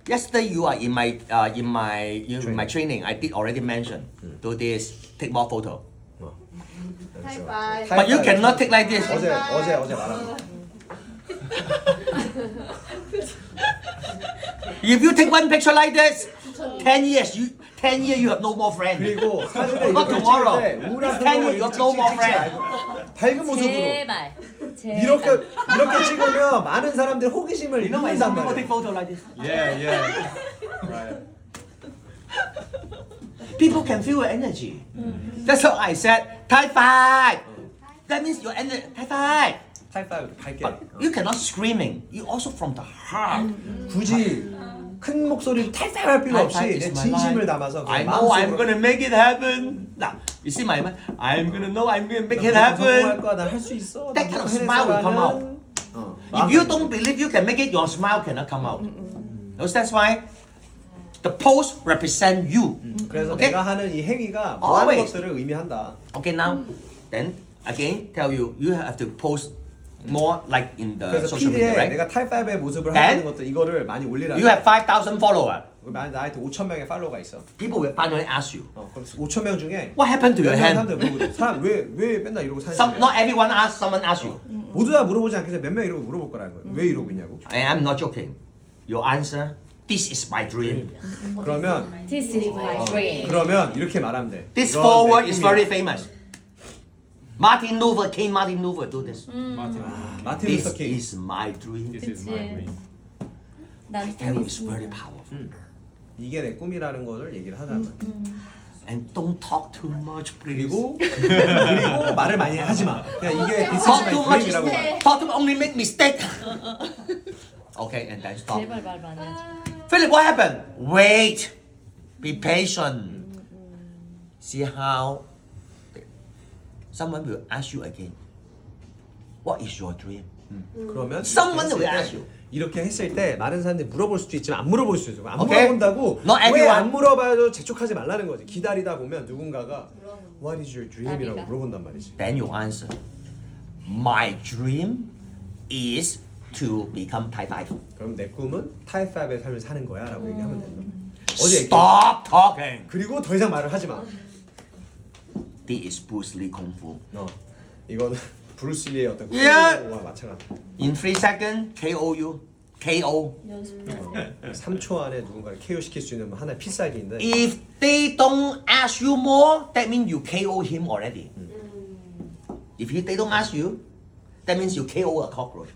yesterday you are in my training, I did already mention. Do this, take more photo. 하이파이. But you cannot take like this. 어제 말한 거. If you take one picture like this, 10 years you have no more friends. 그리고 사진을 Not 이렇게 tomorrow. 찍을 때 우울한 10 years 표정으로 you have no more friends. 밝은 모습으로 제발. 이렇게 찍으면 많은 사람들이 호기심을 You know why 잃는단 some people 말이야. take photo like this? Yeah. Right. People can feel your energy. That's what I said. Thai 5. That means your energy. Thai 5. 하이파이브 밝게. But you cannot screaming. You also from the heart. 굳이 큰 목소리를 탈탈할 필요 없이 Thai 5 내 is my 진심을 life. 담아서 I 그냥 know I'm 마음속으로 gonna make it happen. Now, you see my mind? I'm gonna know I'm gonna make it 성공할 happen. 거야. 난 할 수 있어. That 난 kind of 해낼 smile will come 거라는, out. If you don't believe you can make it, your smile cannot come out. Because that's why the pose represent you. 그래서 Okay? 내가 하는 이 행위가 뭐 하는 Always. 것들을 의미한다. Okay, now, then again, tell you have to post more like in the 그래서 social media, 피드에 right? 내가 타입5의 모습을 Then 하는 것들 이거를 많이 올리라. You have 5,000 followers. 만약 나한테 5,000명의 팔로워가 있어. People will finally ask you, 그럼 5,000명 중에 what happened to your hand? 사람들 물어보죠. 사람 왜 맨날 이러고 사는 Some, 거야? not everyone asks, someone asks you. 모두 다 물어보지 않겠어. 몇 명 이러고 물어볼 거라는 거야. 왜 이러고 있냐고. And I'm not joking. Your answer, this is my dream. 그러면 This is my dream. 그러면 이렇게 말하면 돼. This 이런 four 내 word is 꿈이야. very famous. Martin Luther King do this. 마틴 This 루터 킹. is my dream. This is my dream. 난 Tell you, it's very powerful. 이게 내 꿈이라는 거를 얘기를 하자는 거야. And don't talk too much, please. 그리고 말을 많이 하지 마. 그냥 이게 This is Talk my too much. dream이라고 말. Talk too only make mistake. Okay, and then stop. 제발 말 많이 하지. Philip, what happened? Wait. Be patient. See how someone will ask you again. What is your dream? 그러면 Someone 이렇게 will 했을 ask 때, you. 이렇게 했을 때 많은 사람들이 물어볼 수도 있지만 안 물어볼 수도 있어. 안 Okay. 물어본다고 Not 왜 everyone. 안 물어봐도 재촉하지 말라는 거지. 기다리다 보면 누군가가 What is your dream이라고 나비가. 물어본단 말이지. Then you answer. My dream is to become Thai 5. 그럼 내 꿈은 타입5의 삶을 사는 거야라고 얘기하면 된다. 어제 얘기했- Stop talking. 그리고 더 이상 말을 하지 마. This is Bruce Lee Kung Fu. 이거는 브루스리의 어떤 Yeah. 와 마찬가지. In 3 seconds, KO you. KO. 3초 안에 누군가를 KO 시킬 수 있는 하나의 필살기인데 If they don't ask you more, that means you KO him already. They don't ask you, that means you KO a cockroach.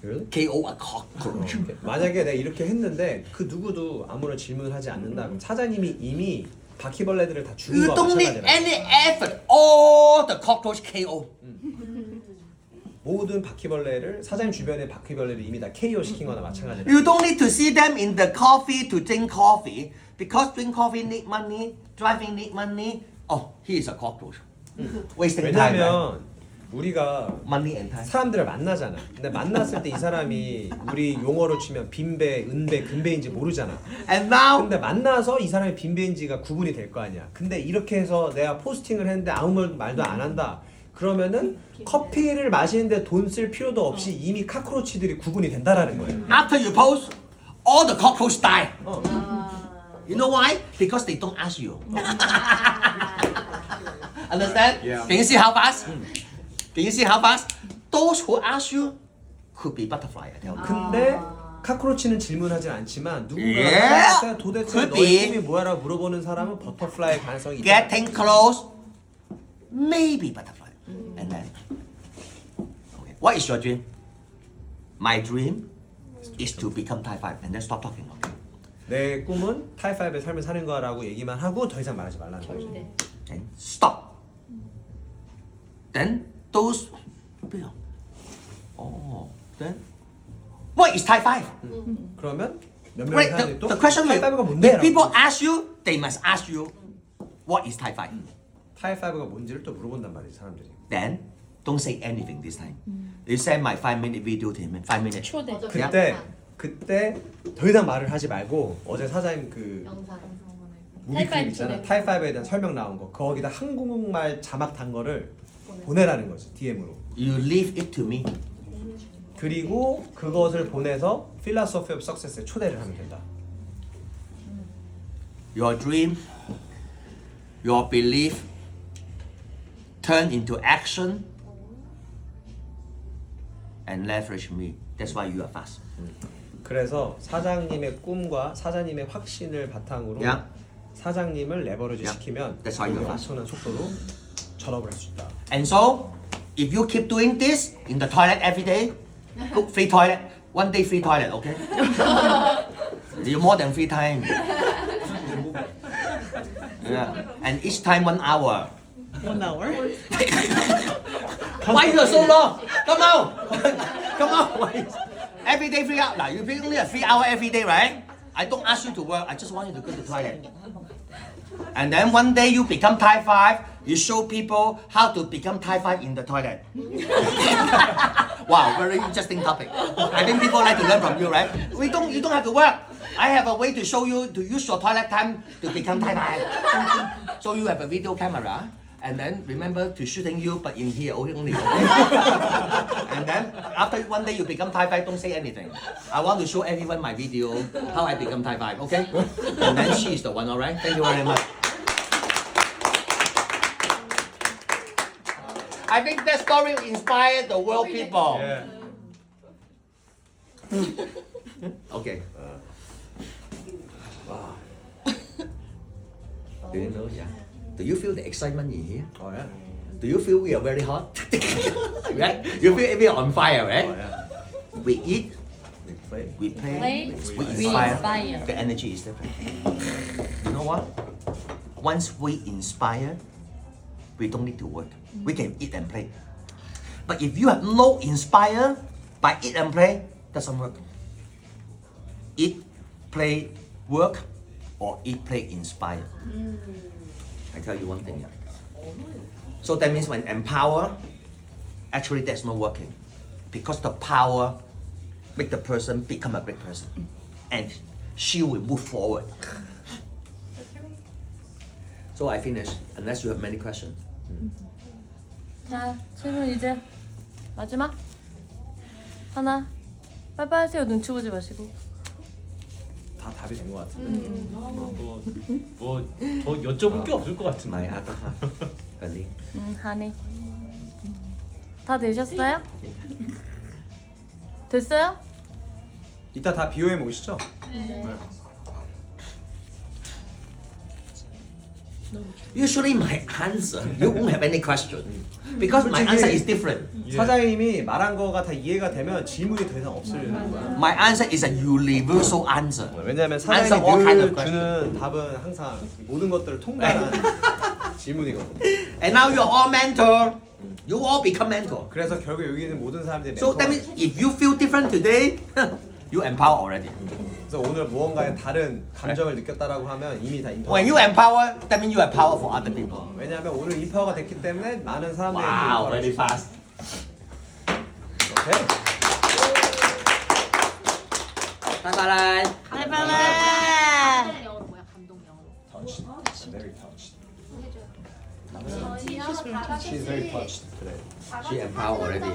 Really? KO a cockroach. 만약에 내가 이렇게 했는데 그 누구도 아무런 질문을 하지 않는다 그럼 사장님이 이미 바퀴벌레들을 다 죽인 You 거와 don't need 마찬가지라 any effort. All the cockroach KO. 모든 바퀴벌레를 사장님 주변의 바퀴벌레를 이미 다 KO 시킨 거나 마찬가지라 You don't need to see them in the coffee to drink coffee because drink coffee need money, driving need money. Oh, he is a cockroach. Wasting time. Right? 왜냐면 우리가 Money and time. 사람들을 만나잖아. 근데 만났을 때 이 사람이 우리 용어로 치면 빈배, 은배, 금배인지 모르잖아. And now, 근데 만나서 이 사람이 빈배인지가 구분이 될 거 아니야. 근데 이렇게 해서 내가 포스팅을 했는데 아무 말도 안 한다. 그러면은 커피를 마시는데 돈 쓸 필요도 없이 이미 카크로치들이 구분이 된다라는 거예요. after you post, all the cockroach die. You know why? Because they don't ask you. Understand? Yeah. Can you see how fast? Can you see how fast? Those who ask you could be butterfly. I tell you. 근데 카크로치는 질문하지 않지만 누군가 Yeah. 나한테 도대체 Could 너의 be. 꿈이 뭐야라고 물어보는 사람은 버터플라이의 가능성이 있다. Getting close, maybe butterfly. And then, okay. What is your dream? My dream is to become Thai 5 and then stop talking. Okay? 내 꿈은 타이5의 삶을 사는 거라고 얘기만 하고 더 이상 말하지 말라는 거지. Okay? Stop. Then those, oh, then what is Thai 5? 그러면 몇 명의 Wait, 사람들이 또 the question is, 타이5가 뭔데? if people ask you, they must ask you, what is Thai 5? 타이5가 뭔지를 또 물어본단 말이지 사람들이. Then don't say anything this time. You send my 5-minute video to him. 5 minutes. 초대. 그때 더 이상 말을 하지 말고 어제 사장님 그 영상. 무비 클립 있잖아. 타이5에 대한 설명 나온 거 거기다 한국말 자막 단 거를 보내라는 거지 DM으로. You leave it to me. 그리고 그것을 보내서 Philosophy of Success에 초대를 하면 된다. Your dream, your belief, turn into action and leverage me. That's why you are fast. 그래서 사장님의 꿈과 사장님의 확신을 바탕으로 Yeah. 사장님을 레버리지 Yeah. 시키면 That's why you're fast. 엄청난 속도로 전업을 할 수 있다. And so, if you keep doing this in the toilet every day, cook free toilet, one day free toilet, okay? You more than free time. Yeah. And each time 1 hour. 1 hour? Why you are so long? Come on! Come on! Every day 3 hours. Now, you only have 3 hours every day, right? I don't ask you to work. I just want you to go to the toilet. And then one day you become Thai 5. You show people how to become Thai 5 in the toilet. Wow, very interesting topic. I think people like to learn from you, right? You don't have to work. I have a way to show you to use your toilet time to become Thai 5. So you have a video camera. And then remember to shooting you, but in here only. Okay? And then after one day you become Thai 5, don't say anything. I want to show everyone my video how I become Thai 5. Okay? And then she is the one. All right. Thank you very much. I think that story will inspire the world people. Yeah. Okay. Wow. Do you know? Yeah. Do you feel the excitement in here? Oh yeah. Do you feel we are very hot? Right? You feel we are on fire, right? Oh yeah. We eat, We play. we play, Play, we we inspire. inspire. The energy is different. You know what? Once we inspire, we don't need to work. We can eat and play. But if you have no inspire, by eat and play, doesn't work. Eat, play, work, or eat, play, inspire. I tell you one thing. Yeah. So that means when empower, actually there's no working. Because the power make the person become a great person. And she will move forward. So I finish, unless you have many questions. 자, 질문 이제 마지막 하나. 빨리빨리 하세요. 눈치 보지 마시고. 다 답이 된 것 같은데. 뭐더 여쭤볼 게 없을 것 같은데. My other half. Early. 하네. 다 되셨어요? 됐어요? 이따 다 BOM 오시죠? Usually my answer, you won't have any question because my answer is different. 사장님이 말한 거가 다 이해가 되면 질문이 더 이상 없을 거야. My answer is a universal answer. 왜냐하면 Answer all 사장님이 kind 늘 of 주는 답은 항상 모든 것들을 통과한 질문이거든. And now you're all mentor. You all become mentor. 그래서 결국 여기 있는 모든 사람들이 So that means if you feel different today, you empower already. 그래서 오늘 무언가의 다른 감정을 느꼈다라고 하면 이미 다 인터. When you empower, that means you empower for other people. 왜냐하면 오늘 인파워가 됐기 때문에 많은 사람들이 Wow, very fast. 오케이. Bye bye. 바이바이. 영어로 뭐야? 감동 영어로. Touched. Very touched. 해줘요. She's very touched today. She empower already.